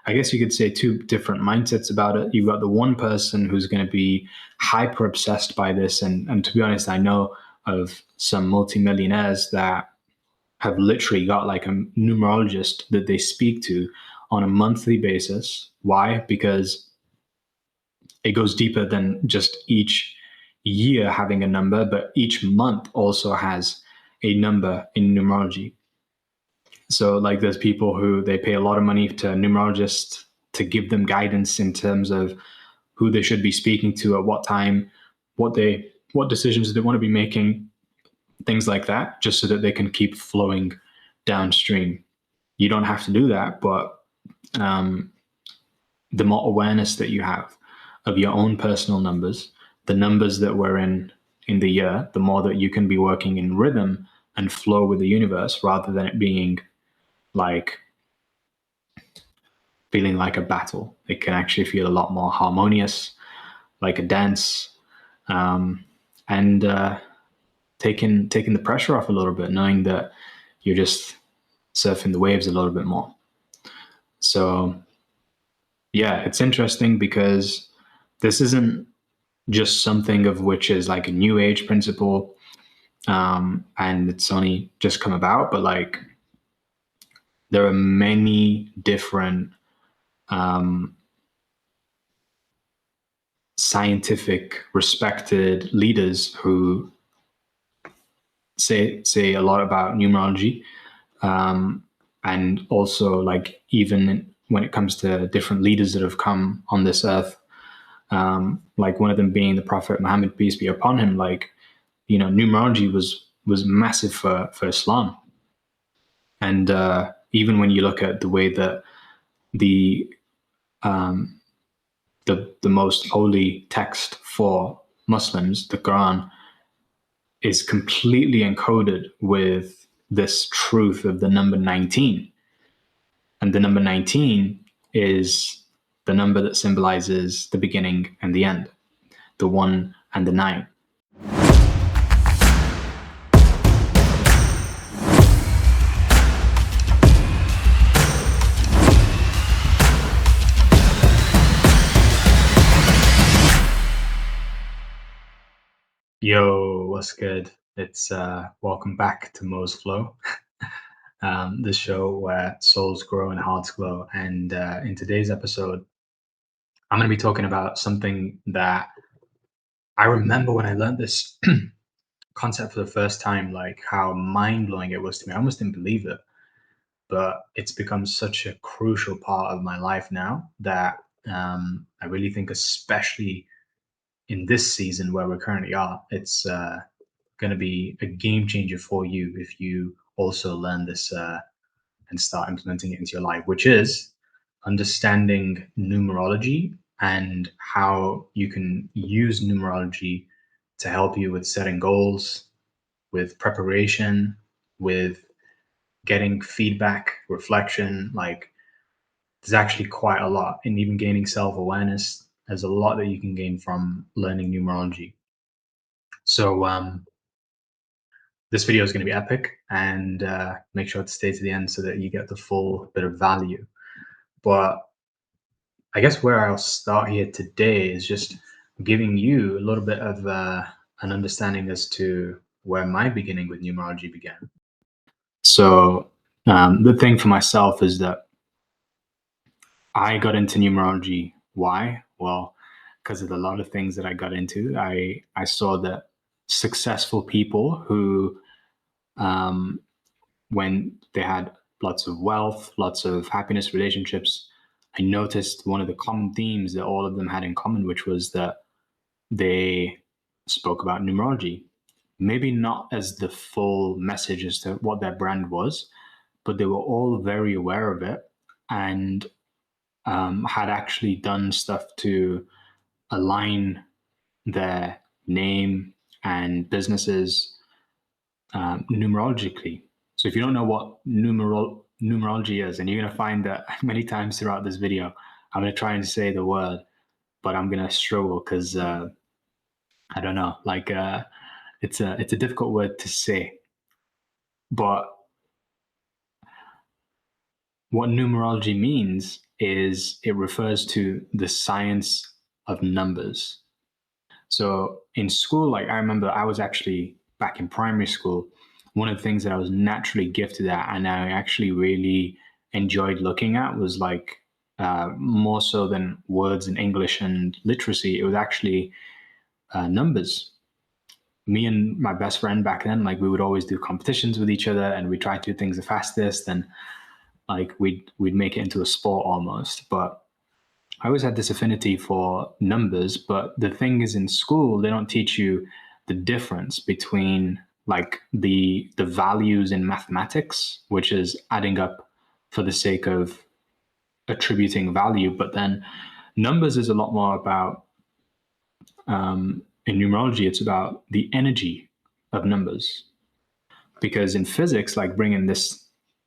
I guess you could say, two different mindsets about it. You've got the one person who's going to be hyper obsessed by this. And to be honest, I know of some multimillionaires that have literally got like a numerologist that they speak to on a monthly basis. Why? Because it goes deeper than just each year having a number, but each month also has a number in numerology. So like there's people who they pay a lot of money to numerologists to give them guidance in terms of who they should be speaking to at what time, what decisions they want to be making, things like that, just so that they can keep flowing downstream. You don't have to do that, but the more awareness that you have of your own personal numbers, the numbers that were in the year, the more that you can be working in rhythm and flow with the universe, rather than it being like feeling like a battle. It can actually feel a lot more harmonious, like a dance, and taking the pressure off a little bit, knowing that you're just surfing the waves a little bit more. So yeah, it's interesting because this isn't just something of which is like a new age principle, and it's only just come about, but like there are many different scientific respected leaders who say a lot about numerology, and also like even when it comes to different leaders that have come on this earth, like one of them being the Prophet Muhammad, peace be upon him. Like, you know, numerology was massive for Islam, and even when you look at the way that the most holy text for Muslims, the Quran, is completely encoded with this truth of the number 19. And the number 19 is the number that symbolizes the beginning and the end, the 1 and the 9. Yo, what's good? It's welcome back to Mo's Flow, the show where souls grow and hearts glow. And in today's episode, I'm going to be talking about something that I remember when I learned this concept for the first time, like how mind-blowing it was to me. I almost didn't believe it, but it's become such a crucial part of my life now that I really think, especially in this season where we currently are, it's going to be a game changer for you if you also learn this and start implementing it into your life, which is understanding numerology and how you can use numerology to help you with setting goals, with preparation, with getting feedback, reflection. Like, there's actually quite a lot, and even gaining self-awareness. There's a lot that you can gain from learning numerology. So this video is going to be epic, and make sure to stay to the end so that you get the full bit of value. But I guess where I'll start here today is just giving you a little bit of an understanding as to where my beginning with numerology began. So the thing for myself is that I got into numerology. Why? Well, because of a lot of things that I got into. I saw that successful people who, when they had lots of wealth, lots of happiness, relationships, I noticed one of the common themes that all of them had in common, which was that they spoke about numerology. Maybe not as the full message as to what their brand was, but they were all very aware of it, and had actually done stuff to align their name and businesses numerologically. So if you don't know what numerology is, and you're going to find that many times throughout this video, I'm going to try and say the word, but I'm going to struggle because I don't know, like it's a difficult word to say. But what numerology means is it refers to the science of numbers. So in school, like I remember I was actually back in primary school, one of the things that I was naturally gifted at and I actually really enjoyed looking at was like more so than words in English and literacy, it was actually numbers. Me and my best friend back then, like we would always do competitions with each other and we try to do things the fastest and like we'd make it into a sport almost. But I always had this affinity for numbers, but the thing is in school, they don't teach you the difference between like the values in mathematics, which is adding up for the sake of attributing value. But then numbers is a lot more about, in numerology, it's about the energy of numbers. Because in physics, like bringing this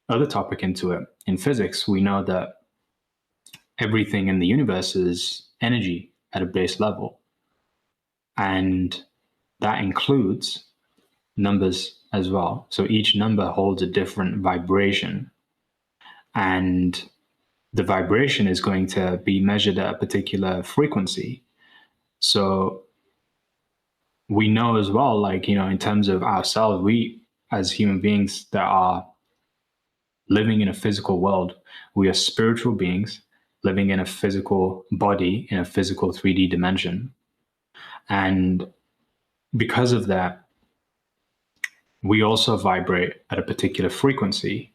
other topic into it, in physics, we know that everything in the universe is energy at a base level. And that includes numbers as well. So each number holds a different vibration. And the vibration is going to be measured at a particular frequency. So we know as well, like, you know, in terms of ourselves, we as human beings that are living in a physical world, we are spiritual beings living in a physical body in a physical 3D dimension. And because of that, we also vibrate at a particular frequency.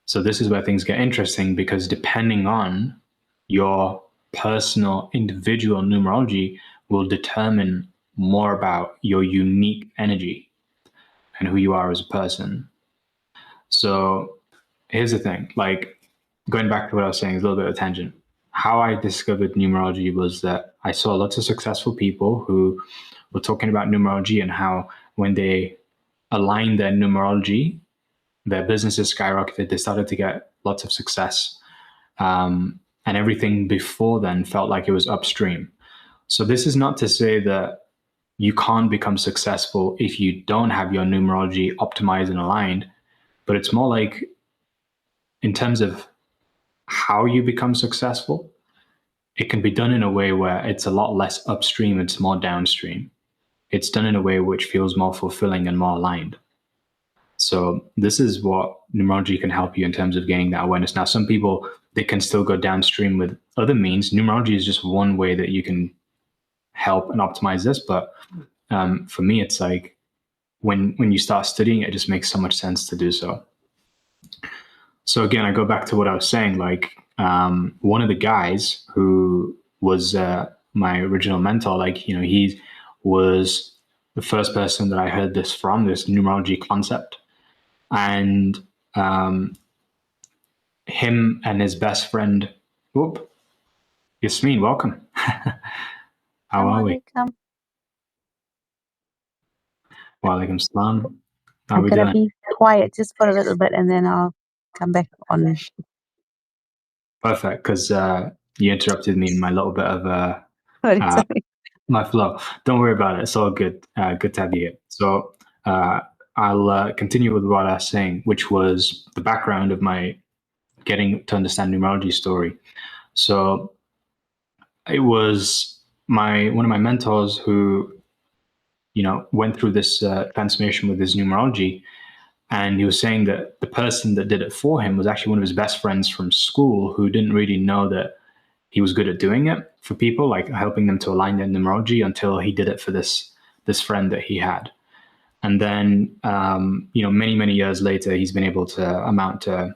So this is where things get interesting because depending on your personal individual numerology will determine more about your unique energy and who you are as a person. So here's the thing, like going back to what I was saying, is a little bit of a tangent. How I discovered numerology was that I saw lots of successful people who were talking about numerology and how when they aligned their numerology, their businesses skyrocketed. They started to get lots of success. And everything before then felt like it was upstream. So this is not to say that you can't become successful if you don't have your numerology optimized and aligned, but it's more like in terms of how you become successful, it can be done in a way where it's a lot less upstream, it's more downstream. It's done in a way which feels more fulfilling and more aligned. So this is what numerology can help you in terms of gaining that awareness. Now, some people, they can still go downstream with other means. Numerology is just one way that you can help and optimize this. But for me, it's like when you start studying, it just makes so much sense to do so. So again, I go back to what I was saying, like one of the guys who was my original mentor, like, you know, he was the first person that I heard this from, this numerology concept. And him and his best friend, Yasmin, welcome. How are we? Walaikum salam. How I'm we going to doing? be quiet just for a little bit and then I'll come back on. Perfect, because you interrupted me in my little bit of Sorry. my flow. Don't worry about it. It's all good. Good to have you here. So I'll continue with what I was saying, which was the background of my getting to understand numerology story. So it was one of my mentors who, you know, went through this transformation with his numerology, and he was saying that the person that did it for him was actually one of his best friends from school who didn't really know that he was good at doing it for people, like helping them to align their numerology, until he did it for this friend that he had. And then, you know, many years later, he's been able to amount to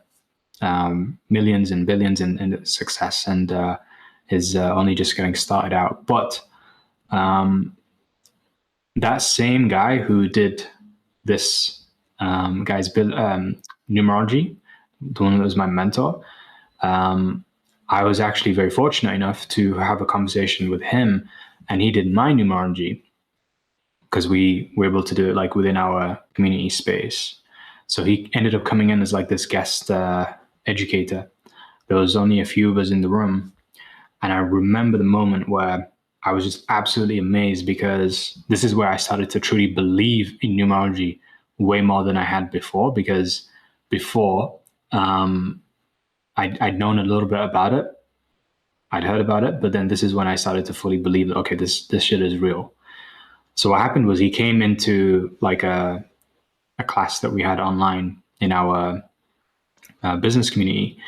millions and billions in success, and is only just getting started out. But that same guy who did this guy's numerology, the one that was my mentor, I was actually very fortunate enough to have a conversation with him, and he did my numerology because we were able to do it like within our community space. So he ended up coming in as like this guest educator. There was only a few of us in the room, and I remember the moment where I was just absolutely amazed, because this is where I started to truly believe in numerology way more than I had before. Because before, I'd known a little bit about it. I'd heard about it, but then this is when I started to fully believe that, okay, this shit is real. So what happened was he came into like a class that we had online in our business community,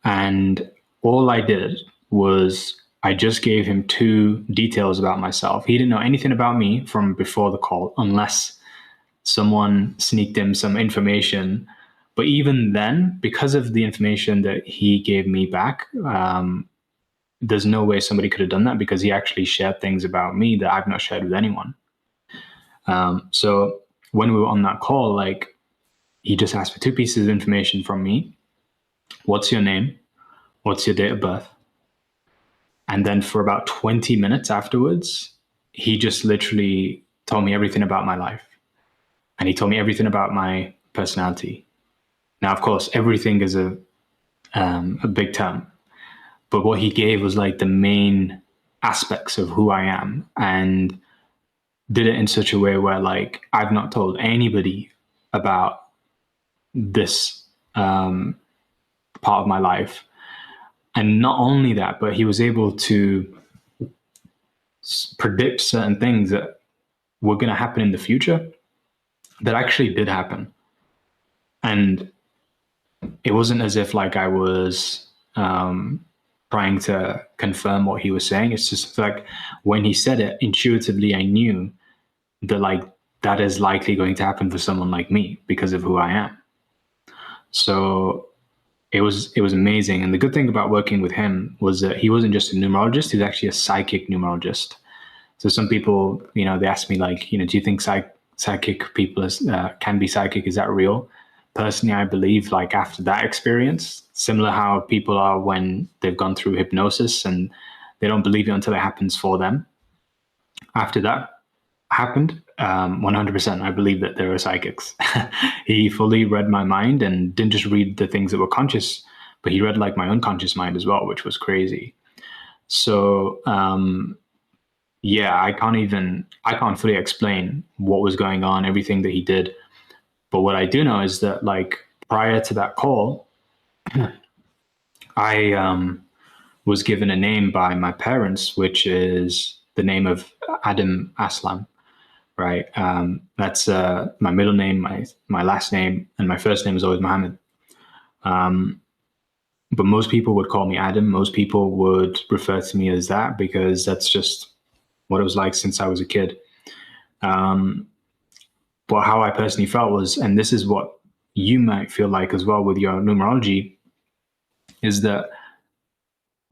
and all I did was I just gave him two details about myself. He didn't know anything about me from before the call, unless someone sneaked him some information. But even then, because of the information that he gave me back, there's no way somebody could have done that, because he actually shared things about me that I've not shared with anyone. So when we were on that call, like, he just asked for two pieces of information from me. What's your name? What's your date of birth? And then for about 20 minutes afterwards, he just literally told me everything about my life. And he told me everything about my personality. Now, of course, everything is a big term, but what he gave was like the main aspects of who I am, and did it in such a way where, like, I've not told anybody about this part of my life. And not only that, but he was able to predict certain things that were going to happen in the future that actually did happen. And it wasn't as if like I was trying to confirm what he was saying. It's just like when he said it, intuitively I knew that like that is likely going to happen for someone like me because of who I am. So it was amazing. And the good thing about working with him was that he wasn't just a numerologist, he was actually a psychic numerologist. So some people, you know, they ask me like, you know, do you think psychic people can be psychic? Is that real? Personally, I believe like after that experience, similar how people are when they've gone through hypnosis and they don't believe it until it happens for them. After that happened, 100%, I believe that there are psychics. He fully read my mind and didn't just read the things that were conscious, but he read like my unconscious mind as well, which was crazy. So, yeah, I can't fully explain what was going on, everything that he did. But what I do know is that like prior to that call, I was given a name by my parents, which is the name of Adam Aslam, right? That's my middle name, my last name, and my first name is always Mohammed. But most people would call me Adam. Most people would refer to me as that because that's just what it was like since I was a kid. But how I personally felt was, and this is what you might feel like as well with your numerology, is that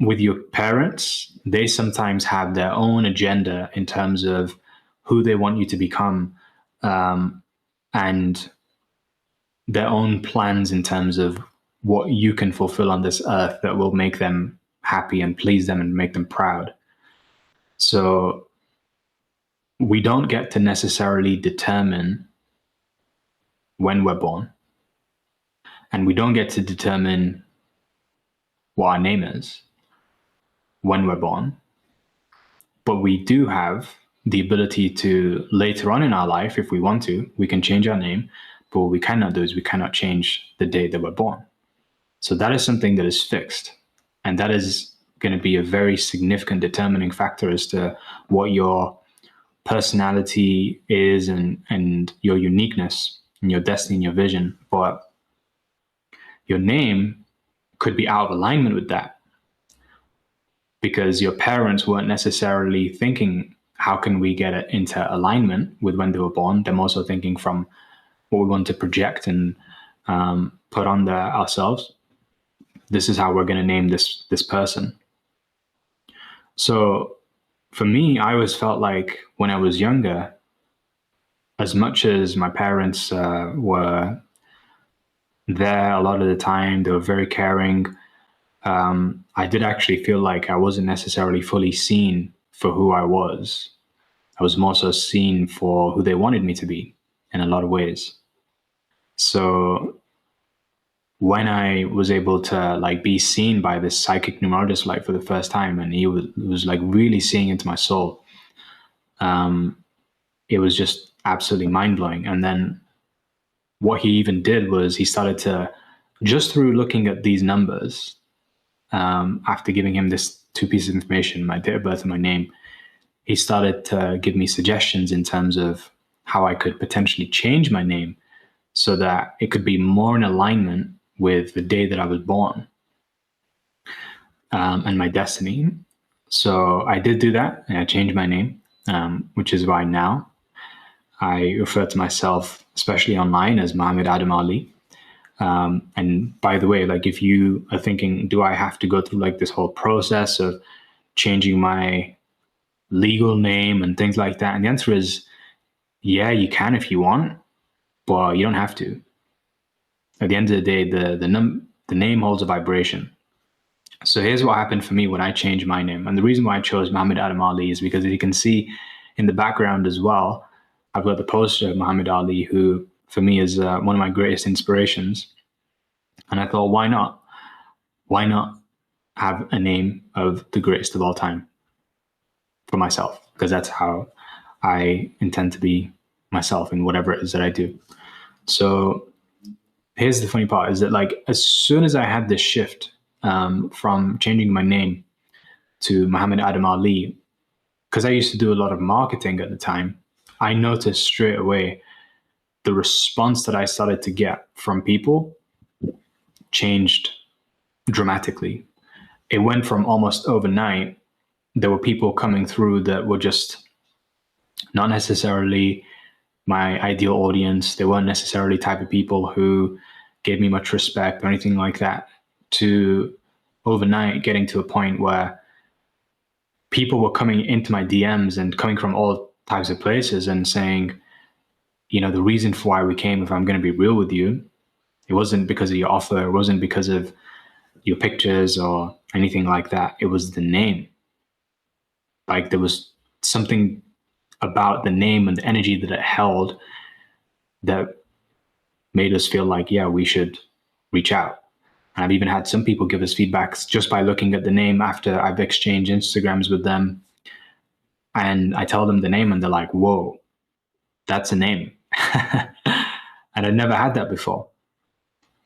with your parents, they sometimes have their own agenda in terms of who they want you to become, and their own plans in terms of what you can fulfill on this earth that will make them happy and please them and make them proud. So we don't get to necessarily determine when we're born, and we don't get to determine what our name is when we're born. But we do have the ability to later on in our life, if we want to, we can change our name. But what we cannot do is we cannot change the day that we're born. So that is something that is fixed. And that is going to be a very significant determining factor as to what your personality is and your uniqueness and your destiny and your vision. But your name could be out of alignment with that because your parents weren't necessarily thinking, how can we get it into alignment with when they were born? They're also thinking from what we want to project and put on there ourselves. This is how we're going to name this person. So for me, I always felt like when I was younger, as much as my parents were there a lot of the time, they were very caring. I did actually feel like I wasn't necessarily fully seen for who I was. I was more so seen for who they wanted me to be in a lot of ways. So when I was able to like be seen by this psychic numerologist like for the first time, and he was like really seeing into my soul, it was just absolutely mind blowing. And then what he even did was he started to just through looking at these numbers, after giving him this two pieces of information, my date of birth and my name, he started to give me suggestions in terms of how I could potentially change my name so that it could be more in alignment with the day that I was born, and my destiny. So I did do that, and I changed my name, which is why now I refer to myself, especially online, as Muhammad Adam Ali. And by the way, like, if you are thinking, do I have to go through like this whole process of changing my legal name and things like that? And the answer is, yeah, you can if you want, but you don't have to. At the end of the day, the name holds a vibration. So here's what happened for me when I changed my name. And the reason why I chose Muhammad Adam Ali is because, as you can see in the background as well, I've got the poster of Muhammad Ali, who for me is one of my greatest inspirations. And I thought, why not? Why not have a name of the greatest of all time for myself? Because that's how I intend to be myself in whatever it is that I do. So here's the funny part, is that, like, as soon as I had this shift from changing my name to Muhammad Adam Ali, because I used to do a lot of marketing at the time, I noticed straight away the response that I started to get from people changed dramatically. It went from almost overnight. There were people coming through that were just not necessarily my ideal audience. They weren't necessarily type of people who gave me much respect or anything like that, to overnight getting to a point where people were coming into my DMs and coming from all types of places and saying, the reason for why we came, if I'm going to be real with you, it wasn't because of your offer. It wasn't because of your pictures or anything like that. It was the name. Like, there was something about the name and the energy that it held that made us feel like, yeah, we should reach out. And I've even had some people give us feedbacks just by looking at the name after I've exchanged Instagrams with them. And I tell them the name and they're like, whoa, that's a name. And I'd never had that before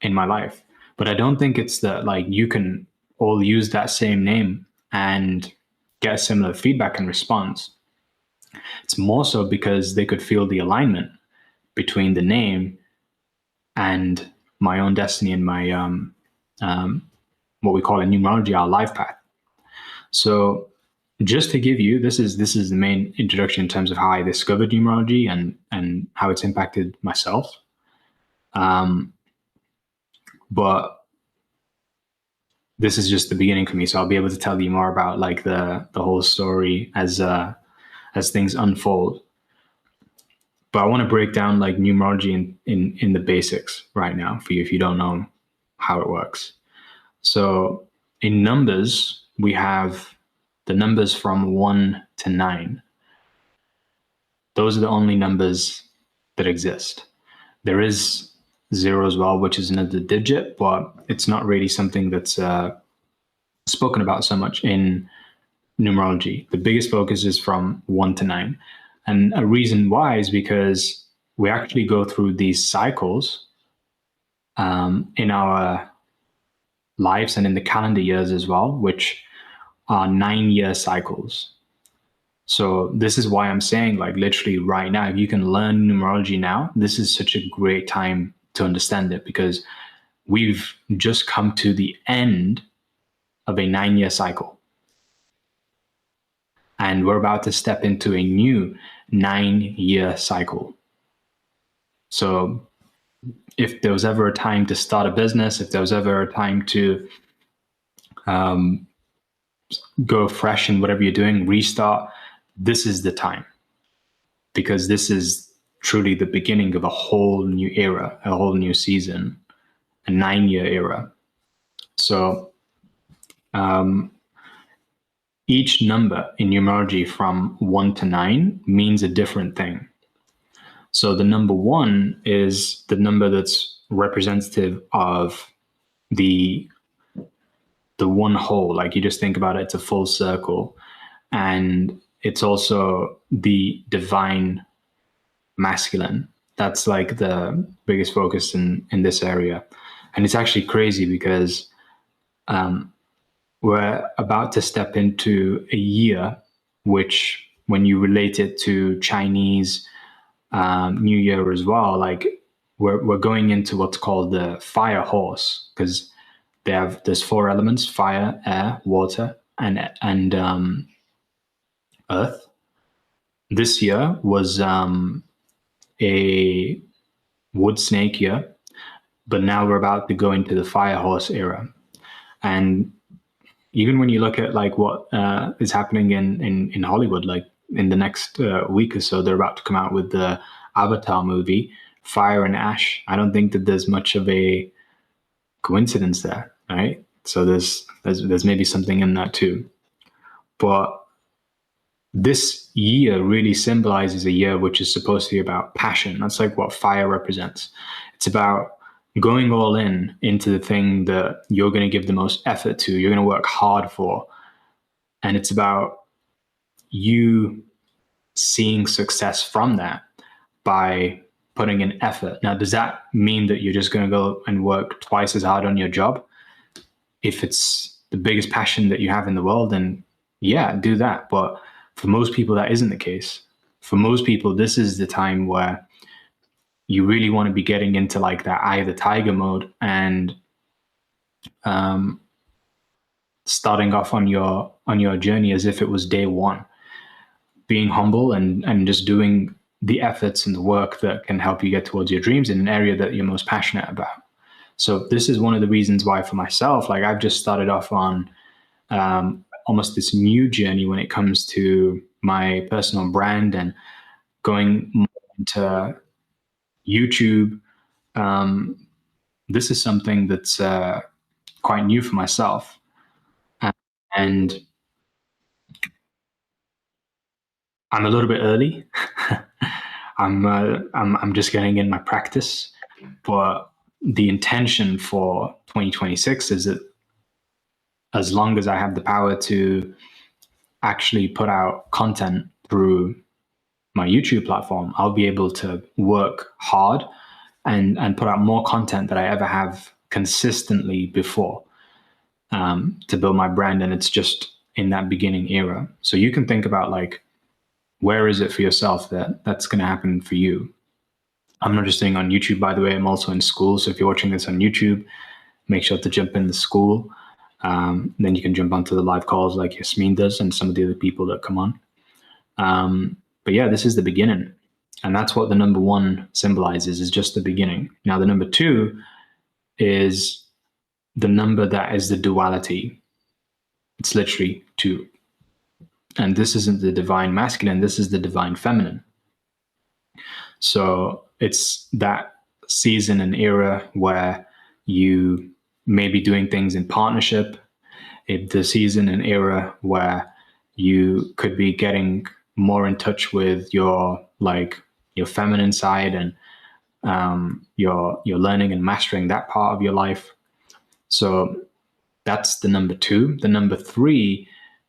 in my life. But I don't think it's that, like, you can all use that same name and get a similar feedback and response. It's more so because they could feel the alignment between the name and my own destiny and my what we call in numerology, our life path. So just to give you, this is the main introduction in terms of how I discovered numerology and how it's impacted myself. But this is just the beginning for me, so I'll be able to tell you more about, like, the whole story as things unfold. But I want to break down, like, numerology in the basics right now for you if you don't know how it works. So in numbers, we have the numbers from 1 to 9. Those are the only numbers that exist. There is 0 as well, which is another digit, but it's not really something that's spoken about so much in numerology. The biggest focus is from 1 to 9. And a reason why is because we actually go through these cycles in our lives and in the calendar years as well, which are 9-year cycles. So this is why I'm saying, like, literally right now, if you can learn numerology now, this is such a great time to understand it, because we've just come to the end of a 9-year cycle. And we're about to step into a new 9-year cycle. So if there was ever a time to start a business, if there was ever a time to go fresh in whatever you're doing, restart, this is the time. Because this is truly the beginning of a whole new era, a whole new season, a 9-year era. So each number in numerology from 1 to 9 means a different thing. So the number 1 is the number that's representative of the one whole. Like, you just think about it, it's a full circle. And it's also the divine masculine. That's like the biggest focus in this area. And it's actually crazy because we're about to step into a year which, when you relate it to Chinese New Year as well, like we're going into what's called the fire horse, because there's four elements: fire, air, water, and earth. This year was a wood snake year, but now we're about to go into the fire horse era. And even when you look at like what is happening in Hollywood, like in the next week or so, they're about to come out with the Avatar movie, Fire and Ash. I don't think that there's much of a coincidence there, right? So there's maybe something in that too. But this year really symbolizes a year which is supposed to be about passion. That's like what fire represents. It's about going all in into the thing that you're going to give the most effort to, you're going to work hard for. And it's about you seeing success from that by putting in effort. Now, does that mean that you're just going to go and work twice as hard on your job? If it's the biggest passion that you have in the world, then yeah, do that. But for most people, that isn't the case. For most people, this is the time where you really want to be getting into like that eye of the tiger mode and starting off on your journey as if it was day one, being humble and just doing the efforts and the work that can help you get towards your dreams in an area that you're most passionate about. So this is one of the reasons why for myself, like I've just started off on almost this new journey when it comes to my personal brand and going more into YouTube. This is something that's quite new for myself, and I'm a little bit early. I'm just getting in my practice, but the intention for 2026 is that as long as I have the power to actually put out content through my YouTube platform, I'll be able to work hard and put out more content that I ever have consistently before, to build my brand. And it's just in that beginning era. So you can think about like, where is it for yourself that's going to happen for you? I'm not just doing on YouTube, by the way. I'm also in school. So if you're watching this on YouTube, make sure to jump in the school. Then you can jump onto the live calls like Yasmin does and some of the other people that come on. But yeah, this is the beginning. And that's what the number one symbolizes, is just the beginning. Now, the number two is the number that is the duality. It's literally two. And this isn't the divine masculine, this is the divine feminine. So it's that season and era where you may be doing things in partnership. It's the season and era where you could be getting more in touch with your feminine side, and you're learning and mastering that part of your life. So that's the number two. The number three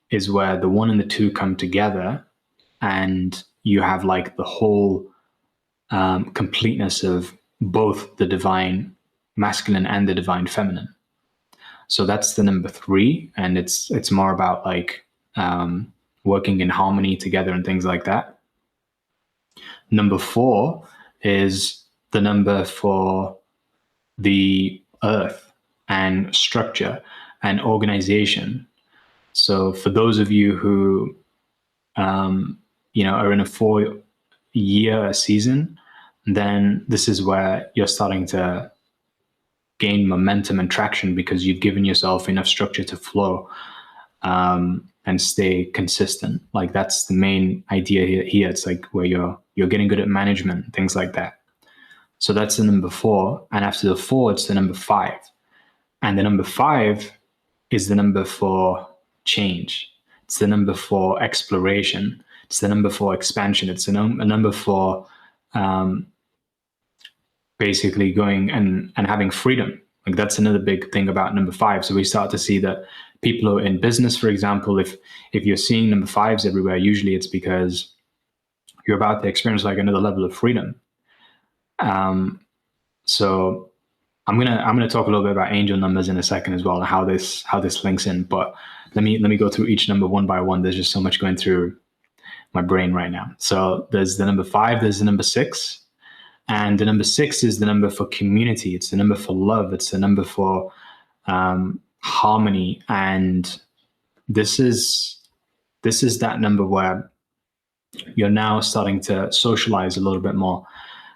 is where the one and the two come together, and you have like the whole completeness of both the divine masculine and the divine feminine. So that's the number three, and it's more about like working in harmony together and things like that. Number four is the number for the earth and structure and organization. So for those of you who are in a 4-year season, then this is where you're starting to gain momentum and traction, because you've given yourself enough structure to flow and stay consistent. Like that's the main idea here. It's like where you're getting good at management, things like that. So that's the number four. And after the four, it's the number five. And the number five is the number for change. It's the number for exploration. It's the number for expansion. It's a number for basically going and having freedom. Like that's another big thing about number five. So we start to see that people who are in business, for example, if you're seeing number fives everywhere, usually it's because you're about to experience like another level of freedom. So I'm gonna talk a little bit about angel numbers in a second as well, and how this links in. But let me go through each number one by one. There's just so much going through my brain right now. So there's the number 5, there's the number 6, and the number 6 is the number for community. It's the number for love. It's the number for harmony. And this is that number where you're now starting to socialize a little bit more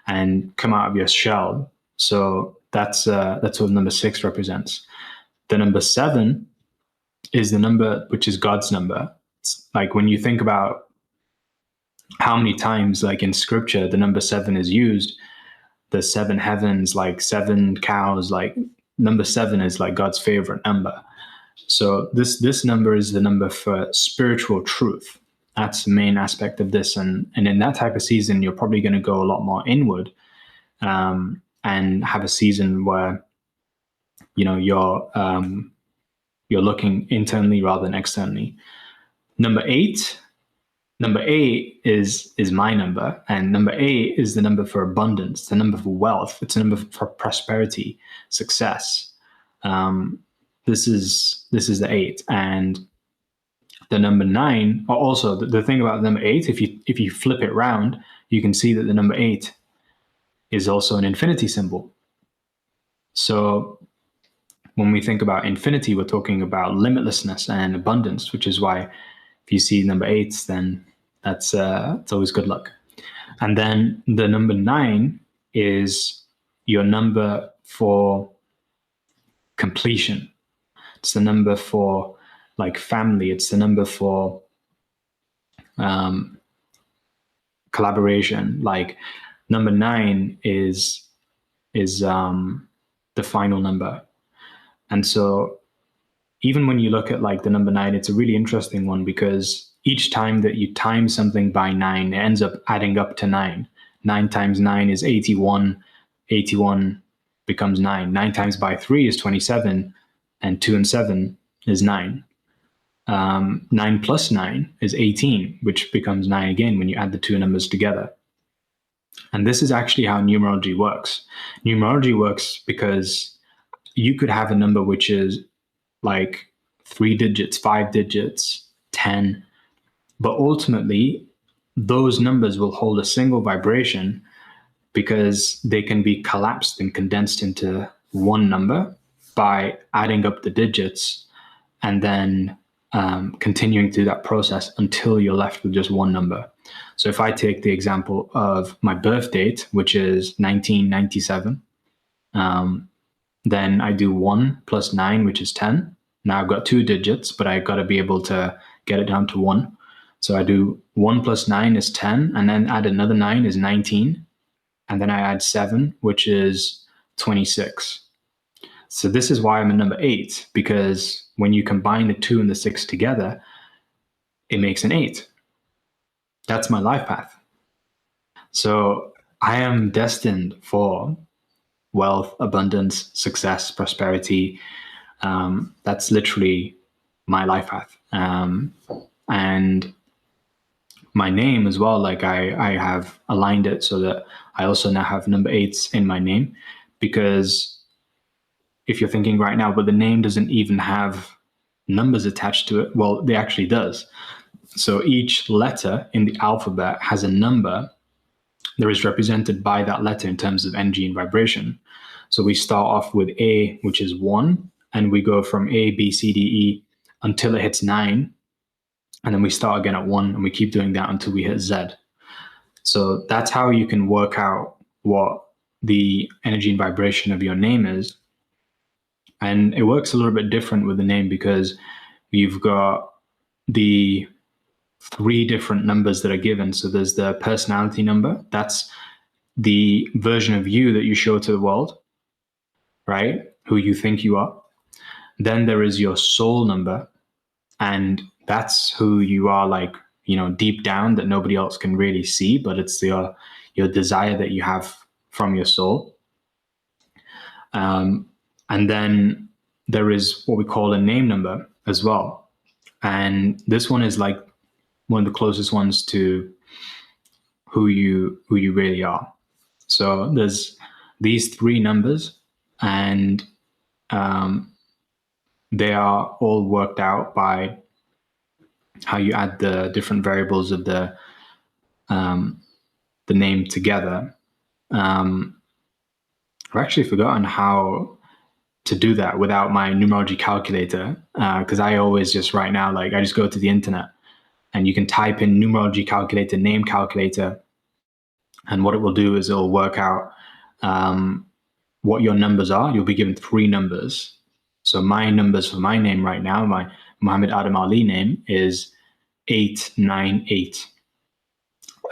and come out of your shell. So that's what number 6 represents. The number 7 is the number which is God's number. It's like when you think about how many times, like in scripture, the number 7 is used, the 7 heavens, like 7 cows, like number 7 is like God's favorite number. So this number is the number for spiritual truth. That's the main aspect of this. And in that type of season, you're probably going to go a lot more inward, and have a season where, you know, you're looking internally rather than externally. Number 8 is my number, and number 8 is the number for abundance, the number for wealth. It's a number for prosperity, success. This is the 8, and the number 9. Also, the thing about number 8, if you flip it round, you can see that the number 8 is also an infinity symbol. So when we think about infinity, we're talking about limitlessness and abundance, which is why if you see number 8, then that's it's always good luck. And then the number 9 is your number for completion. It's the number for like family. It's the number for collaboration. Like number 9 is the final number. And so even when you look at like the number 9, it's a really interesting one, because each time that you time something by 9, it ends up adding up to 9. 9 times 9 is 81. 81 becomes 9. 9 times by 3 is 27, and 2 and 7 is 9. 9 plus 9 is 18, which becomes 9 again when you add the two numbers together. And this is actually how numerology works. Numerology works because you could have a number which is like 3 digits, 5 digits, 10, but ultimately those numbers will hold a single vibration because they can be collapsed and condensed into one number by adding up the digits and then continuing through that process until you're left with just one number. So if I take the example of my birth date, which is 1997, then I do 1 plus 9, which is 10. Now I've got 2 digits, but I've got to be able to get it down to 1. So I do 1 plus 9 is 10, and then add another 9 is 19. And then I add 7, which is 26. So this is why I'm a number 8, because when you combine the 2 and the 6 together, it makes an 8. That's my life path. So I am destined for wealth, abundance, success, prosperity. That's literally my life path. And my name as well, like I have aligned it so that I also now have number 8s in my name, because if you're thinking right now, but the name doesn't even have numbers attached to it, well, it actually does. So each letter in the alphabet has a number that is represented by that letter in terms of energy and vibration. So we start off with A, which is 1, and we go from A, B, C, D, E until it hits 9. And then we start again at 1, and we keep doing that until we hit Z. So that's how you can work out what the energy and vibration of your name is. And it works a little bit different with the name because you've got the 3 different numbers that are given. So there's the personality number. That's the version of you that you show to the world, right? Who you think you are. Then there is your soul number. And that's who you are, like, you know, deep down, that nobody else can really see, but it's your desire that you have from your soul. And then there is what we call a name number as well. And this one is like one of the closest ones to who you really are. So there's these 3 numbers and they are all worked out by how you add the different variables of the name together. I've actually forgotten how to do that without my numerology calculator, because I always just right now, like, I just go to the internet and you can type in numerology calculator, name calculator, and what it will do is it will work out what your numbers are. You'll be given 3 numbers. So my numbers for my name right now, my Muhammad Adam Ali name, is 898.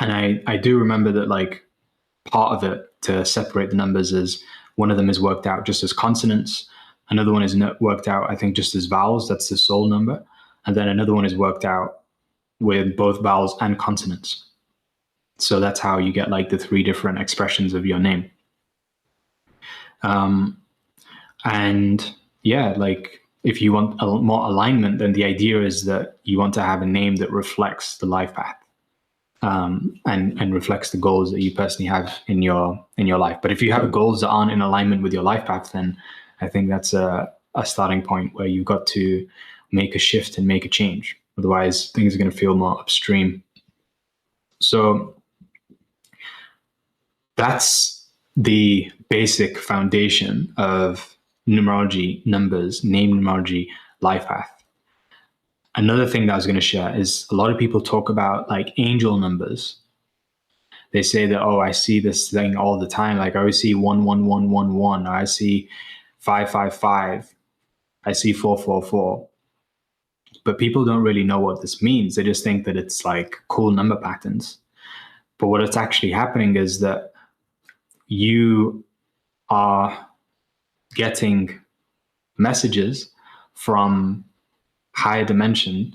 And I do remember that, like, part of it to separate the numbers is one of them is worked out just as consonants. Another one is worked out, I think, just as vowels. That's the soul number. And then another one is worked out with both vowels and consonants. So that's how you get, like, the 3 different expressions of your name. And yeah, like, if you want more alignment, then the idea is that you want to have a name that reflects the life path, and reflects the goals that you personally have in your life. But if you have goals that aren't in alignment with your life path, then I think that's a starting point where you've got to make a shift and make a change. Otherwise, things are going to feel more upstream. So that's the basic foundation of numerology, numbers, name numerology, life path. Another thing that I was going to share is a lot of people talk about, like, angel numbers. They say that, oh, I see this thing all the time. Like, I always see 11111, or I see 555, I see 444. But people don't really know what this means. They just think that it's like cool number patterns. But what it's actually happening is that you are getting messages from higher dimension,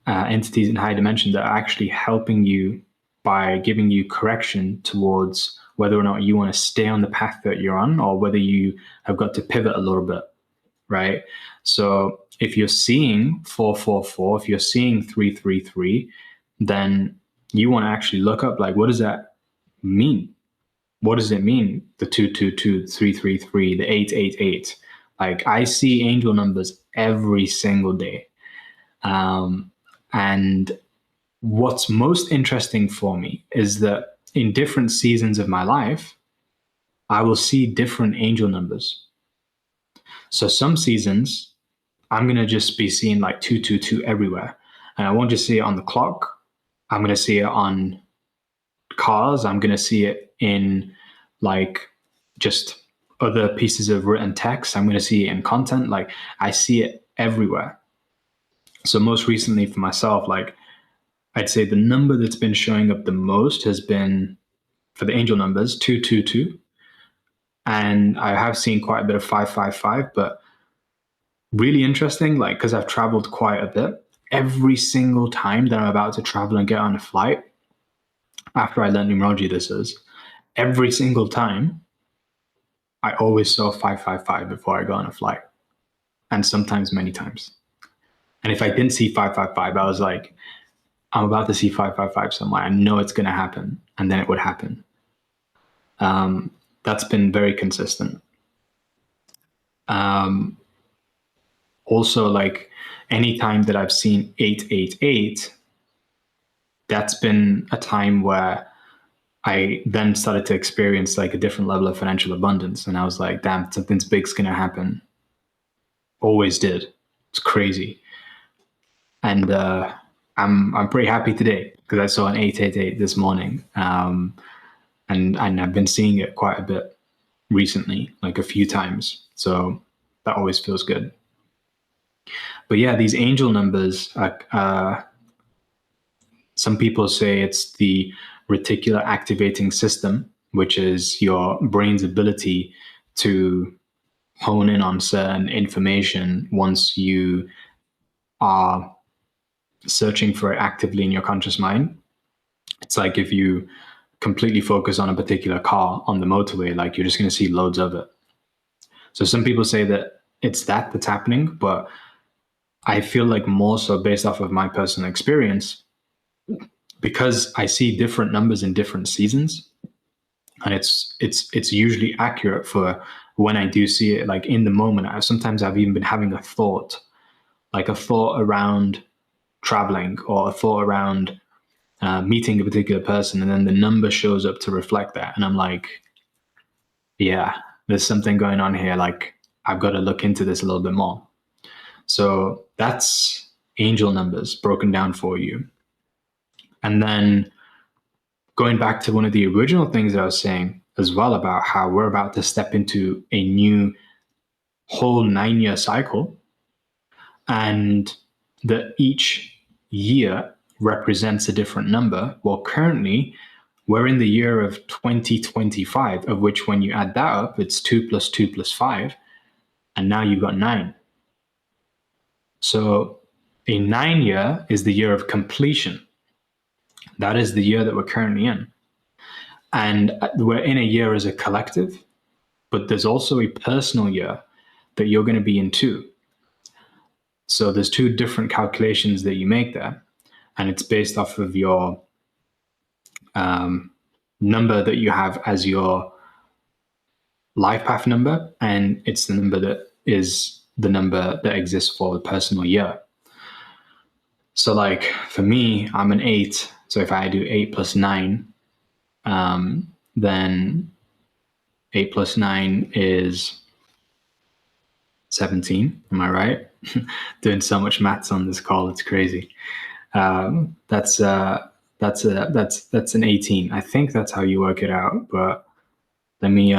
entities in higher dimension, that are actually helping you by giving you correction towards whether or not you want to stay on the path that you're on, or whether you have got to pivot a little bit, right? So if you're seeing 444, if you're seeing 333, then you want to actually look up, like, what does that mean? What does it mean? The 222, 333, the 888. Like, I see angel numbers every single day. And what's most interesting for me is that in different seasons of my life, I will see different angel numbers. So some seasons, I'm going to just be seeing like 222 everywhere. And I won't just see it on the clock. I'm going to see it on cars. I'm going to see it in, like, just other pieces of written text. I'm going to see it in content. Like, I see it everywhere. So most recently for myself, like, I'd say the number that's been showing up the most has been, for the angel numbers, 222. And I have seen quite a bit of 555, but really interesting, like, because I've traveled quite a bit, every single time that I'm about to travel and get on a flight, after I learned numerology, this is, every single time, I always saw 555 before I got on a flight, and sometimes many times. And if I didn't see 555, I was like, I'm about to see 555 somewhere. I know it's going to happen. And then it would happen. That's been very consistent. Also, like, anytime that I've seen 888, that's been a time where I then started to experience, like, a different level of financial abundance. And I was like, damn, something's big's going to happen. Always did. It's crazy. And I'm pretty happy today because I saw an 888 this morning. And I've been seeing it quite a bit recently, like a few times. So that always feels good. But yeah, these angel numbers, some people say it's the reticular activating system, which is your brain's ability to hone in on certain information once you are searching for it actively in your conscious mind. It's like if you completely focus on a particular car on the motorway, like, you're just going to see loads of it. So some people say that it's that's happening, but I feel like more so based off of my personal experience, because I see different numbers in different seasons, and it's usually accurate for when I do see it, like in the moment, sometimes I've even been having a thought, like a thought around traveling or a thought around meeting a particular person, and then the number shows up to reflect that. And I'm like, yeah, there's something going on here. Like, I've got to look into this a little bit more. So that's angel numbers broken down for you. And then going back to one of the original things that I was saying as well about how we're about to step into a new whole 9-year cycle, and that each year represents a different number. Well, currently, we're in the year of 2025, of which when you add that up, it's 2 plus 2 plus 5, and now you've got 9. So a 9-year is the year of completion. That is the year that we're currently in. And we're in a year as a collective, but there's also a personal year that you're going to be in too. So there's 2 different calculations that you make there, and it's based off of your number that you have as your life path number, and it's the number that is the number that exists for the personal year. So like for me, I'm an 8. So if I do 8 plus 9, then 8 plus 9 is 17. Am I right? Doing so much maths on this call, it's crazy. That's an 18. I think that's how you work it out, but let me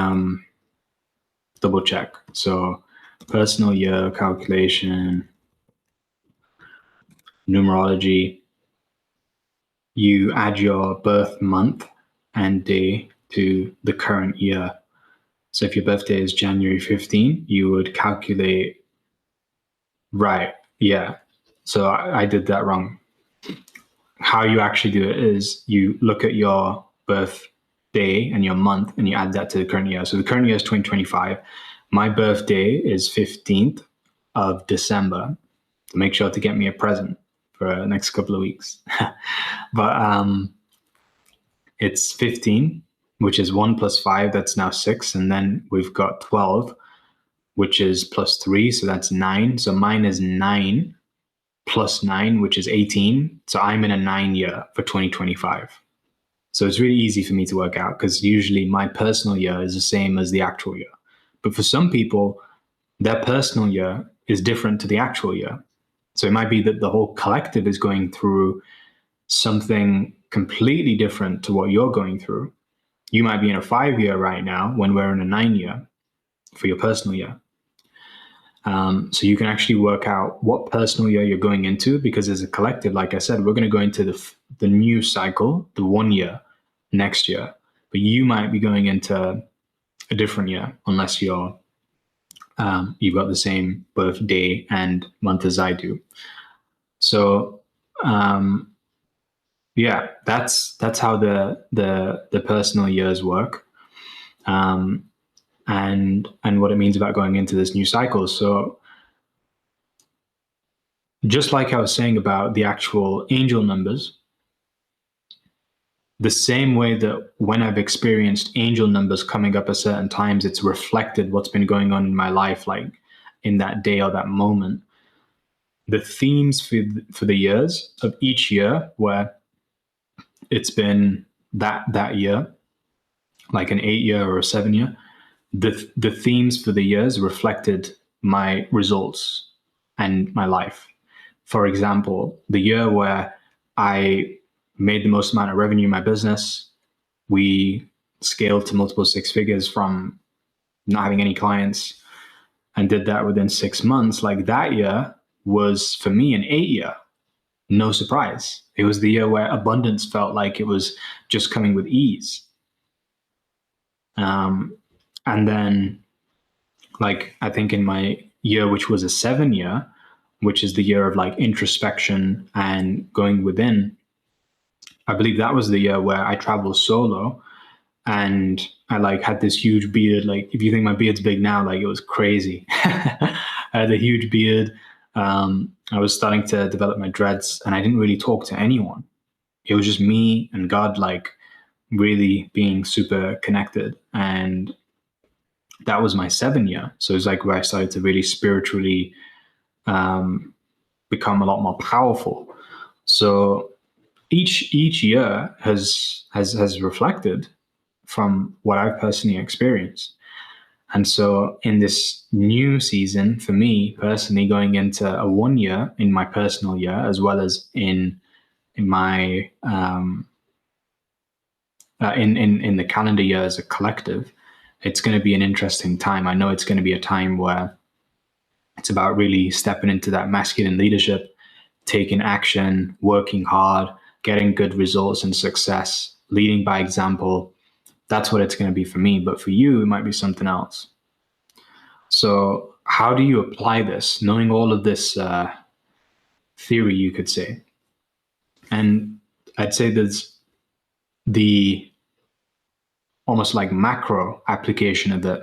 double check. So personal year calculation, numerology, you add your birth month and day to the current year. So if your birthday is January 15, you would calculate, right, yeah. So I did that wrong. How you actually do it is you look at your birth day and your month and you add that to the current year. So the current year is 2025. My birthday is 15th of December. So make sure to get me a present for the next couple of weeks. But it's 15, which is 1 plus 5, that's now 6. And then we've got 12, which is plus 3, so that's 9. So mine is 9 plus 9, which is 18. So I'm in a 9-year for 2025. So it's really easy for me to work out because usually my personal year is the same as the actual year. But for some people, their personal year is different to the actual year. So it might be that the whole collective is going through something completely different to what you're going through. You might be in a 5-year right now when we're in a 9-year for your personal year. So you can actually work out what personal year you're going into, because as a collective, like I said, we're going to go into the new cycle, the 1 year next year, but you might be going into a different year unless you've got the same birthday and month as I do. So yeah, that's how the personal years work. And what it means about going into this new cycle. So just like I was saying about the actual angel numbers, the same way that when I've experienced angel numbers coming up at certain times, it's reflected what's been going on in my life, like in that day or that moment. The themes for the years of each year where it's been that year, like an 8-year or a 7-year, the themes for the years reflected my results and my life. For example, the year where I made the most amount of revenue in my business, we scaled to multiple 6 figures from not having any clients and did that within 6 months. Like that year was for me an 8-year. No surprise. It was the year where abundance felt like it was just coming with ease. And then, like, I think in my year, which was a 7-year, which is the year of like introspection and going within, I believe that was the year where I traveled solo and I like had this huge beard. Like, if you think my beard's big now, like it was crazy. I had a huge beard. I was starting to develop my dreads and I didn't really talk to anyone. It was just me and God, like really being super connected. And that was my 7th year. So it's like where I started to really spiritually become a lot more powerful. So each year has reflected from what I've personally experienced. And so in this new season, for me personally, going into a 1 year in my personal year, as well as in my in the calendar year as a collective, it's going to be an interesting time. I know it's going to be a time where it's about really stepping into that masculine leadership, taking action, working hard, getting good results and success, leading by example. That's what it's going to be for me. But for you, it might be something else. So how do you apply this, knowing all of this theory, you could say? And I'd say there's the almost like macro application of it,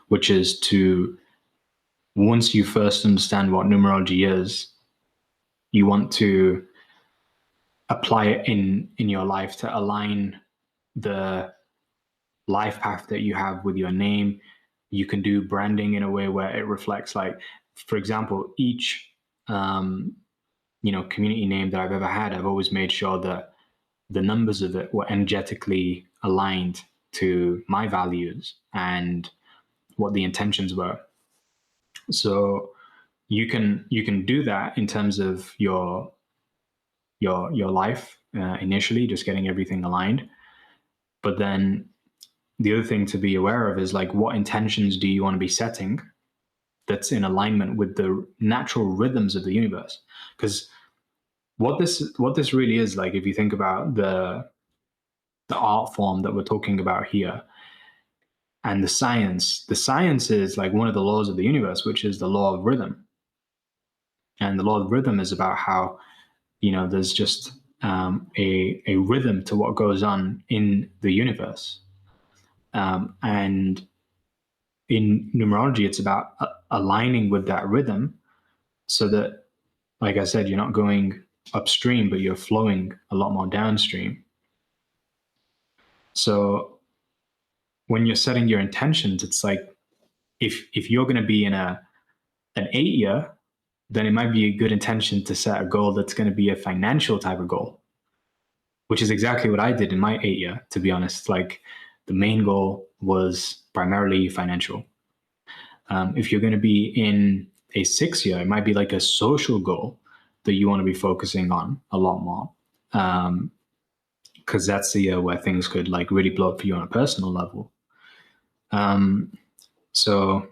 which is to, once you first understand what numerology is, you want to apply it in your life to align the life path that you have with your name. You can do branding in a way where it reflects, like, for example, each community name that I've ever had, I've always made sure that the numbers of it were energetically aligned to my values and what the intentions were. So you can do that in terms of your life initially, just getting everything aligned. But then the other thing to be aware of is, like, what intentions do you want to be setting that's in alignment with the natural rhythms of the universe? Because what this really is, like, if you think about the art form that we're talking about here, and the science is like one of the laws of the universe, which is the law of rhythm. And the law of rhythm is about how, there's just a rhythm to what goes on in the universe. And in numerology, it's about aligning with that rhythm so that, like I said, you're not going upstream, but you're flowing a lot more downstream. So when you're setting your intentions, it's like, if you're going to be in an 8 year, then it might be a good intention to set a goal that's going to be a financial type of goal, which is exactly what I did in my 8 year, to be honest. Like, the main goal was primarily financial. If you're going to be in a 6 year, it might be like a social goal that you want to be focusing on a lot more. Because that's the year where things could, like, really blow up for you on a personal level. So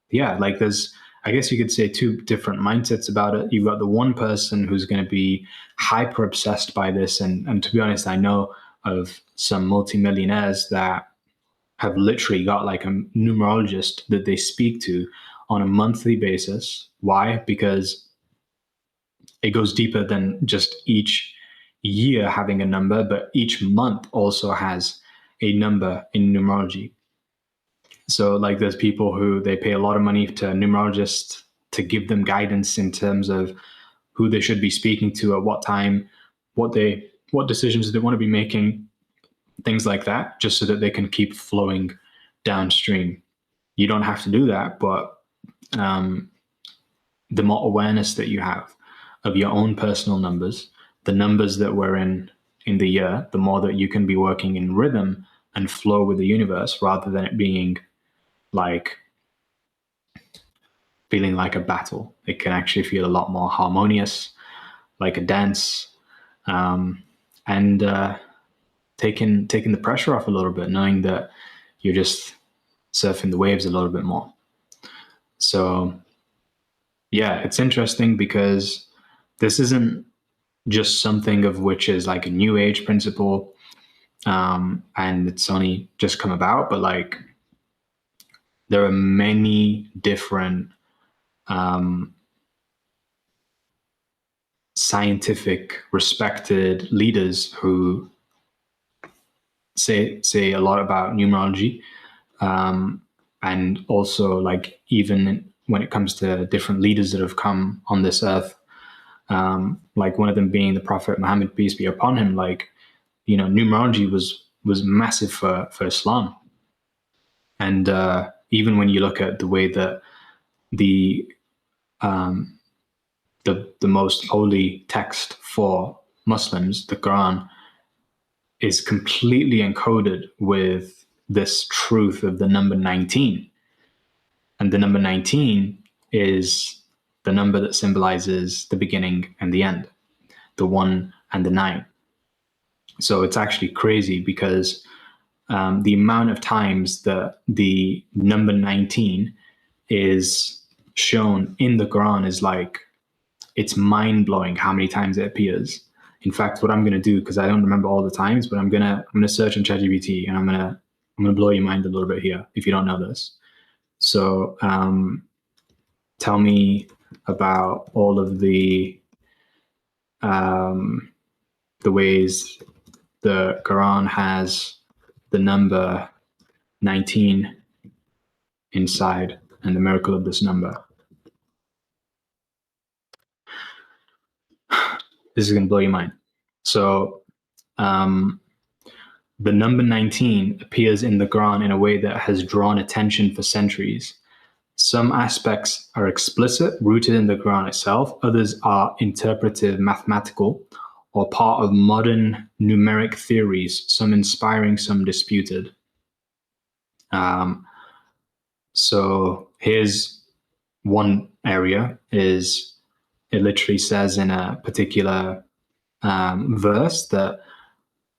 yeah, like, there's, I guess you could say, two different mindsets about it. You've got the one person who's going to be hyper obsessed by this. And to be honest, I know of some multimillionaires that have literally got like a numerologist that they speak to on a monthly basis. Why? Because it goes deeper than just each year having a number, but each month also has a number in numerology. So, like, there's people who they pay a lot of money to numerologists to give them guidance in terms of who they should be speaking to at what time, what decisions they want to be making, things like that, just so that they can keep flowing downstream. You don't have to do that, but the more awareness that you have of your own personal numbers, the numbers that were in the year, the more that you can be working in rhythm and flow with the universe, rather than it being like feeling like a battle. It can actually feel a lot more harmonious, like a dance, and taking the pressure off a little bit, knowing that you're just surfing the waves a little bit more. So yeah, it's interesting because this isn't just something of which is like a new age principle, and it's only just come about, but like, there are many different scientific respected leaders who say a lot about numerology, and also, like, even when it comes to different leaders that have come on this earth, like one of them being the Prophet Muhammad, peace be upon him. Like, numerology was massive for Islam, and even when you look at the way that the most holy text for Muslims, the Quran, is completely encoded with this truth of the number 19. And the number 19 is the number that symbolizes the beginning and the end, the 1 and the 9. So it's actually crazy because the amount of times that the number 19 is shown in the Quran is like, it's mind-blowing how many times it appears. In fact, what I'm going to do, because I don't remember all the times, but I'm gonna search on ChatGPT, and I'm gonna blow your mind a little bit here if you don't know this. So tell me about all of the ways the Quran has the number 19 inside and the miracle of this number. This is going to blow your mind. So the number 19 appears in the Quran in a way that has drawn attention for centuries. Some aspects are explicit, rooted in the Quran itself. Others are interpretive, mathematical, or part of modern numeric theories, some inspiring, some disputed. So here's one area. Is it literally says in a particular verse that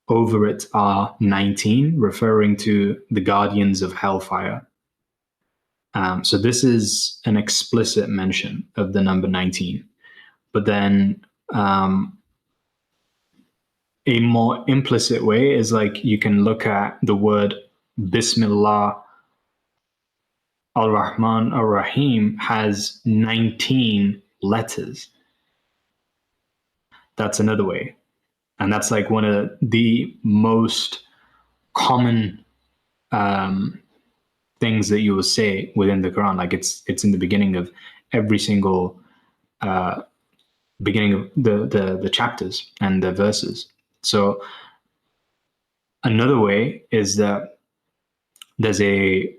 over it are 19, referring to the guardians of hellfire. So this is an explicit mention of the number 19. But then a more implicit way is like you can look at the word Bismillah Ar-Rahman Ar-Rahim has 19 letters. That's another way. And that's like one of the most common things that you will say within the Quran. Like it's in the beginning of every single beginning of the chapters and the verses. So another way is that there's a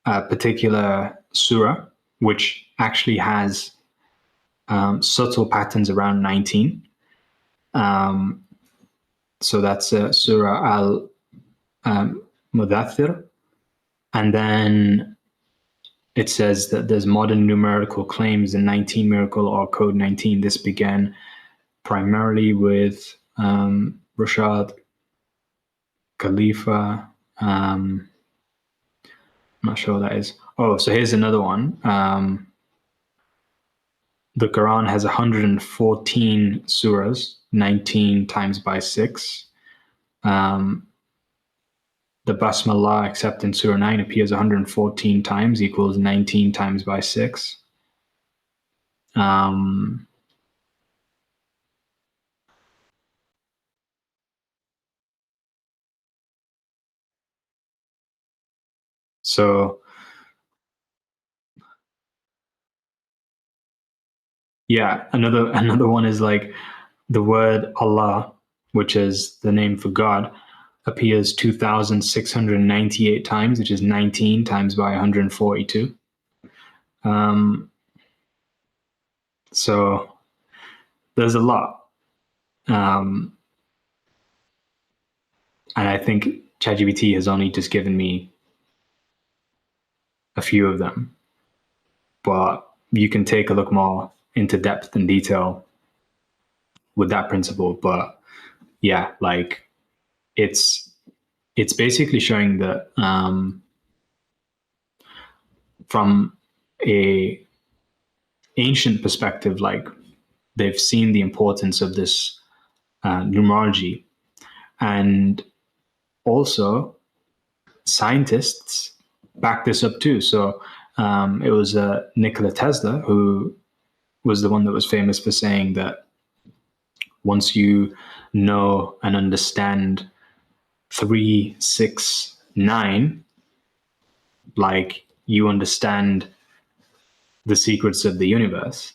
particular surah which actually has subtle patterns around 19. So that's Surah Al-Mudaththir. And then it says that there's modern numerical claims in 19 miracle or code 19. This began primarily with Rashad Khalifa. I'm not sure what that is. Oh, so here's another one. The Quran has 114 surahs, 19 times by 6. The Basmallah, except in Surah 9, appears 114 times, equals 19 times by 6. So, yeah, another one is like the word Allah, which is the name for God, appears 2,698 times, which is 19 times by 142. So there's a lot. And I think ChatGPT has only just given me a few of them. But you can take a look more into depth and detail with that principle. But yeah, like it's basically showing that from a ancient perspective, like they've seen the importance of this numerology, and also scientists back this up too. So it was Nikola Tesla who was the one that was famous for saying that once you know and understand 369, like you understand the secrets of the universe.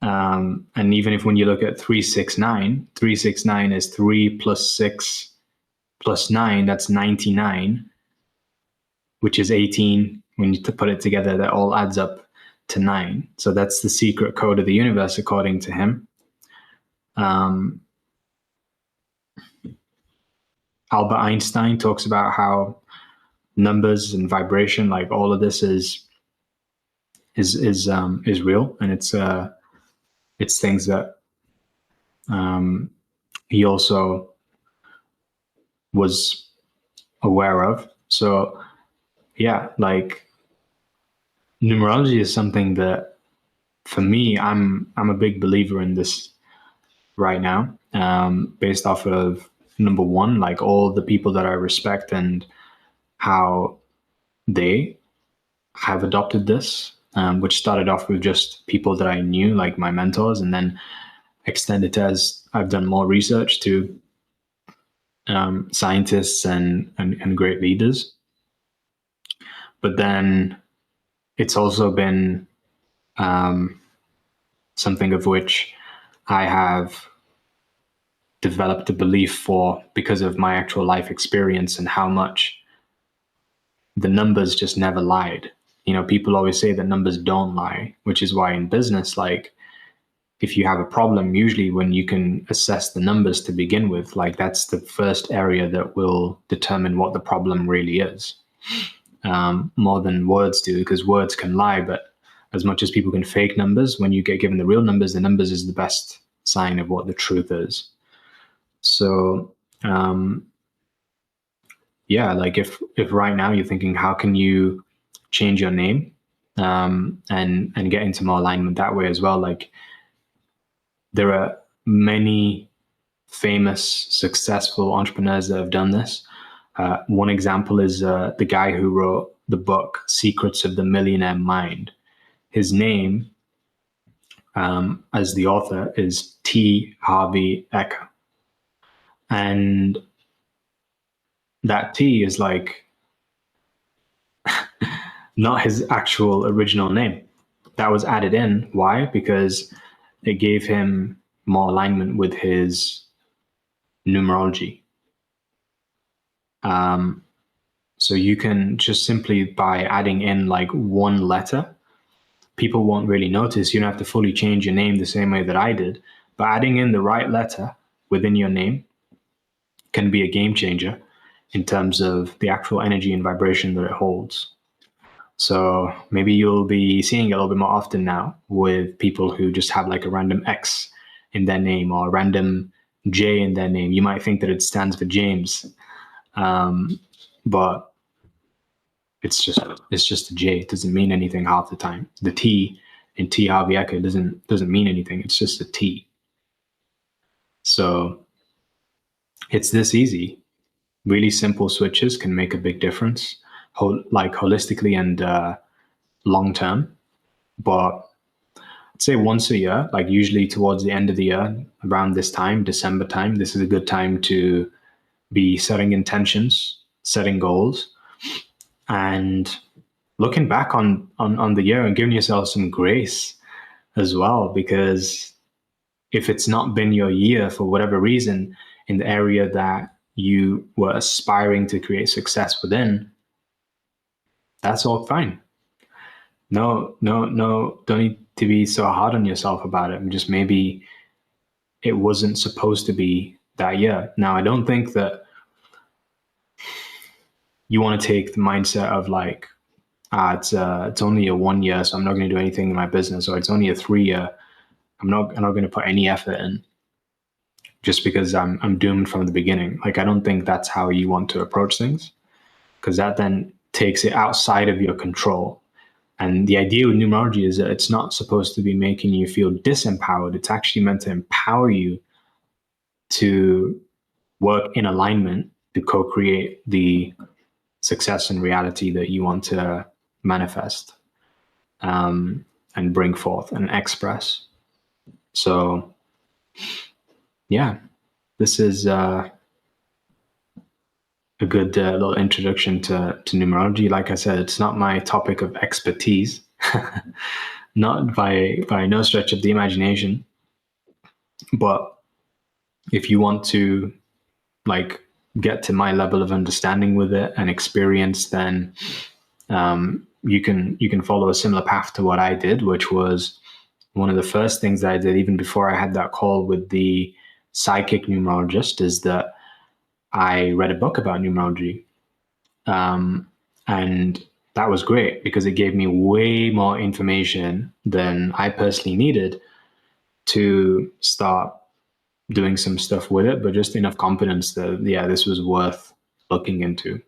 And even if when you look at 369 is 3 plus 6 plus 9, that's 99, which is 18 when you put it together, that all adds up to 9. So that's the secret code of the universe, according to him. Albert Einstein talks about how numbers and vibration, like all of this, is real, and it's things that he also was aware of. So yeah, like numerology is something that, for me, I'm a big believer in this right now, based off of, number one, like all the people that I respect and how they have adopted this, which started off with just people that I knew, like my mentors, and then extended to, as I've done more research, to scientists and great leaders. But then it's also been something of which I have developed a belief for, because of my actual life experience and how much the numbers just never lied. You know, people always say that numbers don't lie, which is why in business, like, if you have a problem, usually when you can assess the numbers to begin with, like, that's the first area that will determine what the problem really is, more than words do, because words can lie. But as much as people can fake numbers, when you get given the real numbers, the numbers is the best sign of what the truth is. So yeah, like if right now you're thinking, how can you change your name, and get into more alignment that way as well, like, there are many famous, successful entrepreneurs that have done this. One example is the guy who wrote the book Secrets of the Millionaire Mind. His name, as the author, is T. Harvey Eker. And that T is like not his actual original name. That was added in. Why? Because it gave him more alignment with his numerology. So you can just simply, by adding in like one letter, people won't really notice. You don't have to fully change your name the same way that I did. But adding in the right letter within your name can be a game changer in terms of the actual energy and vibration that it holds. So maybe you'll be seeing it a little bit more often now with people who just have like a random X in their name or a random J in their name. You might think that it stands for James, but it's just a J. It doesn't mean anything half the time. The T in T Harvey Eker doesn't mean anything. It's just a T. So it's this easy. Really simple switches can make a big difference, like holistically and long term. But I'd say once a year, like usually towards the end of the year, around this time, December time, this is a good time to be setting intentions, setting goals, and looking back on the year and giving yourself some grace as well. Because if it's not been your year for whatever reason in the area that you were aspiring to create success within, that's all fine. No, don't need to be so hard on yourself about it. Just maybe it wasn't supposed to be that year. Now, I don't think that you want to take the mindset of like, it's only a 1 year, so I'm not going to do anything in my business, or it's only a 3 year, I'm not going to put any effort in, just because I'm doomed from the beginning. Like, I don't think that's how you want to approach things, because that then takes it outside of your control. And the idea with numerology is that it's not supposed to be making you feel disempowered. It's actually meant to empower you to work in alignment to co-create the success and reality that you want to manifest, and bring forth and express. So yeah, this is a good little introduction to numerology. Like I said, it's not my topic of expertise, not by no stretch of the imagination. But if you want to get to my level of understanding with it and experience, then you can follow a similar path to what I did, which was one of the first things that I did even before I had that call with the psychic numerologist, is that I read a book about numerology. And that was great because it gave me way more information than I personally needed to start doing some stuff with it, but just enough confidence that, yeah, this was worth looking into.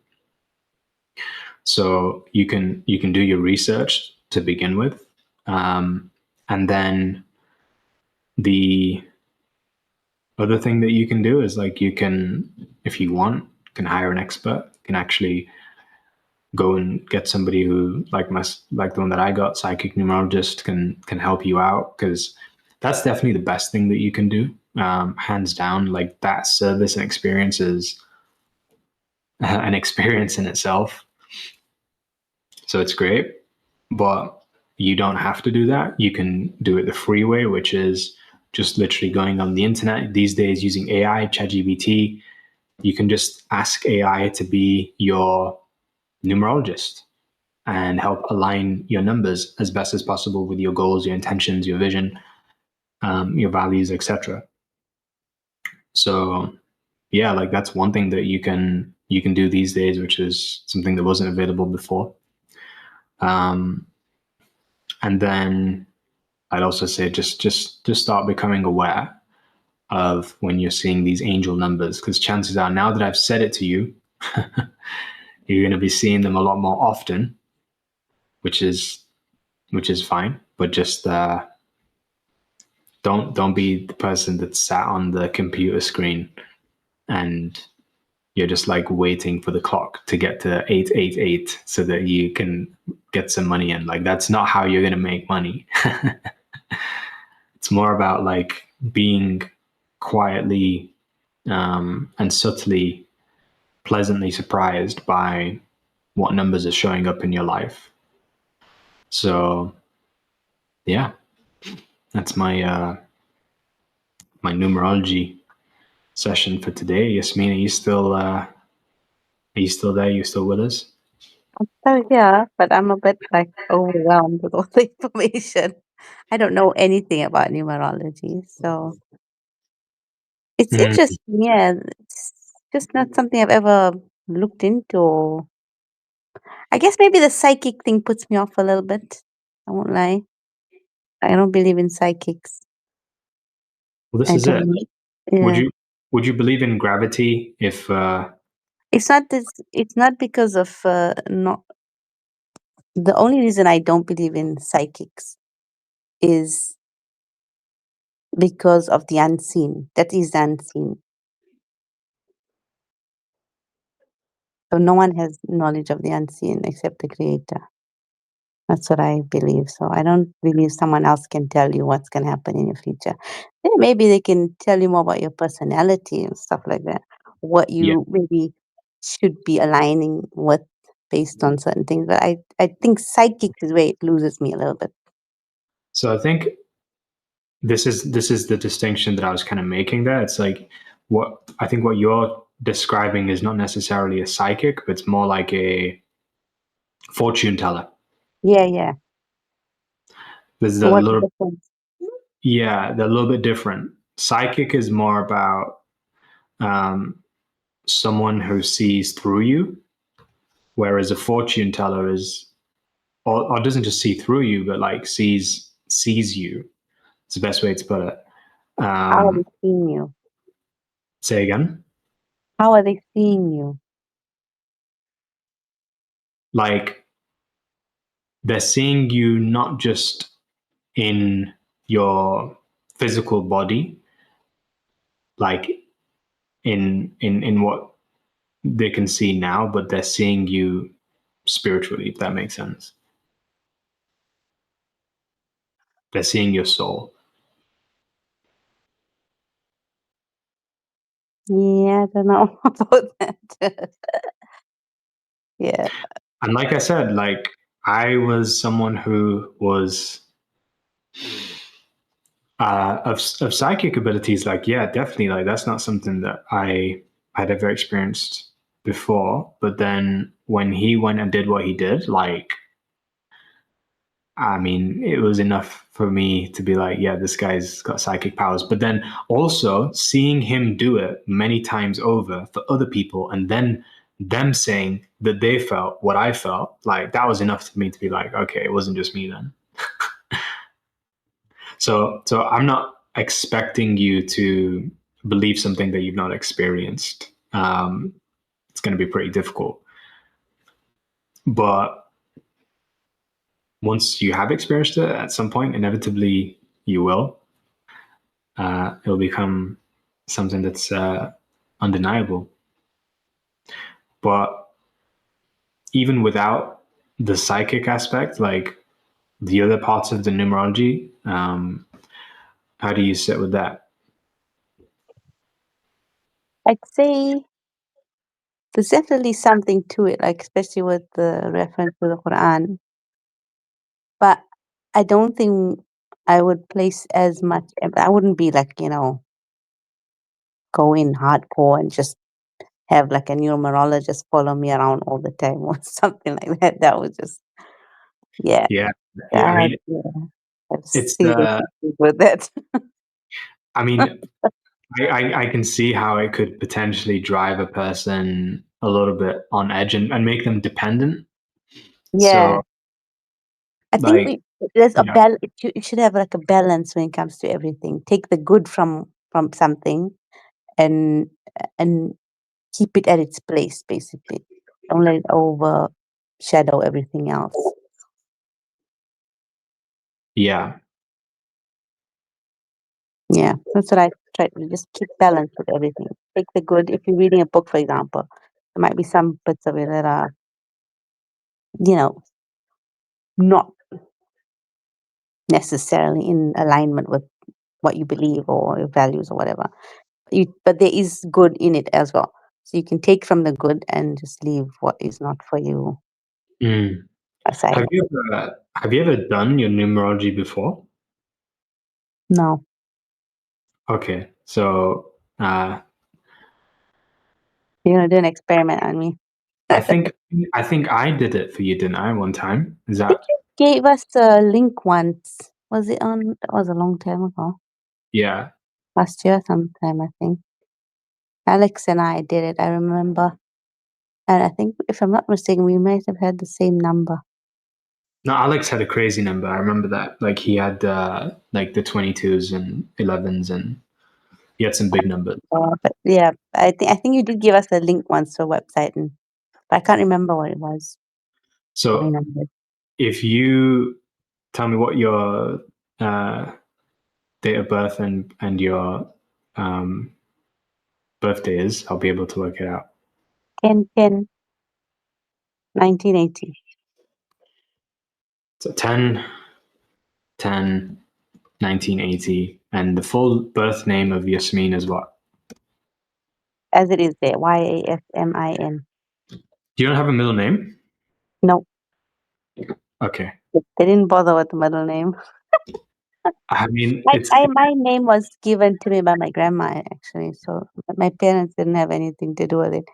So you can do your research to begin with, and then the other thing that you can do is, like, you can, if you want, can hire an expert. You can actually go and get somebody who, like the one that I got, psychic numerologist, can help you out, because that's definitely the best thing that you can do, hands down. Like, that service and experience is an experience in itself. So it's great, but you don't have to do that. You can do it the free way, which is just literally going on the internet these days using AI, ChatGPT. You can just ask AI to be your numerologist and help align your numbers as best as possible with your goals, your intentions, your vision, your values, etc. So yeah, like, that's one thing that you can do these days, which is something that wasn't available before. Um, and then I'd also say just start becoming aware of when you're seeing these angel numbers, because chances are, now that I've said it to you, you're going to be seeing them a lot more often, which is fine. But just don't be the person that's sat on the computer screen and you're just like waiting for the clock to get to 888 so that you can get some money in. Like, that's not how you're going to make money. It's more about, like, being quietly and subtly pleasantly surprised by what numbers are showing up in your life. So yeah, that's my numerology session for today. Yasmin, are you still there? You still with us? So yeah, but I'm a bit like overwhelmed with all the information. I don't know anything about numerology, so it's Mm. interesting. Yeah, it's just not something I've ever looked into. I guess maybe the psychic thing puts me off a little bit. I won't lie. I don't believe in psychics. Well, this I is it. don't. Would Yeah, you would you believe in gravity if it's not this. It's not because of not. The only reason I don't believe in psychics is because of the unseen. That is the unseen. So no one has knowledge of the unseen except the creator. That's what I believe. So I don't believe someone else can tell you what's going to happen in your future. Yeah, maybe they can tell you more about your personality and stuff like that. What yeah? you maybe should be aligning with based on certain things. But I think psychics is where it loses me a little bit. So I think this is the distinction that I was kind of making there. It's like, what you're describing is not necessarily a psychic, but it's more like a fortune teller. Yeah, yeah. There's So a what's the little difference? Yeah, they're a little bit different. Psychic is more about um, someone who sees through you, whereas a fortune teller is, or doesn't just see through you, but like sees you. It's the best way to put it. How are they Um, seeing you? Say again. How are they seeing you? Like, they're seeing you not just in your physical body, like in what they can see now, but they're seeing you spiritually, if that makes sense. They're seeing your soul. Yeah, I don't know about that. Yeah. And like I said, like, I was someone who was of psychic abilities. Like, yeah, definitely. Like, that's not something that I had ever experienced before. But then when he went and did what he did, like, I mean, it was enough for me to be like, yeah, this guy's got psychic powers. But then also seeing him do it many times over for other people, and then them saying that they felt what I felt, like that was enough for me to be like, okay, it wasn't just me then. So I'm not expecting you to believe something that you've not experienced. It's going to be pretty difficult. But once you have experienced it at some point, inevitably you will. It'll become something that's undeniable. But even without the psychic aspect, like the other parts of the numerology, how do you sit with that? I'd say there's definitely something to it, like especially with the reference to the Quran. But I don't think I would place as much. I wouldn't be like, go in hardcore and just have like a numerologist follow me around all the time or something like that. That was just, yeah, Yeah, yeah. I I have, mean, yeah, have it's serious issues with that. I mean, I can see how it could potentially drive a person a little bit on edge and make them dependent. Yeah, So, I think like, there's a yeah, you should have like a balance when it comes to everything. Take the good from something and and keep it at its place, basically. Don't let it overshadow everything else. yeah, Yeah, that's what I try to just keep balance with everything. Take the good. If you're reading a book, for example, there might be some bits of it that are, you know, not necessarily in alignment with what you believe or your values or whatever. But there is good in it as well. So you can take from the good and just leave what is not for you Mm. aside. Have you ever done your numerology before? No, Okay, so you're gonna do an experiment on me. I I think I think I did it for you, didn't I? One time, is think that you gave us a link once. Was it on? That was a long time ago. yeah? Last year sometime, I think. Alex and I did it, I remember. And I think, if I'm not mistaken, we might have had the same number. No, Alex had a crazy number. I remember that. Like he had like the 22s and 11s, and he had some big numbers. But yeah, I think you did give us a link once to a website, and but I can't remember what it was. What I So remembered. if you tell me what your uh, date of birth and your um, birthday is, I'll be able to work it out. 10/10, 1980, So 10/10/1980, and the full birth name of Yasmin is what? as it is there. YASMIN. You don't have a middle name? No, Okay. they didn't bother with the middle name. I mean, My name was given to me by my grandma actually, so my parents didn't have anything to do with it.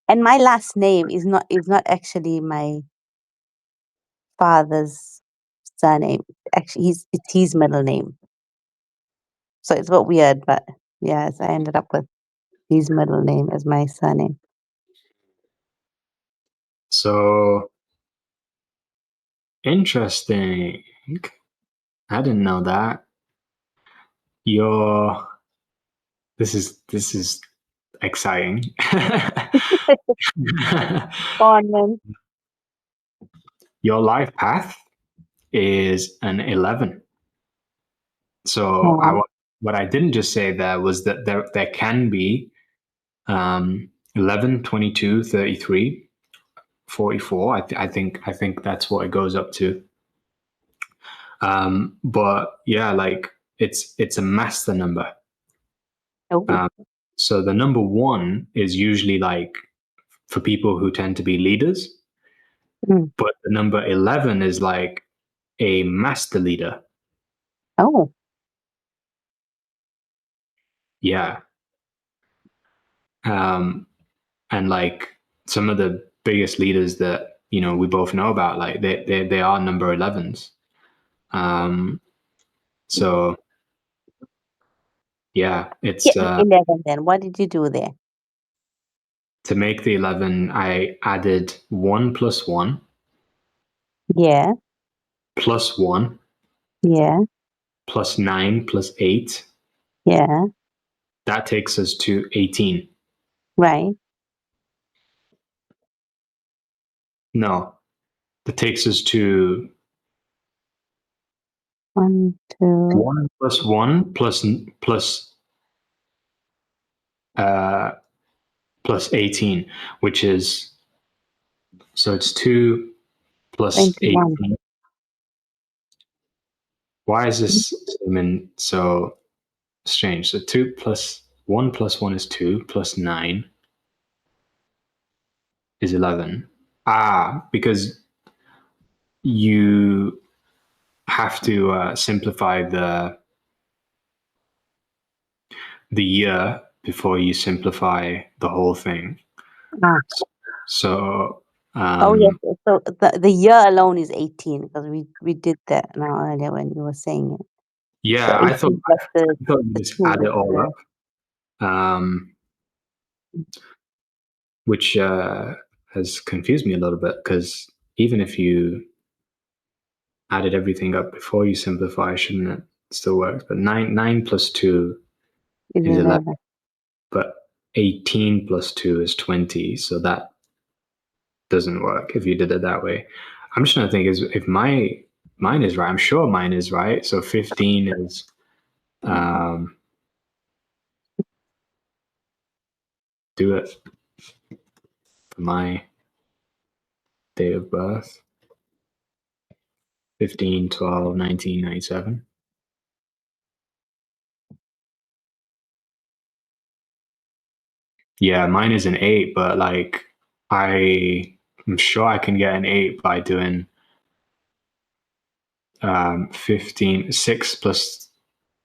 And my last name is not actually my father's surname. Actually, it's his middle name. So it's a bit weird, but yes, I ended up with his middle name as my surname. so interesting. I didn't know that. Your this is exciting. Go on, man. Your life path is an 11. So Oh, what I didn't just say there was that there can be 11, 22, 33, 44. I think that's what it goes up to. But yeah, like it's a master number. oh, Um, so the number one is usually like for people who tend to be leaders, mm, but the number 11 is like a master leader. oh, Yeah. Um, and like some of the biggest leaders that we both know about. Like they are number 11s. So yeah, Yeah, it's 11 then. What did you do there? to make the 11. I added 1 plus 1 Yeah, plus 1 yeah, plus 9 plus 8. yeah, That takes us to 18. right. No, that takes us to 1, 2, 1 plus 1 uh, plus 18, which is, so it's 2 plus 21. 18. Why is this statement so strange? So 2 plus 1 plus 1 is 2 plus 9 is 11. Because you have to simplify the year before you simplify the whole thing. Ah. So Oh, yes. um, So the year alone is 18 because we did that now earlier when you were saying it. So yeah, 18 plus I thought you the just 2 add is it all the, up, which has confused me a little bit, because even if you added everything up before you simplify, shouldn't it still work? But nine plus 2 is is 11, 11. but 18 plus 2 is 20. So that doesn't work if you did it that way. I'm just trying to think, is if mine is right. I'm sure mine is right. So 15 is do it for my date of birth. 15, 12, 1997. Yeah, mine is an 8, but like I'm sure I can get an 8 by doing 15, 6 plus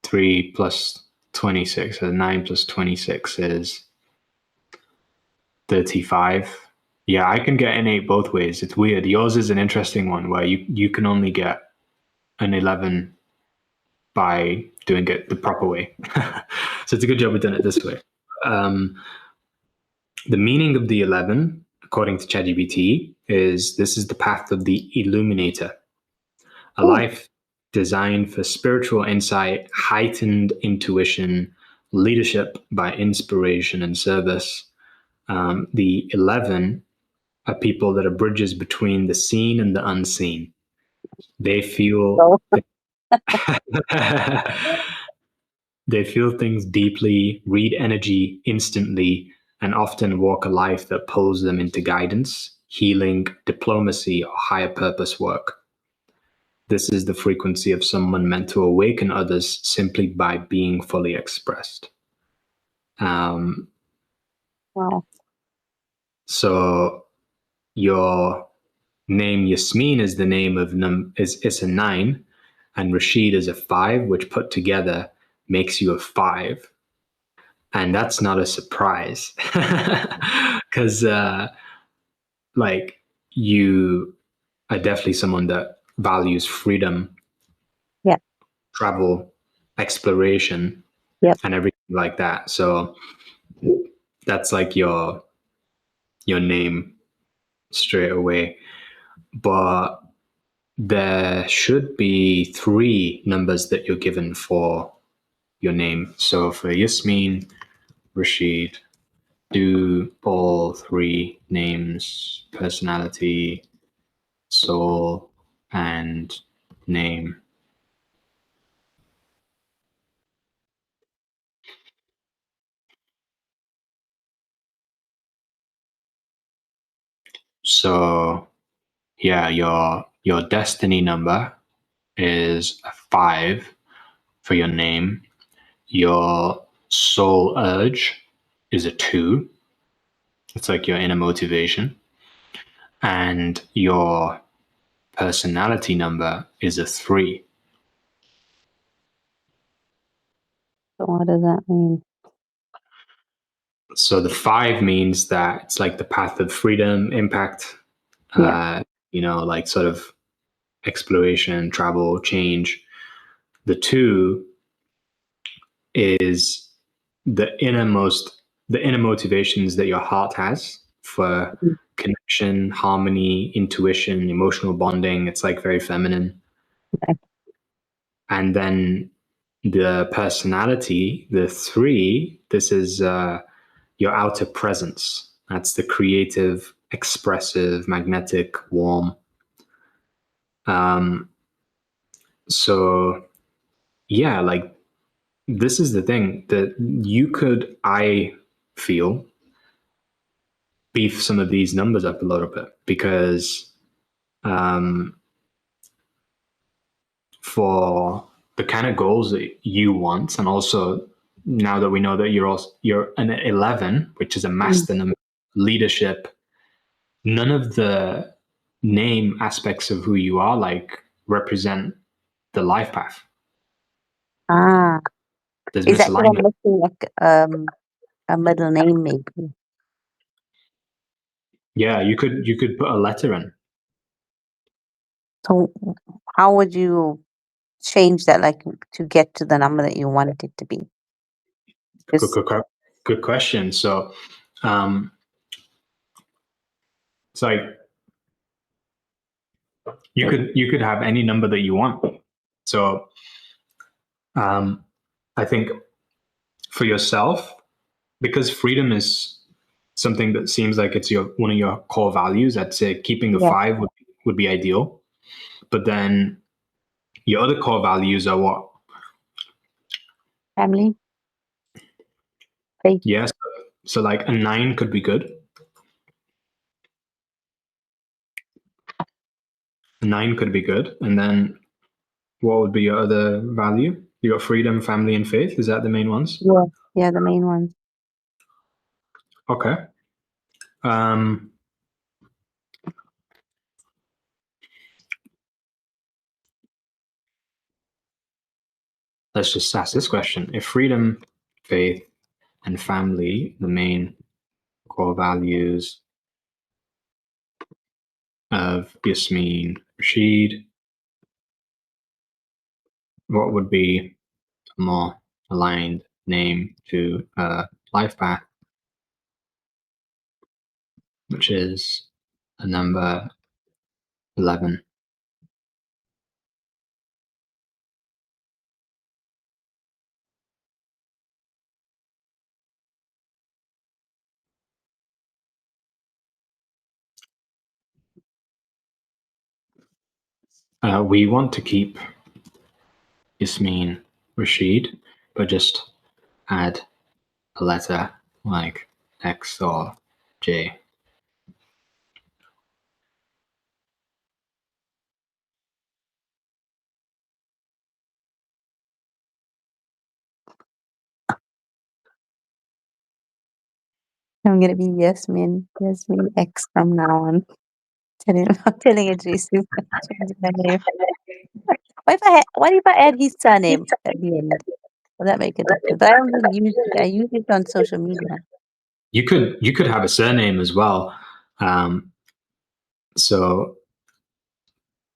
3 plus 26. So 9 plus 26 is 35. Yeah, I can get an 8 both ways. It's weird. Yours is an interesting one where you can only get an 11 by doing it the proper way. So it's a good job we've done it this way. Um, the meaning of the 11, according to ChatGPT, is this is the path of the illuminator, a Oh, life designed for spiritual insight, heightened intuition, leadership by inspiration and service. The 11 are people that are bridges between the seen and the unseen. They feel so they feel things deeply, read energy instantly, and often walk a life that pulls them into guidance, healing, diplomacy, or higher purpose work. This is the frequency of someone meant to awaken others simply by being fully expressed. Um, wow. so your name Yasmin is the name of is a 9, and Rashid is a 5, which put together makes you a 5. And that's not a surprise, because like you are definitely someone that values freedom, Yeah, travel, exploration, yep. and everything like that. So that's like your name straight away. But there should be 3 numbers that you're given for your name. So for Yasmin, Rashid, do all 3 names, personality, soul, and name. So yeah, your destiny number is a 5 for your name. Your soul urge is a 2. It's like your inner motivation. And your personality number is a 3. So what does that mean? So the 5 means that it's like the path of freedom, impact, Yeah. Like sort of exploration, travel, change. The two is the inner motivations that your heart has for Mm. connection, harmony, intuition, emotional bonding. It's like very feminine. Right. And then the personality, the three, this is your outer presence. That's the creative, expressive, magnetic, warm. Um, so yeah, like this is the thing that you could, I feel, beef some of these numbers up a little bit because um, for the kind of goals that you want, and also now that we know that you're an 11, which is a Mm. master number, leadership, none of the name aspects of who you are like represent the life path. Ah, There's is that because I'm misalignment. missing like a middle name maybe? Yeah, you could put a letter in. So how would you change that, like to get to the number that you want it to be? Good, Just good, good question. So, um, it's like you could have any number that you want. So, I think for yourself, because freedom is something that seems like it's your one of your core values. I'd say keeping the yeah, five would be ideal. But then your other core values are what? family, faith. Yes. So like a nine could be good. A nine could be good. And then what would be your other value? You got freedom, family, and faith. Is that the main ones? Yeah, yeah, the main ones. Okay. Um, let's just ask this question. If freedom, faith, and family, the main core values of Yasmin Rashid, what would be a more aligned name to a life path, which is a number 11? We want to keep Yasmin Rashid, but just add a letter like X or J. I'm gonna be Yasmin X from now on. I'm telling Adrisu change my name. What if I add his surname at the end? Will that make a difference? But I don't really use it. I use it on social media. You could have a surname as well. So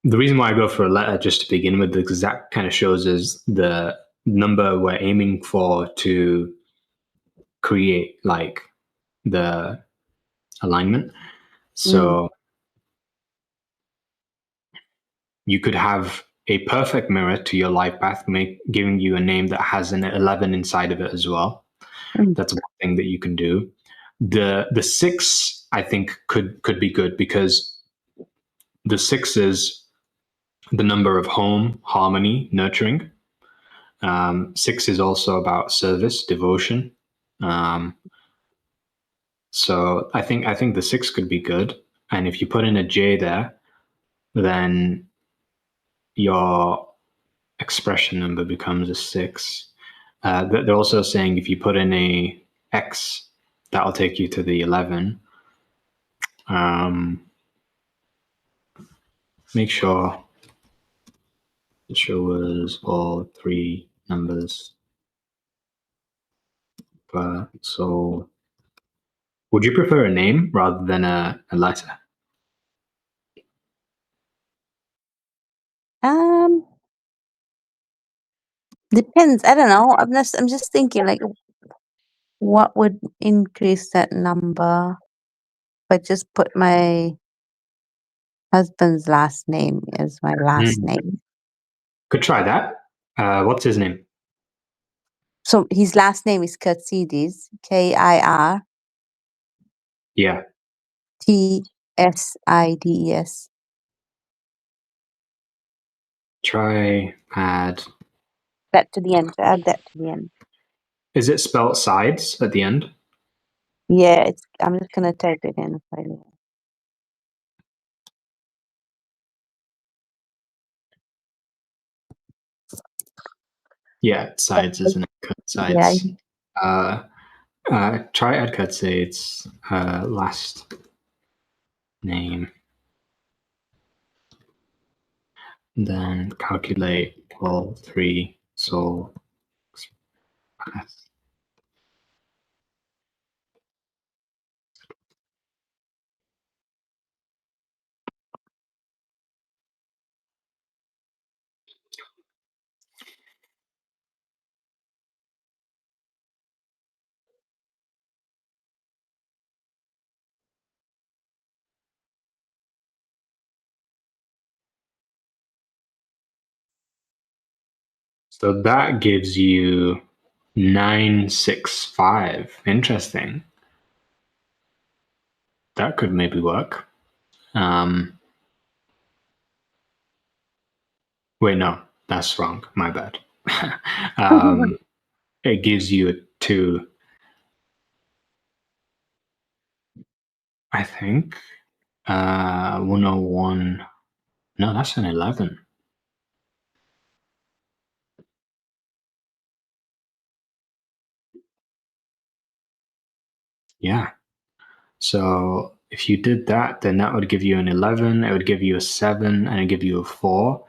the reason why I go for a letter just to begin with, because that kind of shows us the number we're aiming for to create like the alignment. Mm, So you could have a perfect mirror to your life path, giving you a name that has an 11 inside of it as well. mm, That's one thing that you can do. The six, I think, could be good because the six is the number of home, harmony, nurturing. Six is also about service, devotion. Um, so I think the six could be good. And if you put in a J there, then your expression number becomes a six. They're also saying if you put in a X, that'll take you to the 11. Um, make sure it shows all three numbers. So would you prefer a name rather than a letter? Um, Depends. I don't know. I'm just thinking like what would increase that number if I just put my husband's last name as my last Hmm. name. Could try that. What's his name? So his last name is Kirtsides, Kirtsides. Yeah. Try add. That to the end. Add that to the end. Is it spelled sides at the end? Yeah, I'm just gonna type it in finally. Yeah, sides, isn't it? Cut Yeah, sides. Uh, try add cut sides. Last name. Then calculate all three. So that gives you 965. Interesting. That could maybe work. Um, Wait, no, that's wrong. My bad. It gives you a 2, I think. 101. No, that's an 11. Yeah. So if you did that, then that would give you an 11. It would give you a 7, and it'd give you a 4.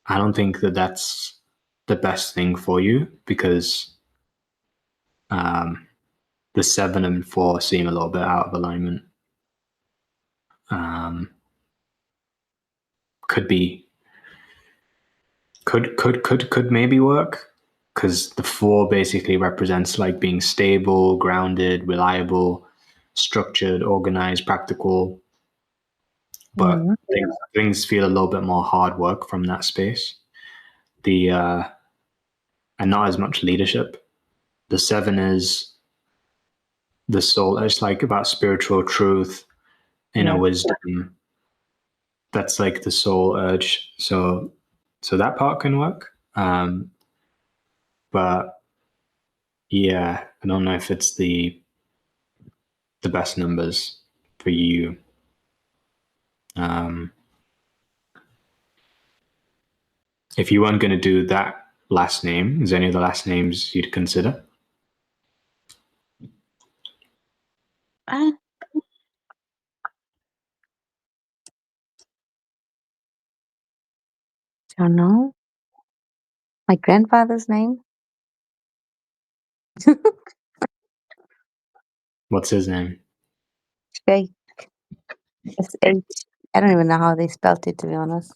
I don't think that that's the best thing for you because um, the 7 and 4 seem a little bit out of alignment. Um, could be could maybe work because the 4 basically represents like being stable, grounded, reliable, structured, organized, practical. But Mhm. things feel a little bit more hard work from that space. The And not as much leadership. The 7 is the soul. It's like about spiritual truth, inner Yeah. wisdom. That's like the soul urge. So that part can work. But yeah, I don't know if it's the best numbers for you. Um, if you weren't going to do that last name, is there any other last names you'd consider? I don't know. My grandfather's name? What's his name? Sheikh. SH. I don't even know how they spelled it, to be honest.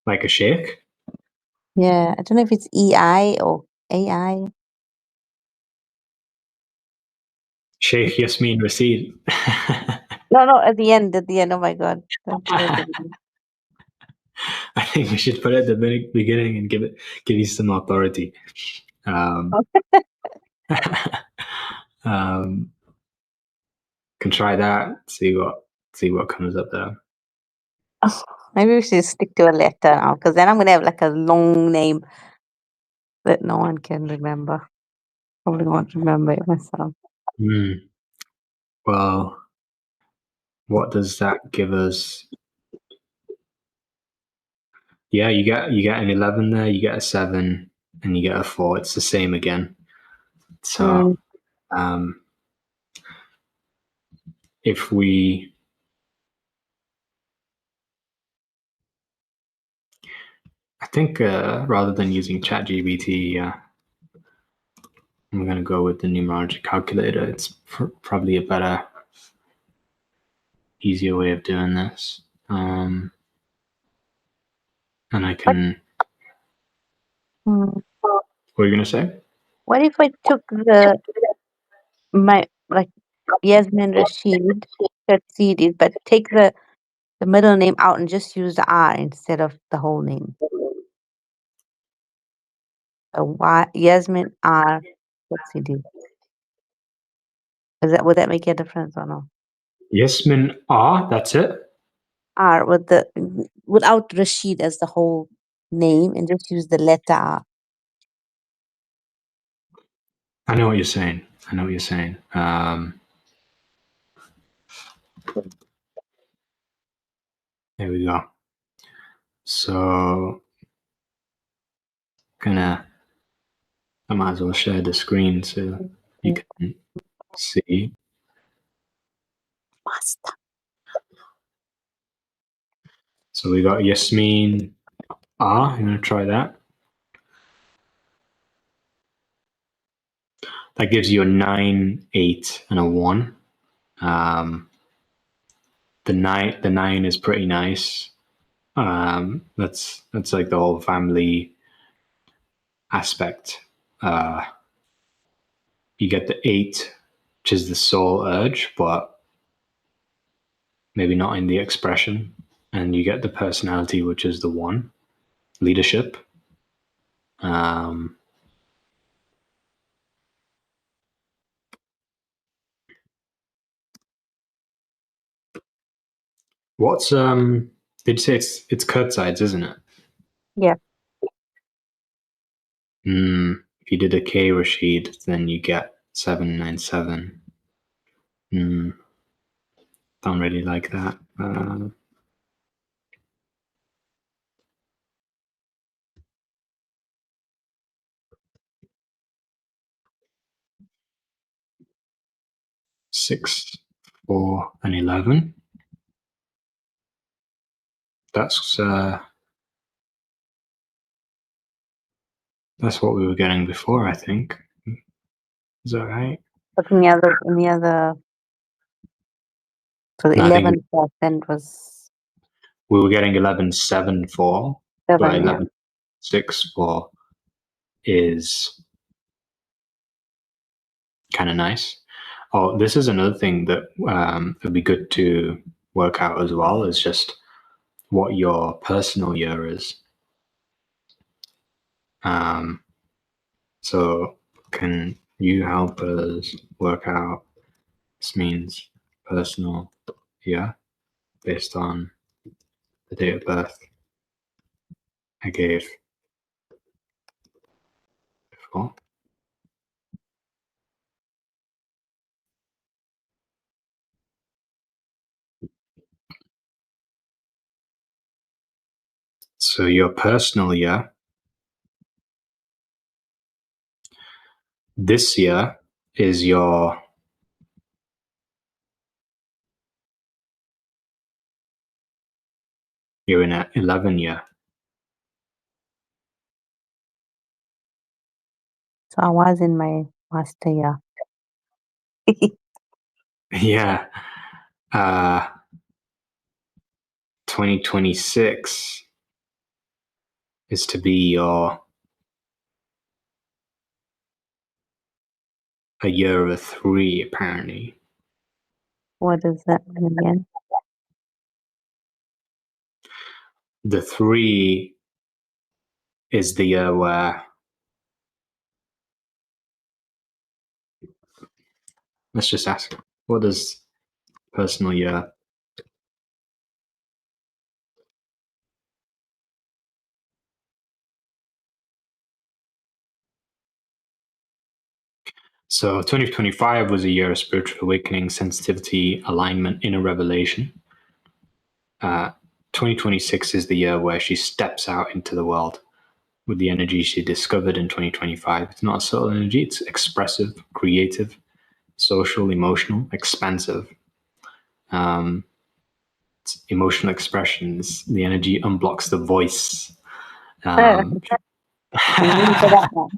Like a sheikh? Yeah, I don't know if it's EI or AI. Sheikh Yasmin Rasid. No, no, at the end, at the end. Oh my God. Don't put it at the beginning. I think we should put it at the beginning and give you some authority. Um, um, can try that. See what comes up there. Maybe we should stick to a letter now, because then I'm gonna have like a long name that no one can remember. Probably won't remember it myself. Hmm. Well, what does that give us? Yeah, you get an 11 there. You get a 7, and you get a 4. It's the same again. So Mm, um, if we, I think rather than using ChatGPT, I'm gonna go with the numerology calculator. It's probably a better, easier way of doing this. and I What can. hmm, What are you gonna say? what if I took like Yasmin Rashid, succeeded, but take the middle name out and just use the R instead of the whole name? Yasmin R succeeded. Would that make a difference or no? Yasmin R. That's it. R without Rashid as the whole name and just use the letter R. I know what you're saying. I know what you're saying. There we go. So, I might as well share the screen so you can see. Master. So we got Yasmin R. I'm gonna try that. That gives you a 9, 8, and a 1. The nine is pretty nice. That's like the whole family aspect. You get the 8, which is the soul urge, but maybe not in the expression. And you get the personality, which is the 1, leadership. Um, what's Did you say it's Kurtzides, isn't it? Yeah. If you did a K Rashid, then you get 797. Don't really like that. 6, 4, and 11. That's what we were getting before, I think. Is that right? But in the other, so the No, I think 11% was we were getting 11, 7, 4, but 7, yeah. 11, 6, 4 is kind of nice. Oh, this is another thing that would be good to work out as well, is just what your personal year is. So can you help us work out this means personal year based on the date of birth I gave before? So your personal year this year is you're in an 11 year. So I was in my master year. Yeah. 2026 is to be a year of a 3, apparently. What does that mean again? The 3 is the year where, let's just ask, what does personal year? So 2025 was a year of spiritual awakening, sensitivity, alignment, inner revelation. 2026 is the year where she steps out into the world with the energy she discovered in 2025. It's not a subtle energy, it's expressive, creative, social, emotional, expansive. It's emotional expressions. The energy unblocks the voice. Um, I'm ready for that one.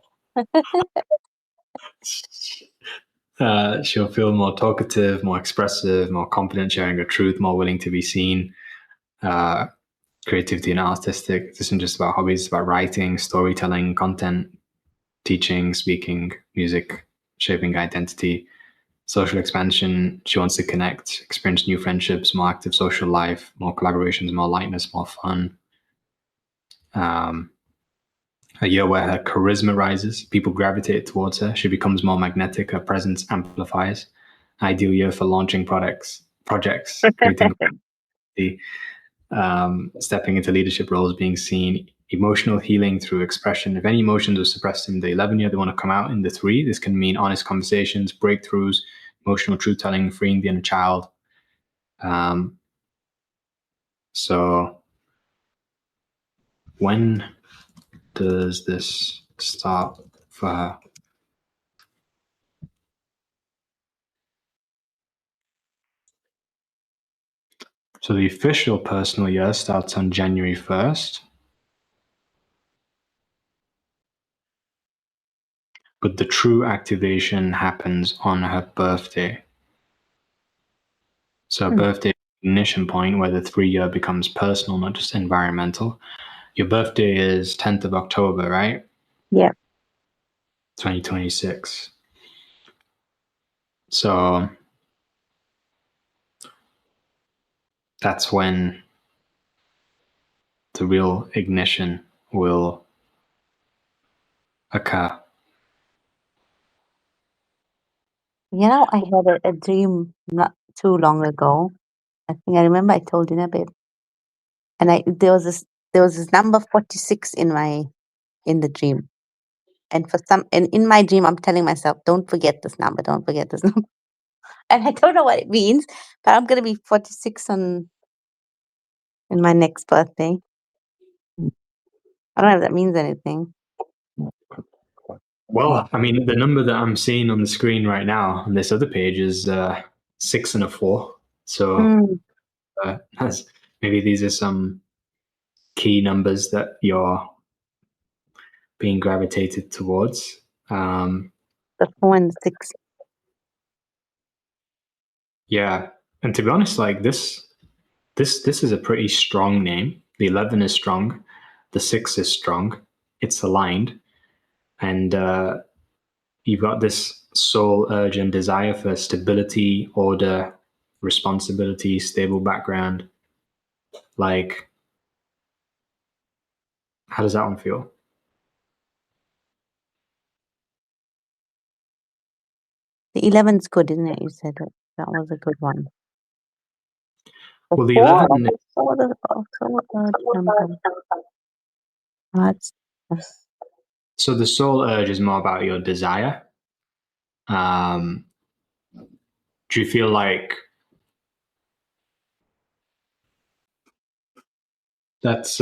she'll feel more talkative, more expressive, more confident, sharing her truth, more willing to be seen. creativity and artistic. This isn't just about hobbies, it's about writing, storytelling, content, teaching, speaking, music, shaping identity, social expansion. She wants to connect, experience new friendships, more active social life, more collaborations, more lightness, more fun. Um, a year where her charisma rises, people gravitate towards her. She becomes more magnetic, her presence amplifies. Ideal year for launching projects, creating stepping into leadership roles, being seen, emotional healing through expression. If any emotions are suppressed in the 11 year, they want to come out in the 3. This can mean honest conversations, breakthroughs, emotional truth telling, freeing the inner child. So, when does this start for her? So, the official personal year starts on January 1st, but the true activation happens on her birthday. So, a birthday ignition point where the 3 year becomes personal, not just environmental. Your birthday is 10th of October, right? Yeah. 2026. So that's when the real ignition will occur. You know, I had a dream not too long ago. I think I remember I told you, babe. And there was this number 46 in the dream. And in my dream I'm telling myself, don't forget this number, don't forget this number. And I don't know what it means, but I'm gonna be 46 on in my next birthday. I don't know if that means anything. Well, I mean, the number that I'm seeing on the screen right now on this other page is 6 and a 4. So Mm, maybe these are some key numbers that you're being gravitated towards. the 4 and the 6. Yeah, and to be honest, like this is a pretty strong name. The 11 is strong, the 6 is strong. It's aligned, and you've got this soul urge and desire for stability, order, responsibility, stable background. Like, how does that one feel? The 11's good, isn't it? You said that was a good one. The Well, the 4, 11, the also a good number. That's so the soul urge is more about your desire. Um, do you feel like that's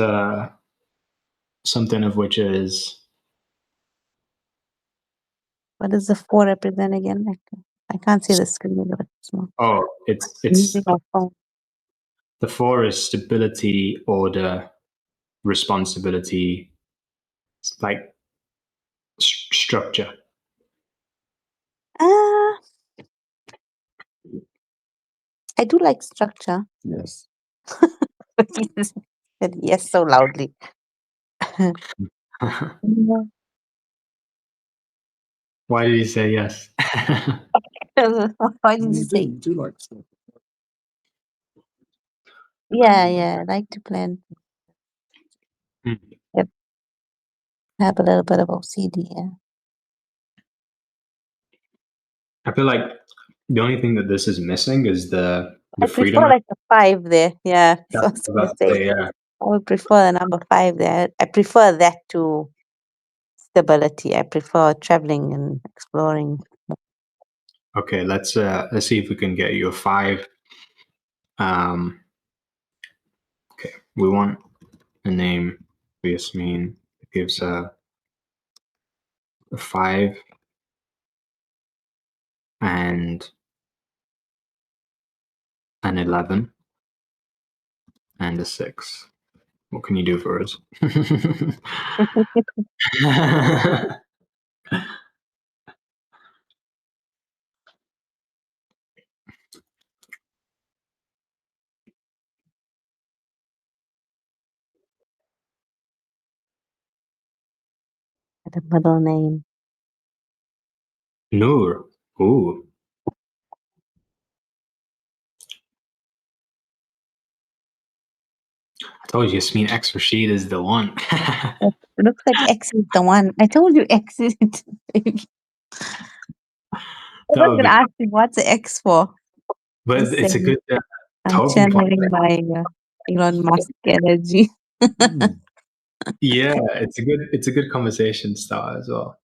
something of which is, what does the 4 represent again? I can't see the screen, a bit small. oh, I'm it's using my phone. the 4 is stability, order, responsibility, like structure. Ah, I do like structure. Yes. He said yes so loudly. Yeah. Why did you say yes? Why did you say? Do like stuff. Yeah, yeah, I like to plan. Hmm. Yep. Have a little bit of OCD, yeah. I feel like the only thing that this is missing is the I prefer freedom. like a 5 there. Yeah, so That's I was what I gonna was about to say say, yeah. I would prefer the number 5 there. I prefer that to stability. I prefer traveling and exploring. Okay, let's see if we can get you a 5. Um, okay, we want a name for Yasmin that gives a 5 and an 11 and a 6. What can you do for us? The middle name. Noor. Ooh. I told you, Yasmin X Rashid is the one. It looks like X is the one. I told you X is it. I That was would gonna be, ask you what's the X for. but Just it's a saying good I'm token plan. channeling my Elon Musk energy. Yeah, it's a good conversation start as well.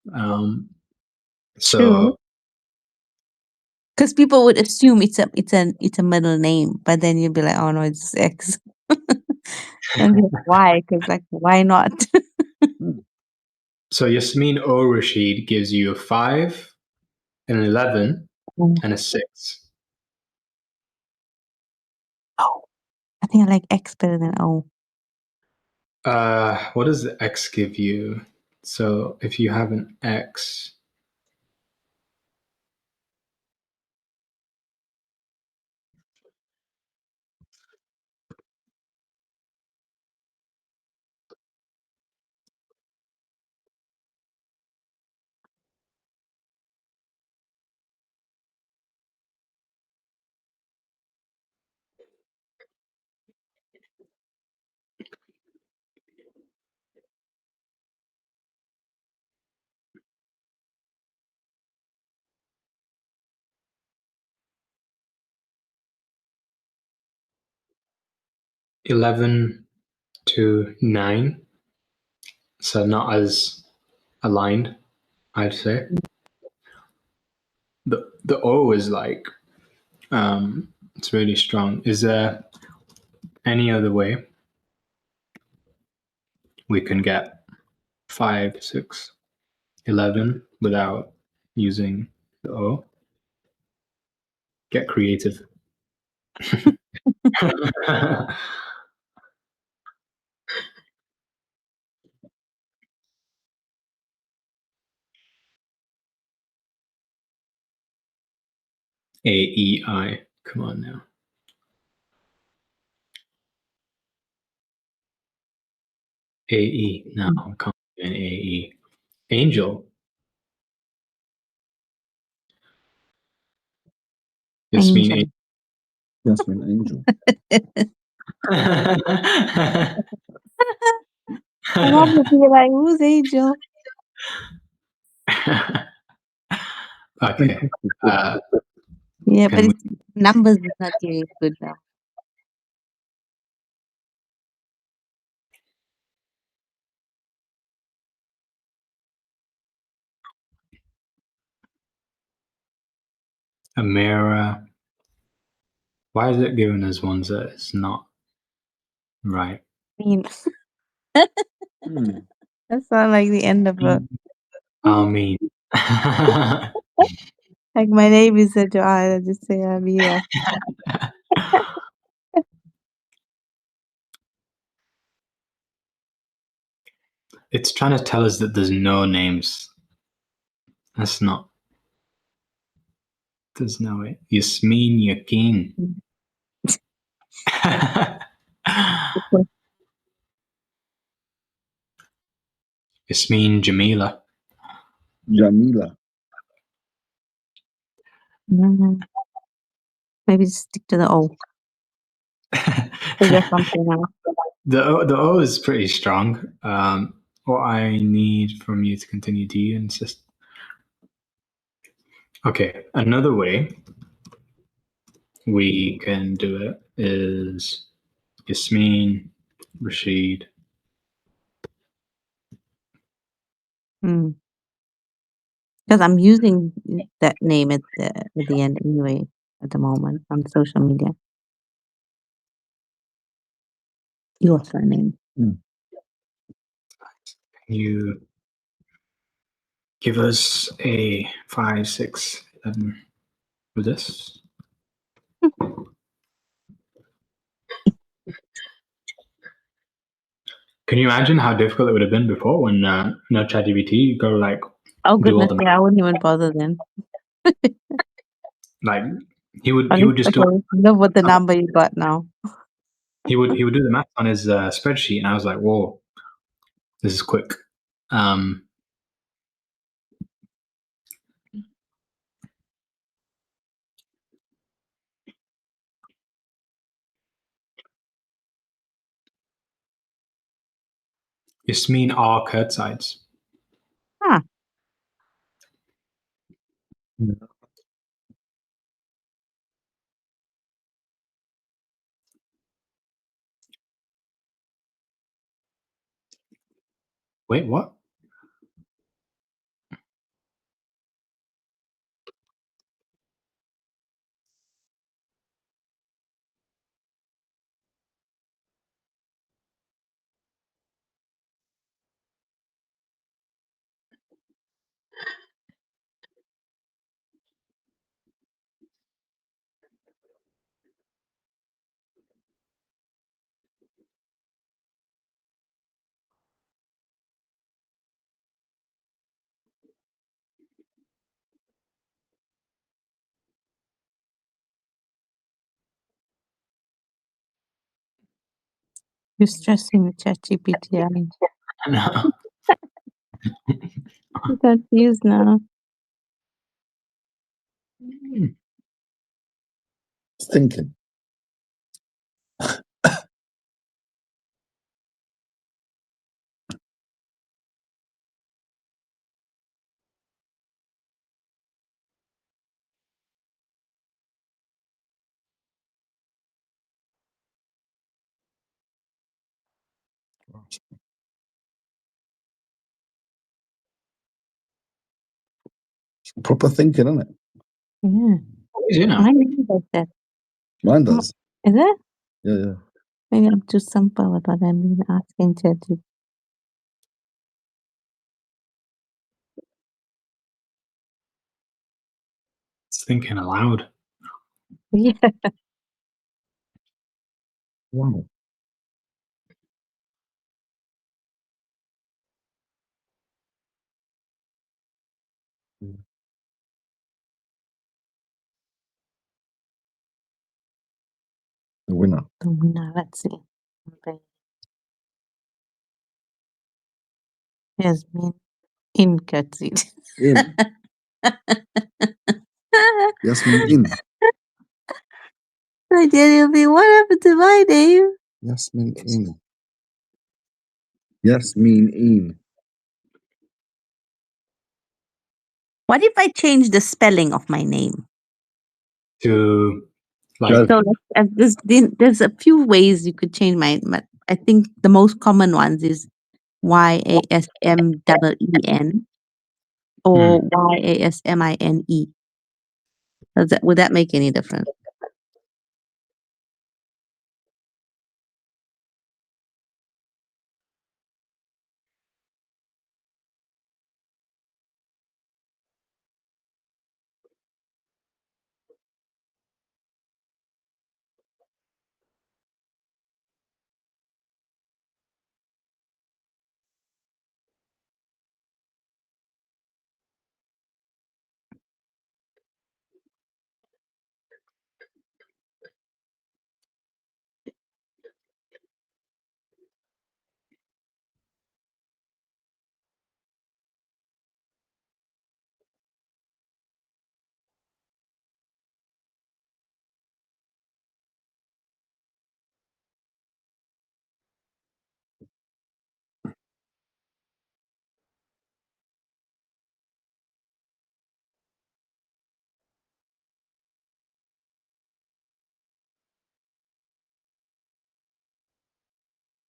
True. So Because people would assume it's a middle name, but then you'd be like, oh no, it's X. And you're like, why? Because like, why not? so Yasmin O Rashid gives you a 5, an 11, Mm. and a 6. Oh, I think I like X better than O. What does the X give you? So if you have an X, (11 to 9), so not as aligned, I'd say. The O is like it's really strong. Is there any other way we can get 5, 6, 11 without using the O? Get creative. AEI. Come on now. AE. No, I can't do an AE. Angel. Yasmin Angel. Jasmine Angel. My mom would be like, who's Angel? Okay. Yeah, but Can we? it's numbers is not giving good now. Amira. Why is it giving us ones that it's not right? I mean, Hmm. that's not like the end of a. I mean, Like my name is a Joanna, I just say Amira. it's trying to tell us that there's no names. That's not. There's no way. Yasmin Yakin. Yasmin Jamila. Jamila. Mhm. Maybe just stick to the O. Figure something out. The O is pretty strong. What I need from you to continue to insist. Okay, another way we can do it is Yasmin Rashid. Because I'm using that name at the end anyway at the moment on social media. Your surname. Can you give us a 5, 6, 11 for this? Can you imagine how difficult it would have been before when no ChatGPT? You go like Oh do all goodness, the yeah, I wouldn't even bother then. like At he least, would just do okay, look what the number you got now. he would do the math on his spreadsheet, and I was like, whoa, this is quick. Yasmin are Kurtzites. Huh. Yeah. Wait, what? You're stressing the ChatGPT. I'm confused now. It's thinking. Proper thinking, isn't it? Yeah. You know. I never does that. Mine does. Is it? Yeah, yeah. Maybe I'm too simple with what I'm being asking ChatGPT. It's thinking aloud. Yeah. Wow. The winner. The winner, let's see. Okay. Yasmin in Katsid. In. Yasmin in. I didn't be what happened to my name? Yasmin in. Yasmin in. What if I change the spelling of my name? To like Jazz. So there's a few ways you could change my I think the most common ones is YASMEEN or YASMINE. Would that make any difference?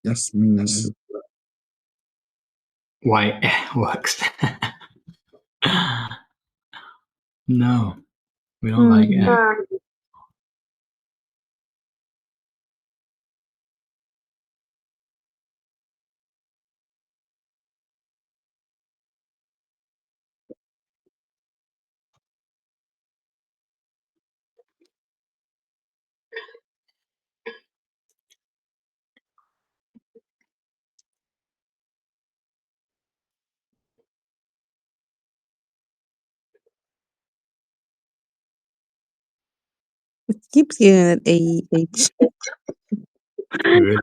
Yasmin. why works. No, we don't like it. It keeps giving it AEH. Really.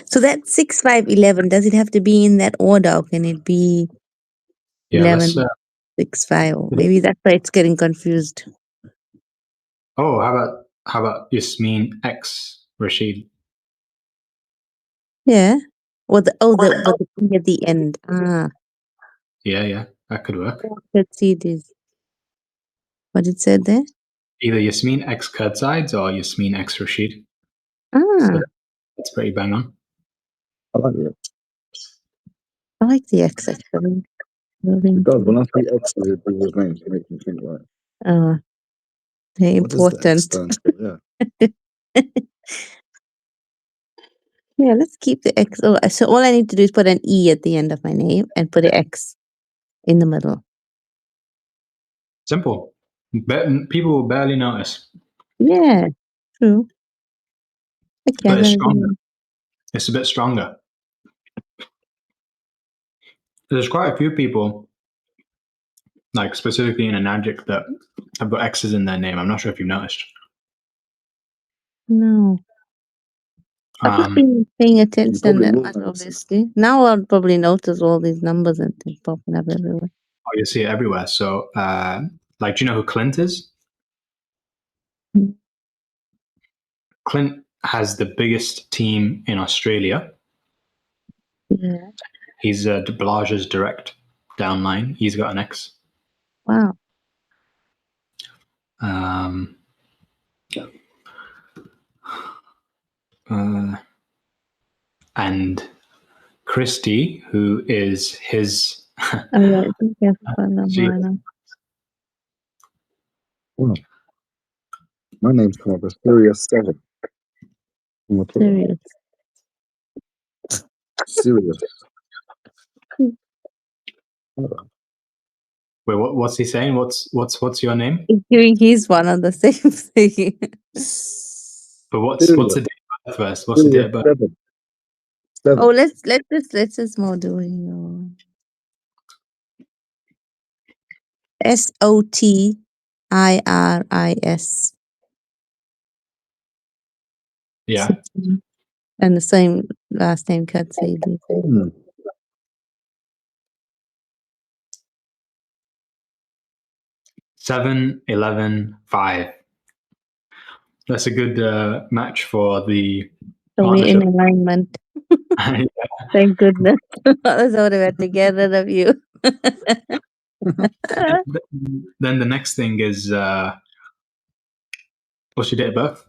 So that 6 5 11, does it have to be in that order or can it be Yeah, let's 11? 6-5. Maybe that's why it's getting confused. Oh, how about Yasmin X Rashid? Yeah. But the E at the end. Yeah, that could work. Let's see this. What it said there? Either Yasmin X Kurzsides or Yasmin X Rashid. Ah, So that's pretty bang on. I like it. I like the X actually. It does. When I see X with the people's names, it makes me think, like, They're what does the X important. stand for? Yeah. Yeah, let's keep the X. Oh, so all I need to do is put an E at the end of my name and put an X in the middle. Simple. People will barely notice. Yeah, true. Okay, But I'm it's gonna stronger. do It's a bit stronger. There's quite a few people, like specifically in Anagic, that have got X's in their name. I'm not sure if you've noticed. no. I've not been paying attention probably that will much, notice it. obviously. Now I'll probably notice all these numbers and things popping up everywhere. Oh, you see it everywhere. So, like, do you know who Clint is? Mm. Clint has the biggest team in Australia. Yeah. He's De Blage's direct downline. He's got an X. Wow. And Christy, who is his, Oh yeah, be careful for them, she, Marla. Wow. My name's come up as Sirius 7. On my Twitter. Serious. Sirius. wait, what's he saying? What's your name? He's doing his one on the same thing. But what's the date of birth first? What's the date of birth? 7. 7. Oh, let's just more doing Sotiris. Yeah. And the same last name, Katsidi. 7, 11, 5. That's a good match for the So we're in partnership. alignment. Thank goodness. Otherwise I would have had to get rid of you. Then the next thing is what's your date of birth?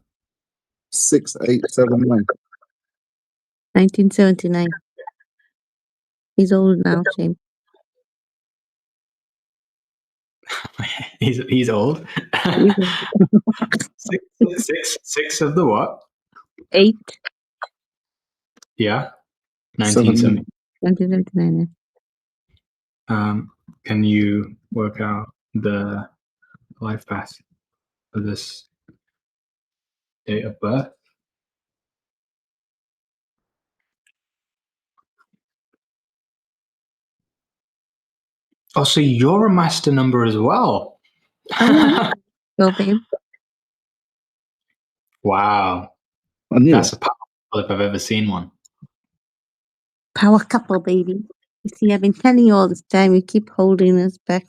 6879. 1979. He's old now, shame. He's old. He's old. Six of the what? 8. Yeah, 1970. 1979. Can you work out the life path for this date of birth? Oh, so you're a master number as well. Oh, go, babe. Wow, I knew that's it. a powerful if I've ever seen one. Power couple, baby. You see, I've been telling you all this time. You keep holding us back.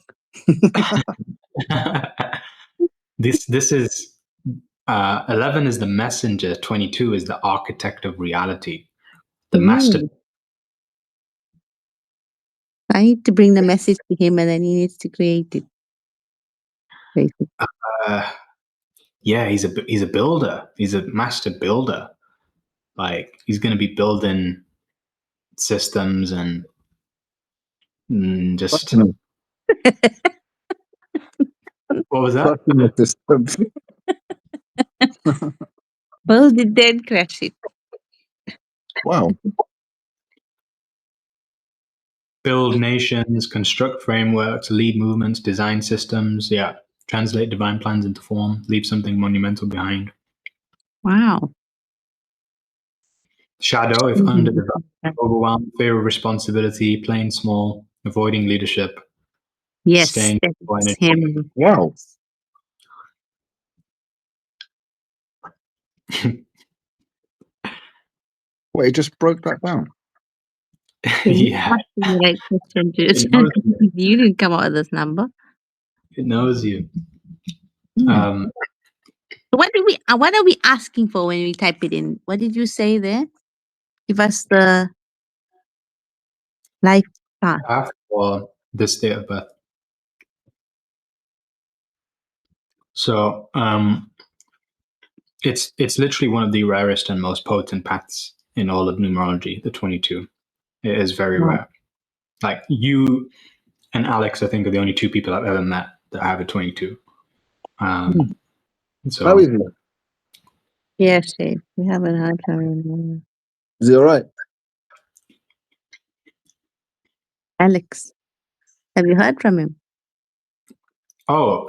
This is 11 is the messenger, 22 is the architect of reality. The master. I need to bring the message to him and then he needs to create it. Yeah, he's a builder. He's a master builder. Like he's going to be building systems and just. What was that? Fucking with this. Well, the dead crash it. Wow. Build nations, construct frameworks, lead movements, design systems. Yeah, translate divine plans into form, leave something monumental behind. Wow. Shadow, if underdeveloped, overwhelmed, fear of responsibility, playing small, avoiding leadership. Yes, Staying that's him. Wow. Wait, it just broke that down. Yeah, Ask me the right question, it knows you. You didn't come up with this number. It knows you. Yeah. Um, What are we asking for when we type it in? What did you say there? Give us the life path. half for this date of birth. So it's literally one of the rarest and most potent paths in all of numerology. The 22. It is very Wow. rare. Like you and Alex, I think, are the only two people I've ever met that have a 22. How So is he? Yes, Shay. We haven't heard from him. Is he all right? Alex, have you heard from him? oh,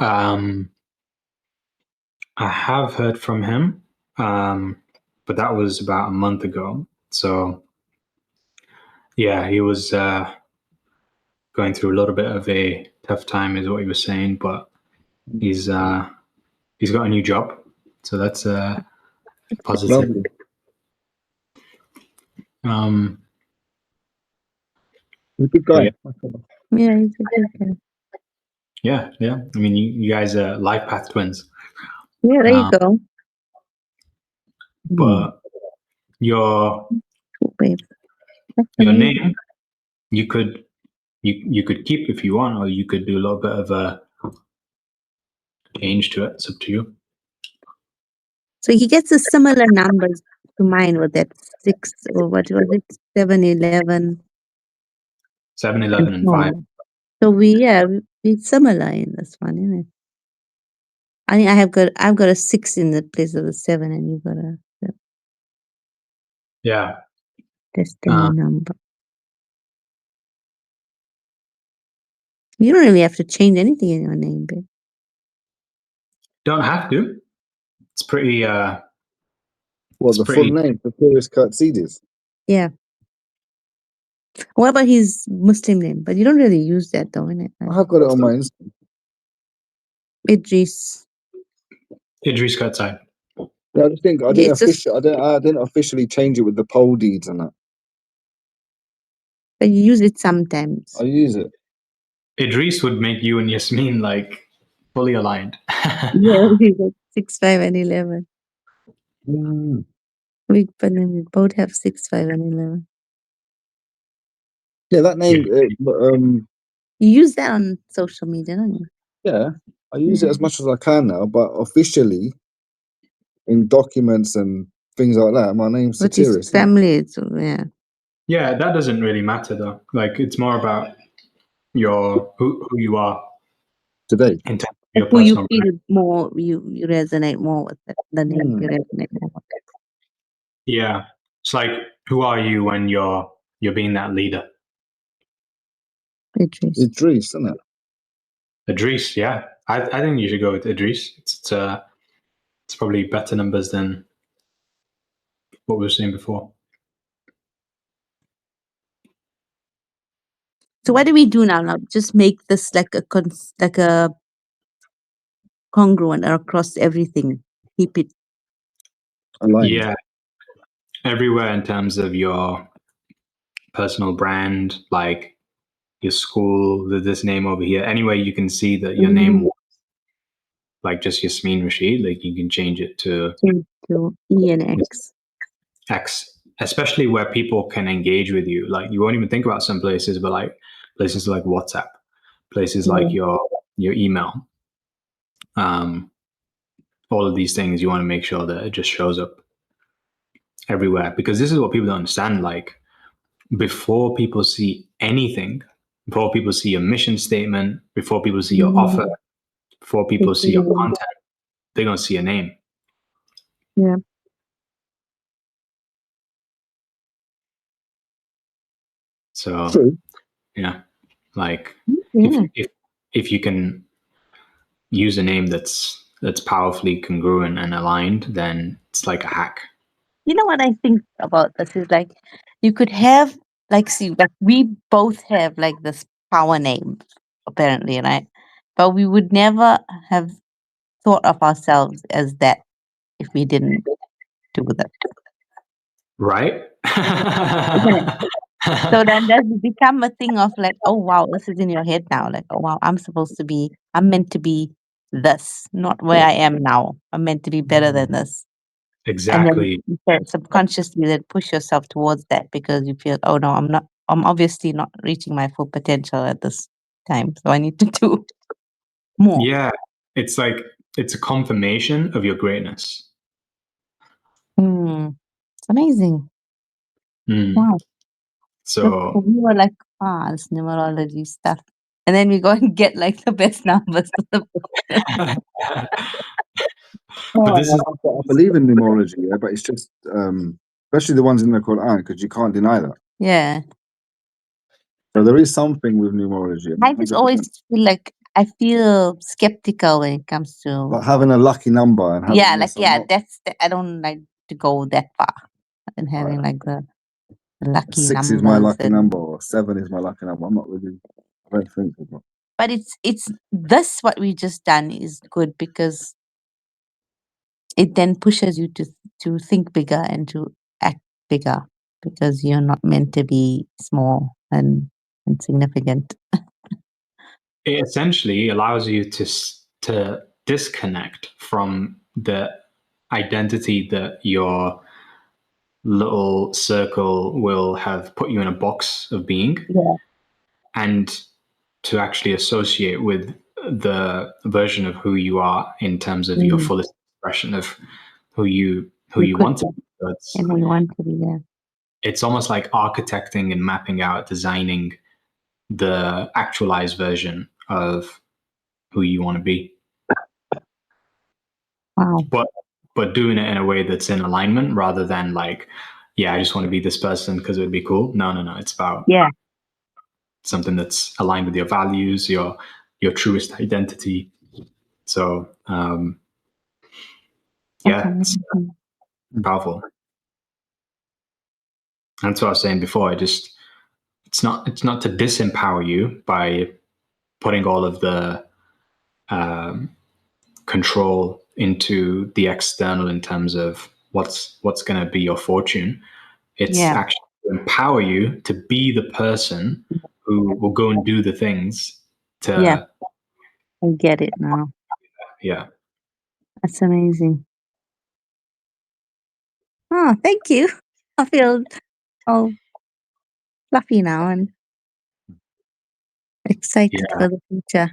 I have heard from him, but that was about a month ago. So yeah, he was going through a little bit of a tough time, is what he was saying. But he's got a new job, so that's positive. Lovely. He's a good guy. Yeah, he's a good guy. Yeah. I mean, you guys are life path twins, Yeah, there you go. but your Cool, babe. That's your amazing. name you could keep if you want, or you could do a little bit of a change to it. It's up to you. So he gets a similar numbers to mine with that 6 or what was it? 7, 11, 7, and 11, and 5. 4. So we're similar in this one, isn't it? I think I've got a 6 in the place of the 7, and you've got a Yeah. destiny number. You don't really have to change anything in your name, babe. Don't have to. It's pretty. What, It's the pretty. full name? Precarious Katsides. Yeah. What about his Muslim name? But you don't really use that though, innit? I have got it on my Insta. Idris. Idris Katsai. I just think I It's just, didn't officially change it with the poll deeds and that. but you use it sometimes. I use it. Idris would make you and Yasmin like fully aligned. Yeah, we got 6, 5, and 11. We both have 6, 5, and 11. Yeah, that name. You use that on social media, don't you? Yeah, I use it as much as I can now, but officially in documents and things like that, my name's With his Satirius. family, it's, yeah. Yeah, that doesn't really matter though. Like it's more about your who you are Today. in terms of your Who you personal feel brand. more, you resonate more with the name you resonate more with. Yeah, it's like who are you when you're being that leader? Idris. Idris, isn't it? Idris, yeah, I think you should go with Idris. It's probably better numbers than what we were saying before. So what do we do now? Now just make this like a congruent across everything. Keep it. Aligned. Yeah, everywhere in terms of your personal brand, like your school, this name over here. Anyway, you can see that your name, like just Yasmin Rashid, like you can change it to E and X. X, especially where people can engage with you. Like you won't even think about some places, but like places like WhatsApp, places like your email, all of these things. You want to make sure that it just shows up everywhere, because this is what people don't understand. Like before people see anything, before people see your mission statement, before people see your offer, before people see your content, they're gonna see a name. Yeah. So True. yeah, like Yeah. if you can use a name that's powerfully congruent and aligned, then it's like a hack. You know what I think about this is like you could have like we both have like this power name apparently, right? But we would never have thought of ourselves as that if we didn't do that. Right? Isn't it? So then does it become a thing of like, oh wow, this is in your head now. Like, oh wow, I'm meant to be this, not where I am now. I'm meant to be better than this. And then Exactly. you start subconsciously then push yourself towards that because you feel, oh no, I'm obviously not reaching my full potential at this time. So I need to do more. Yeah. It's like it's a confirmation of your greatness. It's amazing. Mm. Wow. So So we were like, this numerology stuff. And then we go and get like the best numbers. but this is I believe in numerology, yeah, but it's just especially the ones in the Quran, because you can't deny that. Yeah. So there is something with numerology. I just always feel like I feel skeptical when it comes to Like having a lucky number and having this and that. I don't like to go that far and having like the lucky 6 is my numbers lucky number, or 7 is my lucky number. I'm not really. I don't think so. but it's this what we just done is good because it then pushes you to think bigger and to act bigger because you're not meant to be small and insignificant. it essentially allows you to disconnect from the identity that your little circle will have put you in a box of being, Yeah. and to actually associate with the version of who you are in terms of your fullest expression of who you You could want to be be. So it's and we want to be there. it's almost like architecting and mapping out, designing the actualized version of who you want to be. Wow. But doing it in a way that's in alignment rather than like, yeah, I just want to be this person because it would be cool. No. It's about Yeah. something that's aligned with your values, your truest identity. So yeah, it's amazing. powerful. That's what I was saying before. It's not to disempower you by putting all of the control into the external in terms of what's going to be your fortune. It's Yeah. actually to empower you to be the person who will go and do the things Yeah. to, I get it now. yeah. That's amazing. Oh, thank you. I feel all fluffy now and excited Yeah. for the future.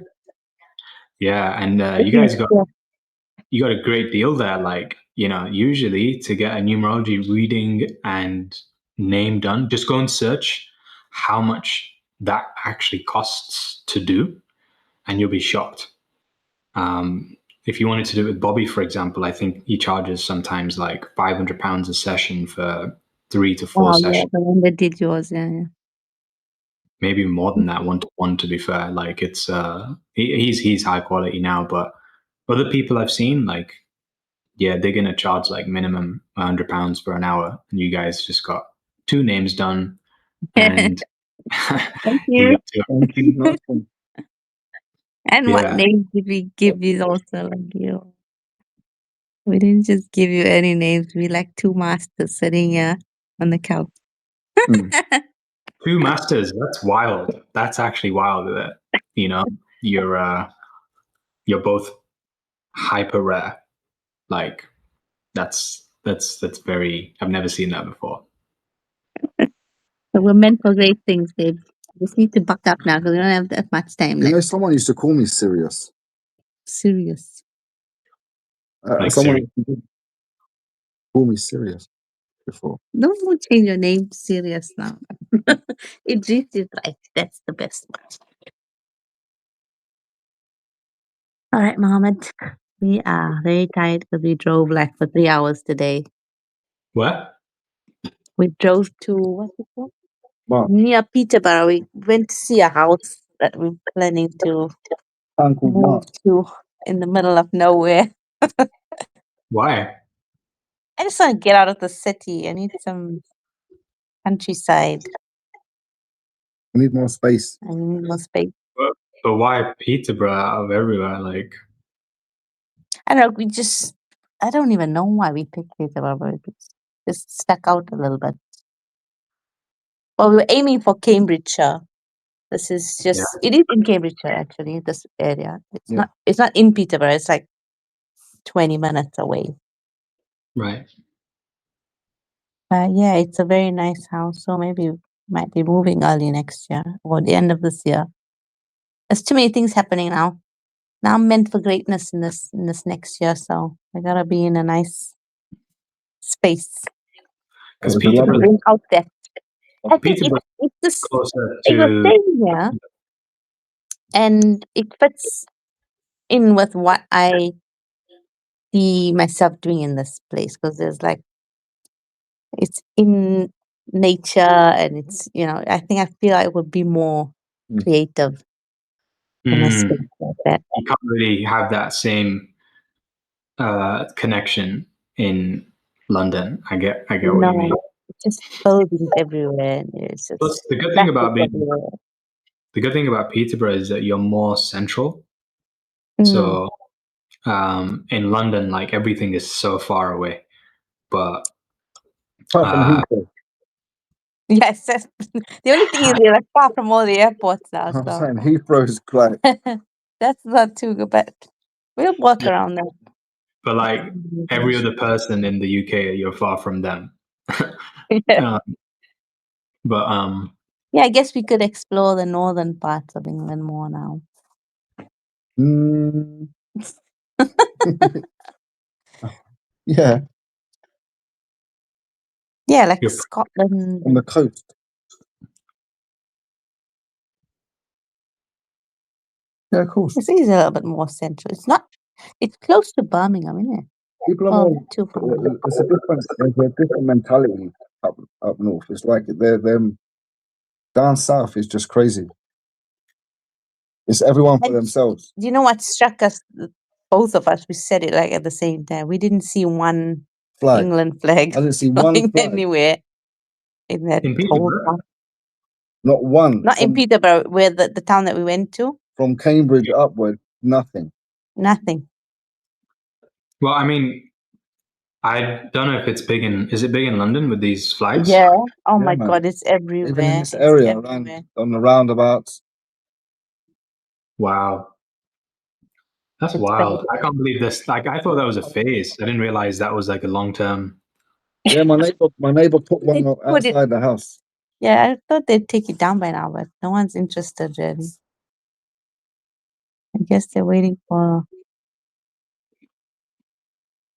Yeah. And you got a great deal there. Like, usually to get a numerology reading and name done, just go and search how much that actually costs to do, and you'll be shocked. If you wanted to do it with Bobby, for example, I think he charges sometimes like £500 a session for 3 to 4 Wow, yeah, sessions, the one that did yours, yeah. maybe more than that, 1 to 1. To be fair, like it's he's high quality now, but other people I've seen, like, yeah, they're gonna charge like minimum £100 for an hour, and you guys just got 2 names done, and Thank you you. got 2. Thank you. Nice one. And what Yeah, names did we give you also? Like you, we didn't just give you any names. We like 2 masters sitting here on the couch. Hmm. 2 masters. That's wild. That's actually wild. That you're you're both hyper rare. Like that's very. I've never seen that before. So we're meant for great things, babe. Just need to buck up now because we don't have that much time You know, left. someone used to call me serious. Serious. Like Someone seriously. used to call me serious before. Don't change your name to serious now. Idris is right. That's the best one. All right, Mohammed. We are very tired because we drove like for 3 hours today. What? We drove to what's it called? But Near Peterborough. We went to see a house that we're planning to Uncle move Mark. to in the middle of nowhere. Why? I just want to get out of the city. I need some countryside. I need more space. I need more space. But why Peterborough out of everywhere? Like, I don't know. I don't even know why we picked Peterborough, but it just stuck out a little bit. Well, we were aiming for Cambridgeshire. This is just it is in Cambridgeshire actually, this area. It's not in Peterborough, it's like 20 minutes away. Right. Yeah, it's a very nice house, so maybe we might be moving early next year or the end of this year. There's too many things happening now. Now I'm meant for greatness in this next year, so I gotta be in a nice space. Because It was a Peterborough, lovely- Out there. I think Peterborough it's just closer it was to staying here, and it fits in with what I see myself doing in this place because there's like it's in nature and it's I think I feel I would be more creative in a space like that. you can't really have that same connection in London. I get what you mean. It's just buildings everywhere. And it's just Plus, the good thing about Peterborough is that you're more central. So in London, like everything is so far away. But Apart from Heathrow. yes, the only thing is we're like far from all the airports now. I'm So saying Heathrow's like that's not too good, but we'll work around that. But like every other person in the UK, you're far from them. Yeah. But Yeah, I guess we could explore the northern parts of England more now. yeah, Yeah, like You're- Scotland. on the coast. Yeah, of course. This is a little bit more central. It's close to Birmingham, isn't it? People are Oh, more. too far. There's a different mentality up north. It's like they're them down south is just crazy. It's everyone for themselves. Do you know what struck us? Both of us, we said it like at the same time. We didn't see one Flag. England flag I didn't see one flying flag. anywhere in that In whole Peterborough? town. Not one. Not in Peterborough, where the town that we went to. From Cambridge upward, nothing. Nothing. Well, I mean, I don't know if it's big in. Is it big in London with these flags? Yeah. Oh Yeah, my man. God, it's everywhere. Even in this It's area everywhere. on the roundabouts. Wow. That's It's wild. bad. I can't believe this. Like, I thought that was a phase. I didn't realize that was like a long term. Yeah, my neighbor put one They up put it- outside the house. Yeah, I thought they'd take it down by now, but no one's interested really. I guess they're waiting for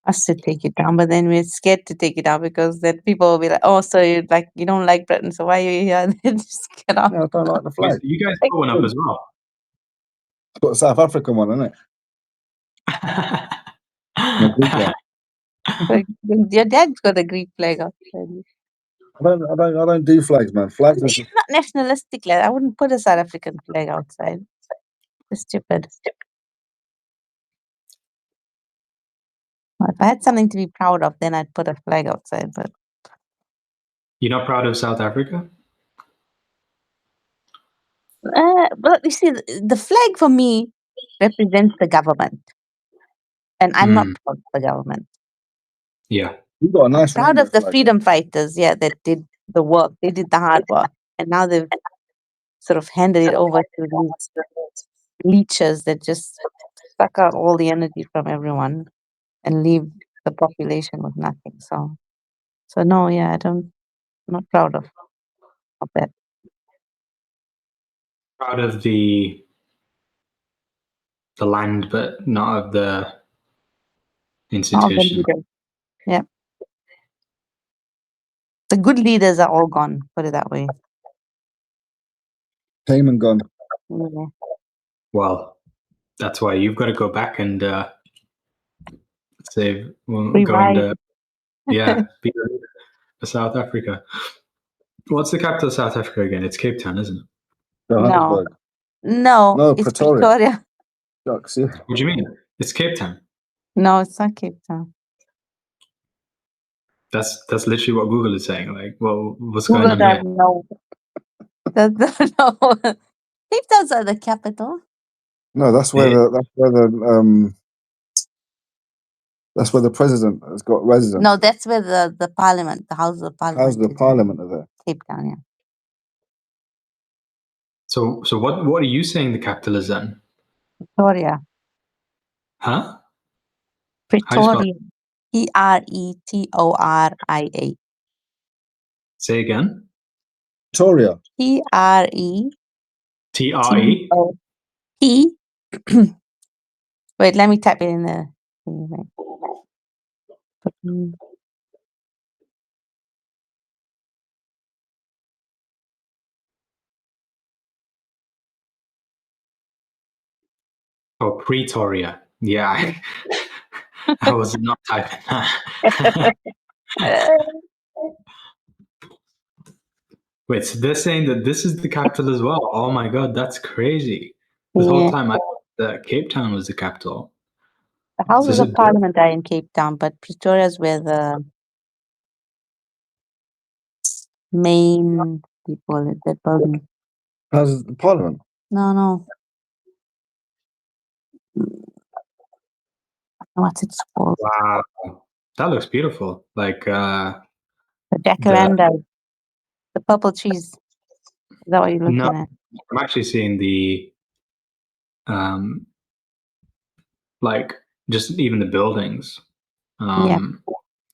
us to take it down, but then we're scared to take it down because then people will be like, "Oh, so you don't like Britain, so why are you here?" Then just get off. No, I don't like the flag. You guys put one up as well. It's got a South African one, isn't it? Like, your dad's got a Greek flag outside. I don't do flags, man. Flags are It's not nationalistic. Like, I wouldn't put a South African flag outside. It's stupid. If I had something to be proud of, then I'd put a flag outside. But You're not proud of South Africa? well, you see, the flag for me represents the government, and I'm not proud of the government. Yeah. You got a nice Proud of the flag. freedom fighters, yeah, that did the work. They did the hard work, and now they've sort of handed it over to these leeches that just suck out all the energy from everyone and leave the population with nothing. So no, yeah, I'm not proud of that. Proud of the land, but not of the All the institution. leaders. Yeah. The good leaders are all gone, put it that way. Came and gone. Yeah. Well, that's why you've got to go back and save. Well, go Revive. and be for South Africa. What's the capital of South Africa again? It's Cape Town, isn't it? Johannesburg. No, it's Pretoria. Shucks, yeah. What do you mean? It's Cape Town. No, it's not Cape Town. That's literally what Google is saying. Like, well, what's Google going on here? doesn't know. No. Cape Town's not the capital. No, that's where the president has got residence. No, that's where the parliament, the House of Parliament. How's the is. parliament are there? Cape Town, yeah. So what are you saying the capital is then? Pretoria. Huh? How do you spell it? Pretoria. Pretoria. Say again. Victoria. Pretoria. TRE. Wait, let me type it in the thing. Oh, Pretoria. Yeah, I was not typing that. Wait, so they're saying that this is the capital as well. Oh my god, that's crazy. This whole Yeah. time I thought that Cape Town was the capital. The So Houses is of it Parliament are in Cape Town, but Pretoria is where the main people, that building. How's the Parliament? No. What's it called? wow. That looks beautiful. Like The the jacaranda, the purple trees. Is that what you're looking no, at? I'm actually seeing the like just even the buildings. Yeah,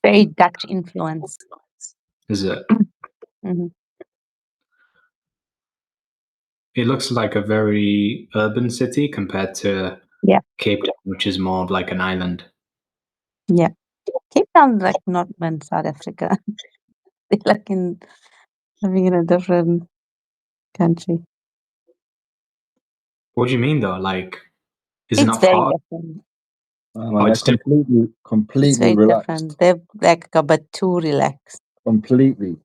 very Dutch influence. Is it? Mhm. It looks like a very urban city compared to Yeah. Cape Town, which is more of like an island. Yeah. Cape Town's like not in South Africa. They're like living in a different country. What do you mean though? Like, is it It's not very part? different. Man, Oh, they're it's different. It's completely very relaxed. different. They're like but too relaxed. Completely.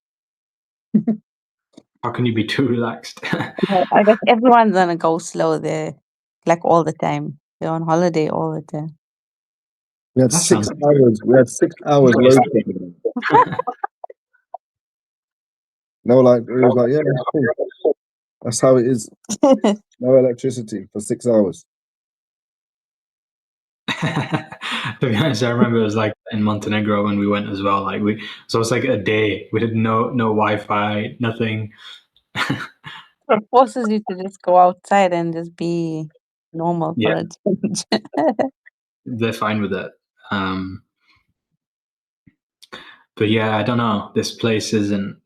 How can you be too relaxed? I guess everyone's gonna go slow there, like all the time. They're on holiday all the time. We had That 6 sounds hours. We had 6 hours Wait, load shedding. They were like, it was like, yeah, that's cool. That's how it is. No electricity for 6 hours. to be honest, I remember it was like in Montenegro when we went as well. Like so it's like a day. We did no Wi-Fi, nothing. It forces you to just go outside and just be normal for Yeah. a change. They're fine with it. But yeah, I don't know. This place isn't.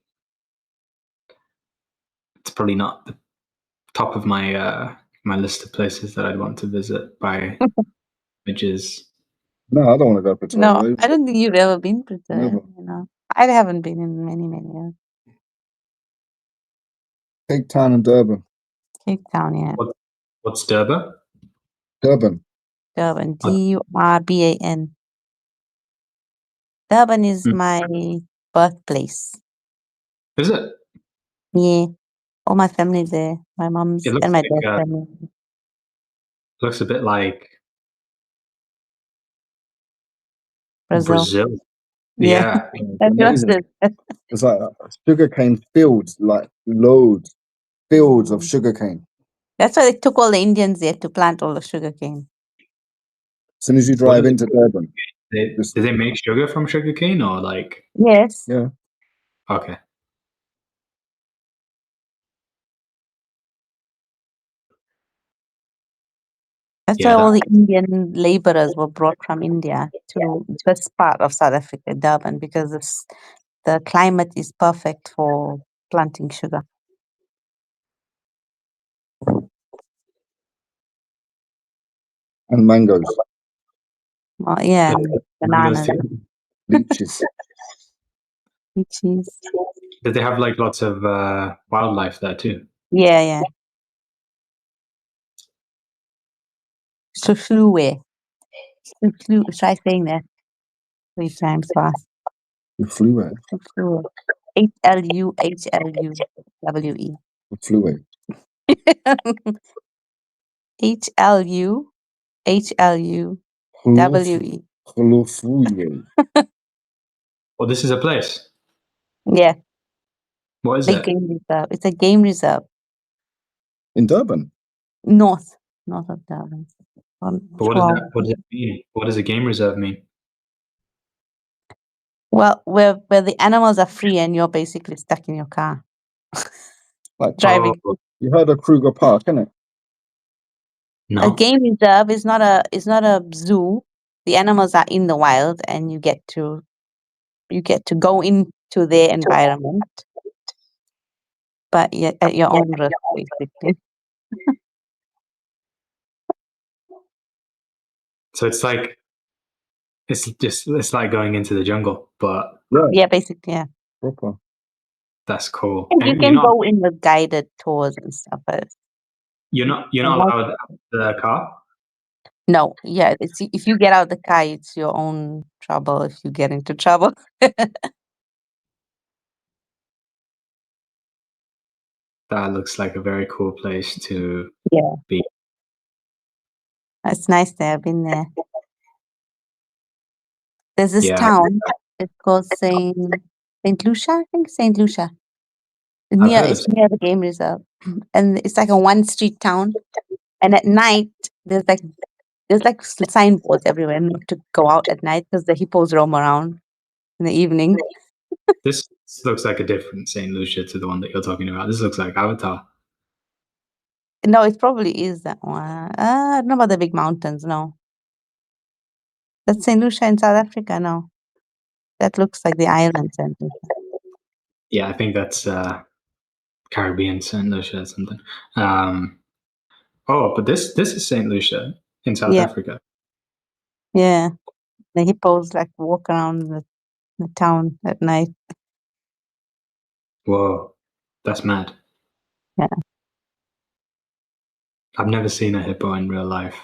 It's probably not the top of my my list of places that I'd want to visit by images. No, I don't want to go to No, Pretoria. I don't think you've ever been to Never. I haven't been in many years. Cape Town and Durban. Cape Town, yeah. What's Durban? Durban. Durban, Durban. Durban is my birthplace. Is it? Yeah, all my family's there. My mom's It looks and my like dad's family. looks a bit like Brazil. Brazil. Yeah, Yeah. that's Amazing. it. It's like sugarcane fields, like loads, fields of sugarcane. That's why they took all the Indians there to plant all the sugarcane. As soon as you What drive do into Durban, do they make sugar from sugarcane or like? Yes. yeah, Okay. That's Yeah, why all the Indian laborers were brought from India to this part of South Africa, Durban, because the climate is perfect for planting sugar. and mangoes, Well, yeah, and mangoes bananas, too. leeches. peaches. Did they have like lots of wildlife there too? Yeah. Sufluwe. Try saying that 3 times fast. The fluway, Sufluwe. HLUHLUWE. the fluway. HLUHLUWE. Holofuye. Oh, this is a place. Yeah, What is big it? game reserve. It's a game reserve. In Durban. North of Durban. But what does 12. that? What does it mean? What does a game reserve mean? Well, where the animals are free and you're basically stuck in your car Like driving. Oh, You heard of Kruger Park, innit? A No. game reserve is not a zoo. The animals are in the wild, and you get to go into their environment, but yet at your own risk, basically. So it's like it's like going into the jungle, but Yeah, Yeah, basically, yeah. proper. that's cool. And you And can go in with guided tours and stuff, but you're not the most- allowed out of the car. no, yeah, it's if you get out of the car, it's your own trouble if you get into trouble. That looks like a very cool place to Yeah. be. It's nice there. I've been there. There's this Yeah, town. It's called Saint Lucia, I think. Saint Lucia. I've heard of It's near the game reserve, and it's like a one street town. And at night, there's like signboards everywhere not to go out at night because the hippos roam around in the evening. this looks like a different Saint Lucia to the one that you're talking about. This looks like Avatar. No, it probably is that one. I don't know about the big mountains. No, that's Saint Lucia in South Africa. No, that looks like the island Saint Lucia. Yeah, I think that's Caribbean Saint Lucia or something. But this is Saint Lucia in South Yeah, Africa. yeah. The hippos like walk around the town at night. Whoa, that's mad. Yeah. I've never seen a hippo in real life.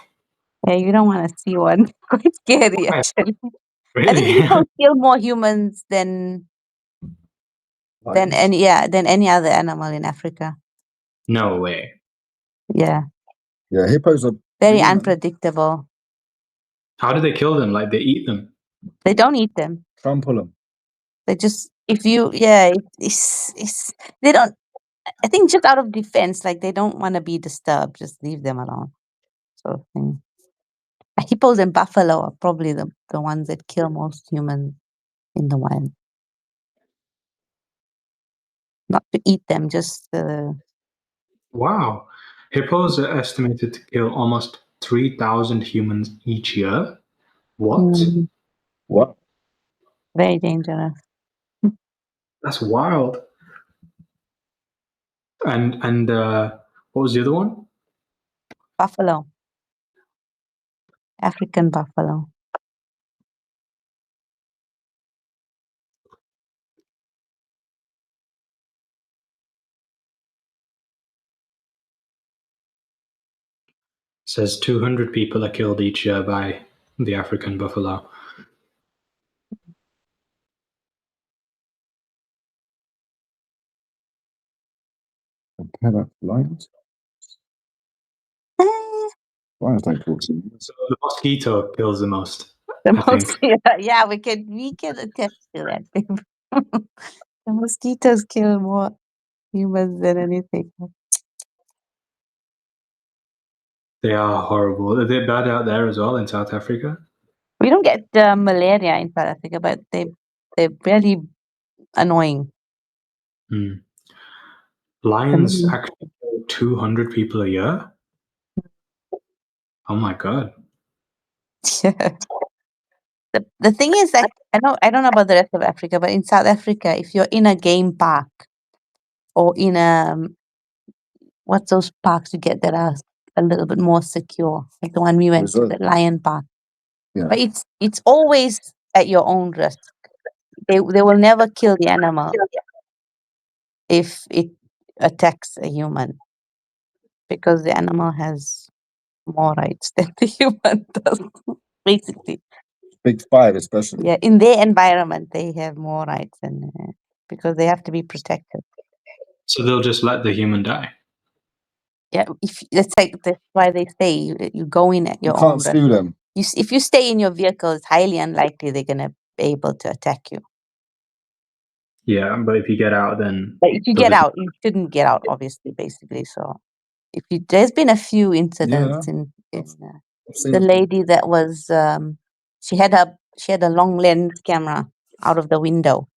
Yeah, you don't want to see one. Quite scary, Right. actually. I think Really? hippos kill more humans than Lions. any other animal in Africa. No way. Yeah, Yeah, hippos are very mean, man. unpredictable. How do they kill them? Like they eat them? They don't eat them. Trample them. They just it's they don't. I think just out of defense, like they don't want to be disturbed. Just leave them alone, sort of thing. Hippos and buffalo are probably the ones that kill most humans in the wild. Not to eat them, just Wow. Hippos are estimated to kill almost 3,000 humans each year. What? What? very dangerous. That's wild. And what was the other one? Buffalo, African buffalo. Says 200 people are killed each year by the African buffalo. Okay, lions. Eh, Lions don't kill humans. So the mosquito kills the most, The I think. yeah, we can attest to that. The mosquitoes kill more humans than anything. They are horrible. Are they bad out there as well in South Africa? We don't get malaria in South Africa, but they're really annoying. Hmm. Lions Mm. actually kill 200 people a year? Oh my God. Yeah. The thing is that I don't know about the rest of Africa, but in South Africa, if you're in a game park or in what's those parks you get that are a little bit more secure, like the one we went to, Reserve. the lion park. Yeah. But it's always at your own risk. They will never kill the animal if it attacks a human, because the animal has more rights than the human does. Basically, Big five, especially. yeah, in their environment, they have more rights, and because they have to be protected. So they'll just let the human die. Yeah, if that's why they say you go in at You your can't own risk. steal them. If you stay in your vehicle, it's highly unlikely they're gonna be able to attack you. Yeah, but if you get out, then But if you they'll get just- out, you shouldn't get out, obviously, basically. So there's been a few incidents in I've seen the it. lady that was she had a long lens camera out of the window,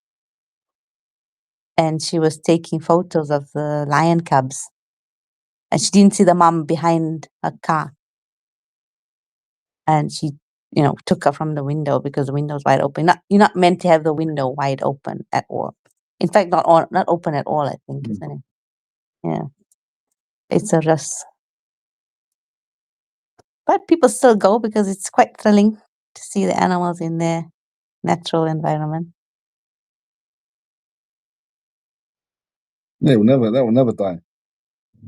and she was taking photos of the lion cubs, and she didn't see the mom behind her car, and she, took her from the window because the window was wide open. You're not meant to have the window wide open at all. In fact, not open at all, I think, isn't it? Yeah, it's a risk, but people still go because it's quite thrilling to see the animals in their natural environment. Yeah, that will never die.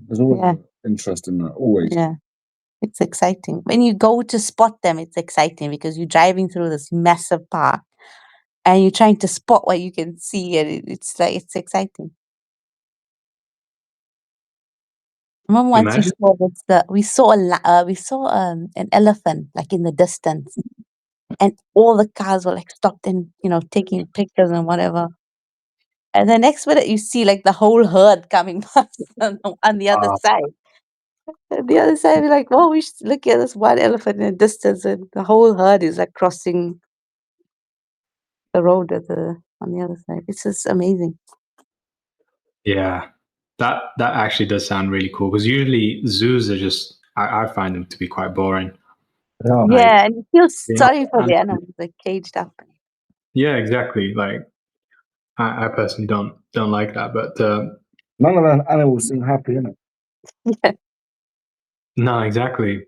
There's always Yeah. interest in that. Always. Yeah, it's exciting. When you go to spot them, it's exciting because you're driving through this massive park and you're trying to spot what you can see, and it's like it's exciting. I remember once Imagine. we saw an elephant like in the distance, and all the cars were like stopped and taking pictures and whatever. And the next minute you see like the whole herd coming past on the other side. And the other side, we're like, oh, we should look at this one elephant in the distance, and the whole herd is like crossing the road on the other side. It's just amazing. Yeah, that actually does sound really cool, because usually zoos are just, I find them to be quite boring. Yeah. Like, Yeah, and you feel they sorry for don't- the animals, like caged up. yeah, exactly. Like, I personally don't like that, but None of the animals seem happy, innit? Yeah, no, exactly.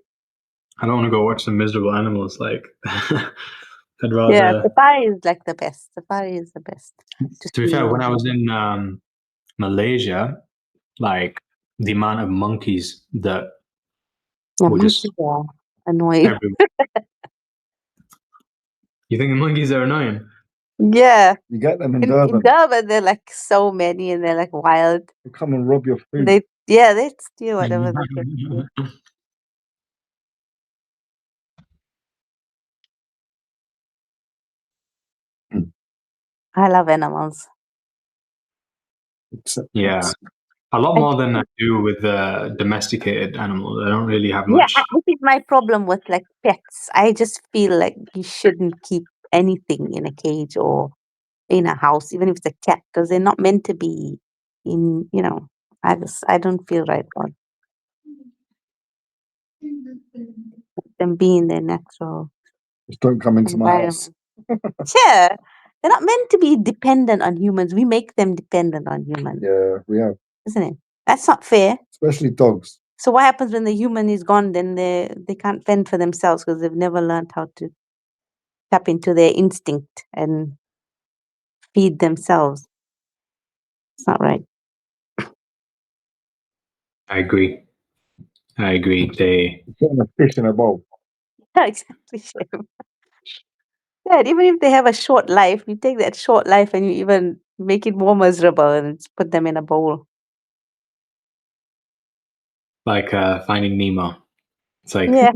I don't want to go watch some miserable animals. Like, I'd yeah. rather. Safari is like the best. Safari is the best to To be see fair, when all I was the in Malaysia, like the amount of monkeys that were just monkeys are annoying. everywhere. You think the monkeys are annoying? Yeah, You get them in in Durban. Durban they're like so many and they're like wild. They come and rob your food. They steal whatever they can steal. Hmm. I love animals. Except Yeah, pets. a lot I more than I do with domesticated animals. I don't really have Yeah, much. I think my problem with like pets, I just feel like you shouldn't keep anything in a cage or in a house, even if it's a cat, because they're not meant to be in, I don't feel right about them being their natural Just don't come into my house. environment. Yeah, they're not meant to be dependent on humans. We make them dependent on humans, Yeah, we have. isn't it? That's not fair. Especially dogs. So what happens when the human is gone? Then they can't fend for themselves because they've never learned how to tap into their instinct and feed themselves. It's not right. I agree. I agree. Putting a fish in a bowl. Yeah, exactly. Shame. Yeah, even if they have a short life, you take that short life and you even make it more miserable and just put them in a bowl. Like Finding Nemo. It's like, Yeah.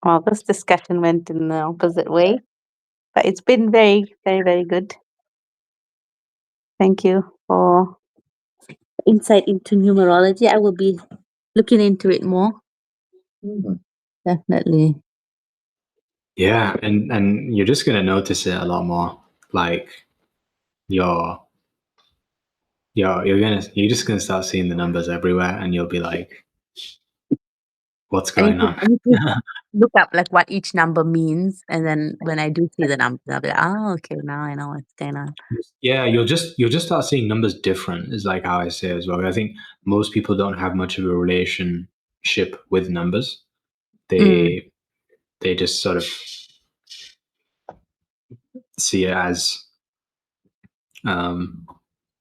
Well, this discussion went in the opposite way, but it's been very, very, very good. Thank you for insight into numerology. I will be looking into it more. Mhm. Definitely. yeah, and you're just gonna notice it a lot more. Like, you're you're just gonna start seeing the numbers everywhere, and you'll be like, what's going on? I need to look up like what each number means, and then when I do see the numbers, I'll be like, oh, okay, now I know what's going on. Yeah, you'll just start seeing numbers different, is like how I say as well. I think most people don't have much of a relationship with numbers. Mm. They just sort of see it as a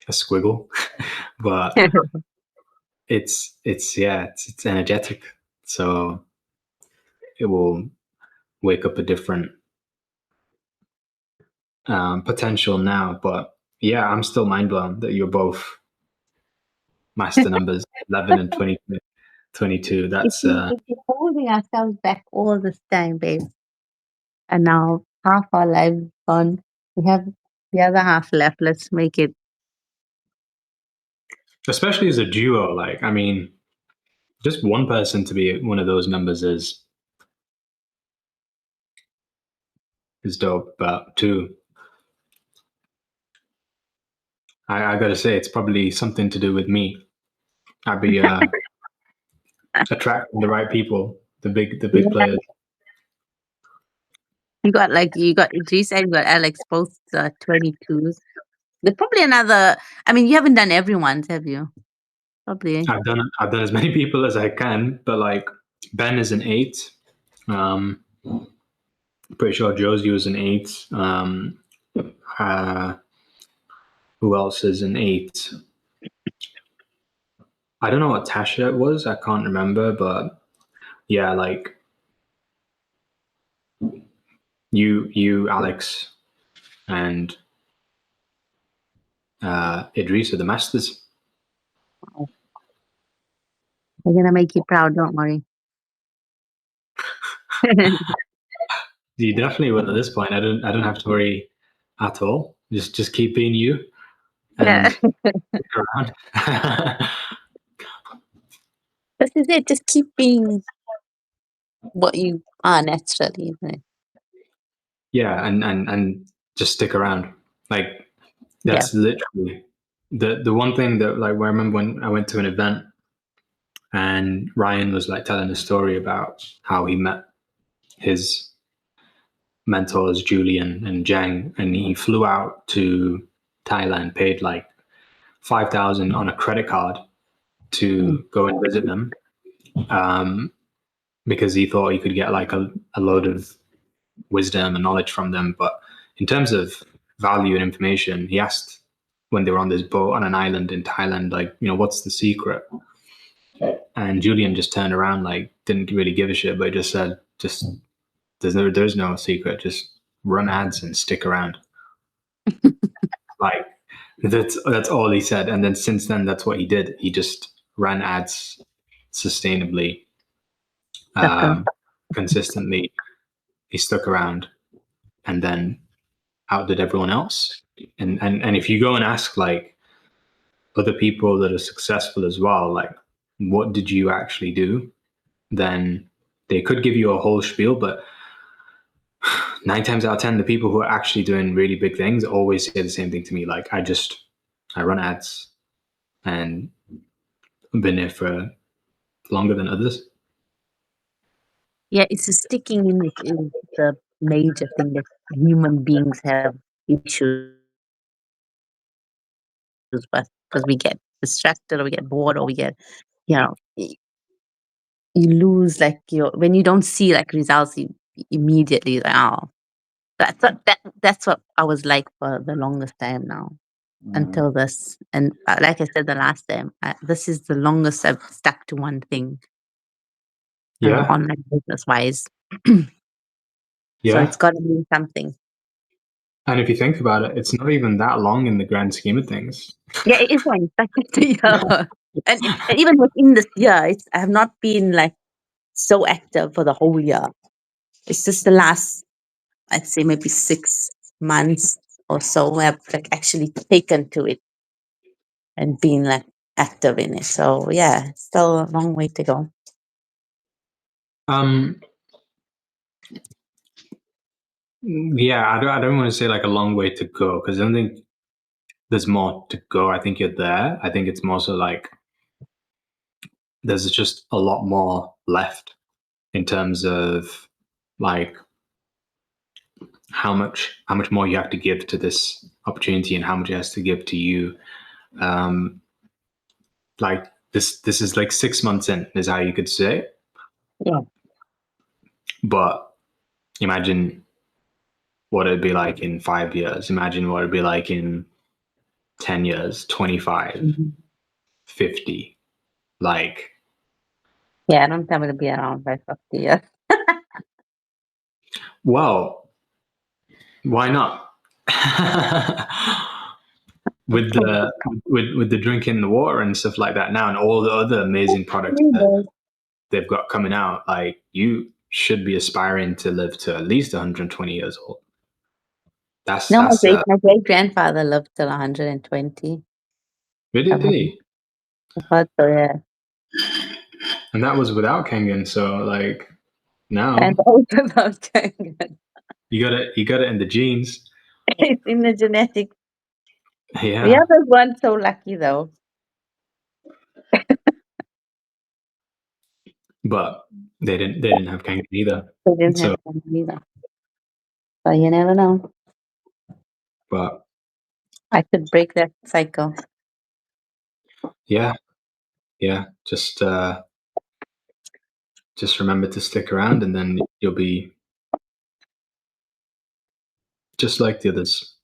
squiggle, but it's energetic, so it will wake up a different potential now. But yeah, I'm still mind blown that you're both master numbers 11 and 22. That's It's been holding ourselves back all this time, babe. And now half our lives gone. We have the other half left. Let's make it. especially as a duo. Like, I mean, just one person to be one of those numbers is dope, but two, I gotta say, it's probably something to do with me. I'd be attracting the right people, the big Yeah. players. You got Idris and you got Alex, both 22s. There's probably another. I mean, you haven't done everyone's, have you? Probably. I've done as many people as I can, but like Ben is an 8. Um, pretty sure Josie was an 8. Uh, who else is an 8? I don't know what Tasha was. I can't remember, but yeah, like you, Alex, and Idris are the masters. We're gonna make you proud. Don't worry. You definitely will at this point. I don't have to worry at all. Just keep being you Yeah, and stick around. this is it. Just keep being what you are naturally, isn't it? Yeah, and just stick around. Like Yeah. that's literally the one thing that like I remember when I went to an event and Ryan was like telling a story about how he met his mentors Julian and Jang, and he flew out to Thailand, paid like 5,000 on a credit card to go and visit them, um, because he thought he could get like a load of wisdom and knowledge from them. But in terms of value and information, he asked when they were on this boat on an island in Thailand, like, what's the secret? And Julian just turned around, like, didn't really give a shit, but just said, just there's no secret. Just run ads and stick around. Like that's all he said. And then since then, that's what he did. He just ran ads sustainably, Okay. consistently. He stuck around, and then outdid everyone else. And if you go and ask like other people that are successful as well, like what did you actually do? Then they could give you a whole spiel, but 9 times out of 10, the people who are actually doing really big things always say the same thing to me. Like I run ads and I've been there for longer than others. Yeah, it's the sticking in it is the major thing that human beings have issues with because we get distracted or we get bored or we get, you know, you lose like your when you don't see like results, you immediately like, oh, that's what I was like for the longest time now until this. And like I said the last time, this is the longest I've stuck to one thing, Yeah, online business wise. So yeah. it's got to be something. And if you think about it, it's not even that long in the grand scheme of things. Yeah, it is one. Like yeah. And even within this year, I have not been like so active for the whole year. It's just the last, I'd say maybe 6 months or so where I've like actually taken to it and been like active in it. So yeah, it's still a long way to go. Um, yeah, I don't want to say like a long way to go because I don't think there's more to go. I think you're there. I think it's more so like there's just a lot more left in terms of like how much more you have to give to this opportunity and how much it has to give to you. Um, like this is like 6 months in is how you could say it. Yeah. But imagine what it'd be like in 5 years. Imagine what it'd be like in 10 years, 25, Mhm. 50. Like, Yeah, I don't think I'm gonna be around by 50 years. well, why not? with the with the drinking the water and stuff like that now and all the other amazing products that they've got coming out, like you should be aspiring to live to at least 120 years old. That's No, that's my great grandfather lived till 120. really, I've heard, really, I've heard so, yeah. and that was without Kengan. So like And now also about Kangan. you got it in the genes. It's in the genetics. The Yeah, others weren't so lucky though. but they didn't have kangaroo either. They didn't So, have one either. So you never know. but I could break that cycle. yeah, just remember to stick around, and then you'll be just like the others.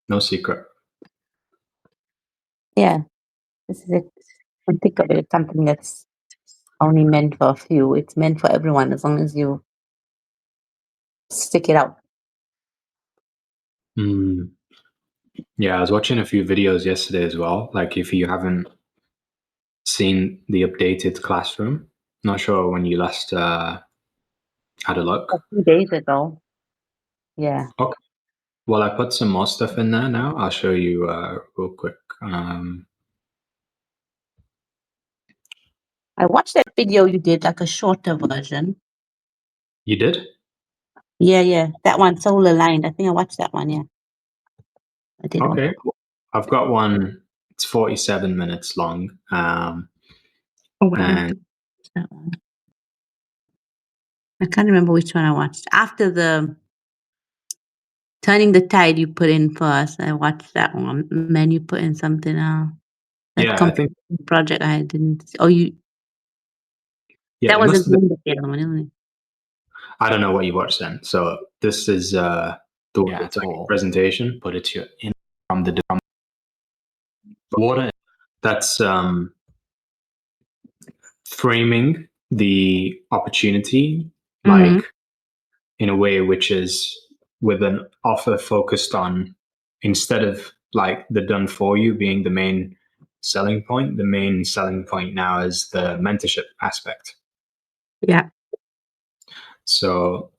No secret. Yeah, this is it. I think of it as something that's only meant for a few. It's meant for everyone as long as you stick it out. Mm. Yeah, I was watching a few videos yesterday as well. Like, if you haven't seen the updated classroom, not sure when you last had a A look. few days ago. Yeah. Okay. Well, I put some more stuff in there now. I'll show you real quick. I watched that video you did, like a shorter version. You did? Yeah. That one, Soul Aligned. I think I watched that one, yeah. I did watch. Okay. I've got one. It's 47 minutes long. Oh, I And watched that one. I can't remember which one I watched. After the Turning the Tide you put in first, I watched that one. And then you put in something else. That yeah, I think project I didn't. Oh, you. yeah, That it wasn't must have been. the other one, isn't it? I don't know what you watched then. So this is the one. It's like a presentation, but it's your in from the water. That's framing the opportunity Mm-hmm. like in a way which is with an offer focused on, instead of like the done for you being the main selling point, the main selling point now is the mentorship aspect. Yeah. So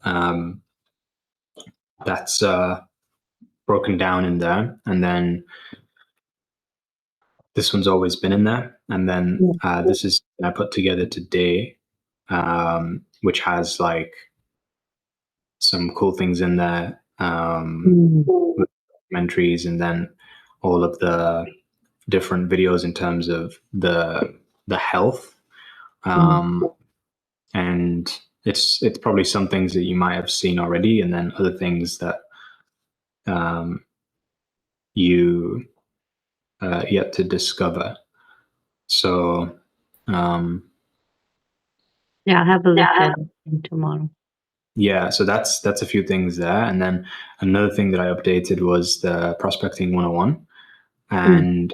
that's broken down in there, and then this one's always been in there, and then this is I put together today, which has like some cool things in there, with documentaries, and then all of the different videos in terms of the health, and it's probably some things that you might have seen already, and then other things that you yet to discover. So Yeah, I'll have a look at it tomorrow. yeah, so that's a few things there, and then another thing that I updated was the prospecting 101, and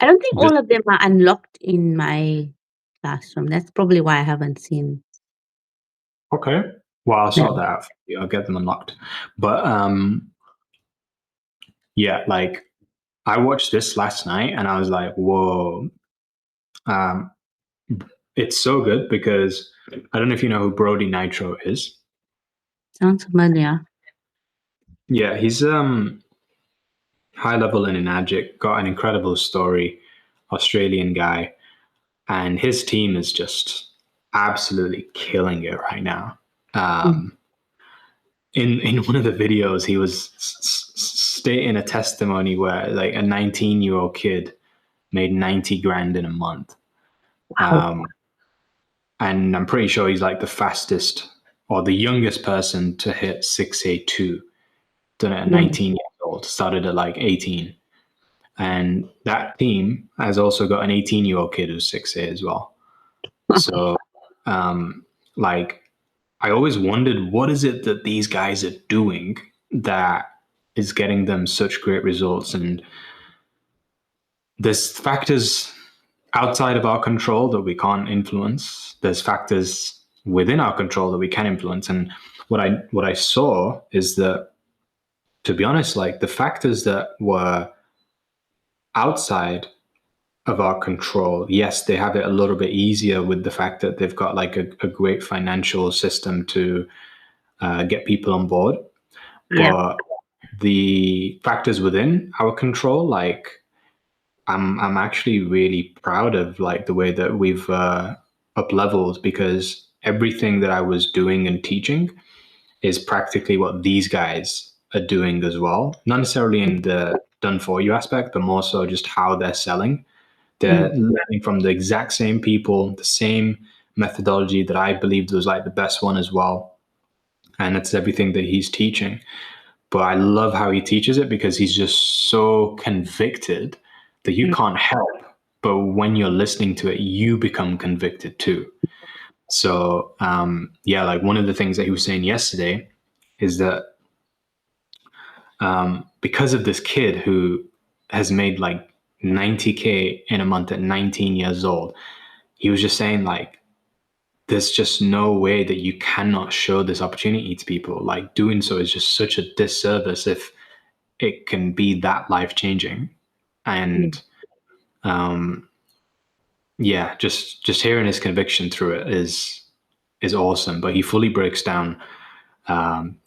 I don't think this, all of them are unlocked in my classroom. That's probably why I haven't seen. okay, well, I'll Yeah. sort that out for you. I'll get them unlocked, but yeah, like I watched this last night and I was like, whoa, um, it's so good because I don't know if you know who Brody Nitro is. Sounds familiar. Yeah, he's high level and Enagic, got an incredible story, Australian guy, and his team is just absolutely killing it right now. In one of the videos, he was stating a testimony where like a 19-year-old kid made 90 grand in a month. And I'm pretty sure he's like the fastest or the youngest person to hit 682. Done it at 19 years old, started at like 18. And that team has also got an 18-year-old kid who's 6'8" as well. So, like, I always wondered, what is it that these guys are doing that is getting them such great results? And there's factors outside of our control that we can't influence. There's factors within our control that we can influence. And what I saw is that, to be honest, like the factors that were outside of our control, yes, they have it a little bit easier with the fact that they've got like a great financial system to get people on board. Yeah. But the factors within our control, like I'm actually really proud of like the way that we've up leveled, because everything that I was doing and teaching is practically what these guys are doing as well. Not necessarily in the done for you aspect, but more so just how they're selling. They're learning from the exact same people, the same methodology that I believed was like the best one as well. And it's everything that he's teaching. But I love how he teaches it because he's just so convicted that you can't help. But when you're listening to it, you become convicted too. So, yeah, like one of the things that he was saying yesterday is that because of this kid who has made like 90K in a month at 19 years old, he was just saying like, there's just no way that you cannot show this opportunity to people. Like doing so is just such a disservice if it can be that life changing. And yeah, just hearing his conviction through it is awesome. But he fully breaks down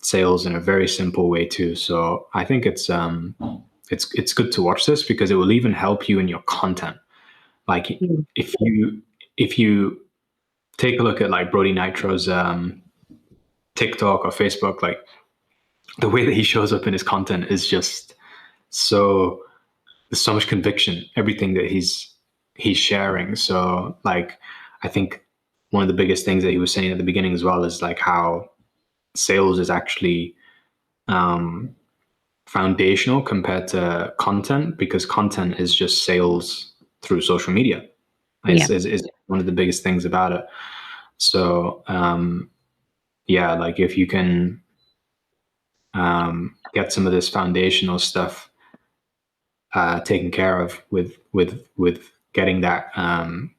sales in a very simple way too. So I think it's good to watch this because it will even help you in your content. Like if you take a look at like Brody Nitro's TikTok or Facebook, like the way that he shows up in his content is just so, there's so much conviction, everything that he's sharing. So like, I think one of the biggest things that he was saying at the beginning as well is like how sales is actually foundational compared to content, because content is just sales through social media. Is one of the biggest things about it. So yeah, like if you can get some of this foundational stuff taken care of with getting that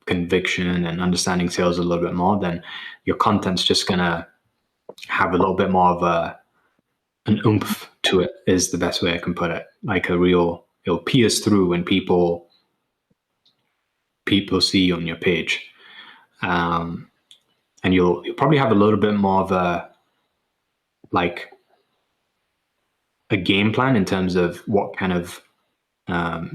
conviction and understanding sales a little bit more, then your content's just gonna have a little bit more of an oomph to it, is the best way I can put it. Like it'll pierce through when people see you on your page, and you'll probably have a little bit more of a game plan in terms of what kind of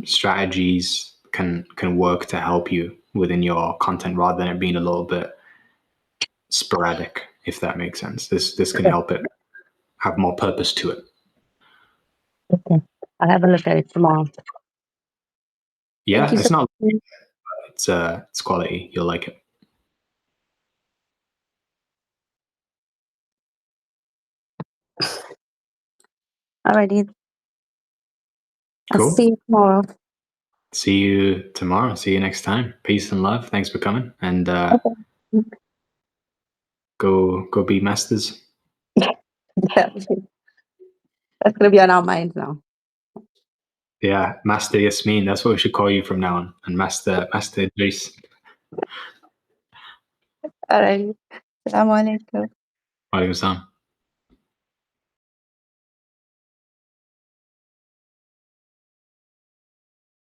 strategies can work to help you within your content, rather than it being a little bit sporadic, if that makes sense. This can help it have more purpose to it. Okay, I'll have a look at it tomorrow. Yeah, it's not. It's quality. You'll like it. Alrighty. Cool. I'll see you tomorrow. See you tomorrow. See you next time. Peace and love. Thanks for coming. And go be masters. That's gonna be on our minds now. Yeah, Master Yasmin. That's what we should call you from now on. And Master Idris. Alrighty. Assalamu alaikum. Walaikum salam.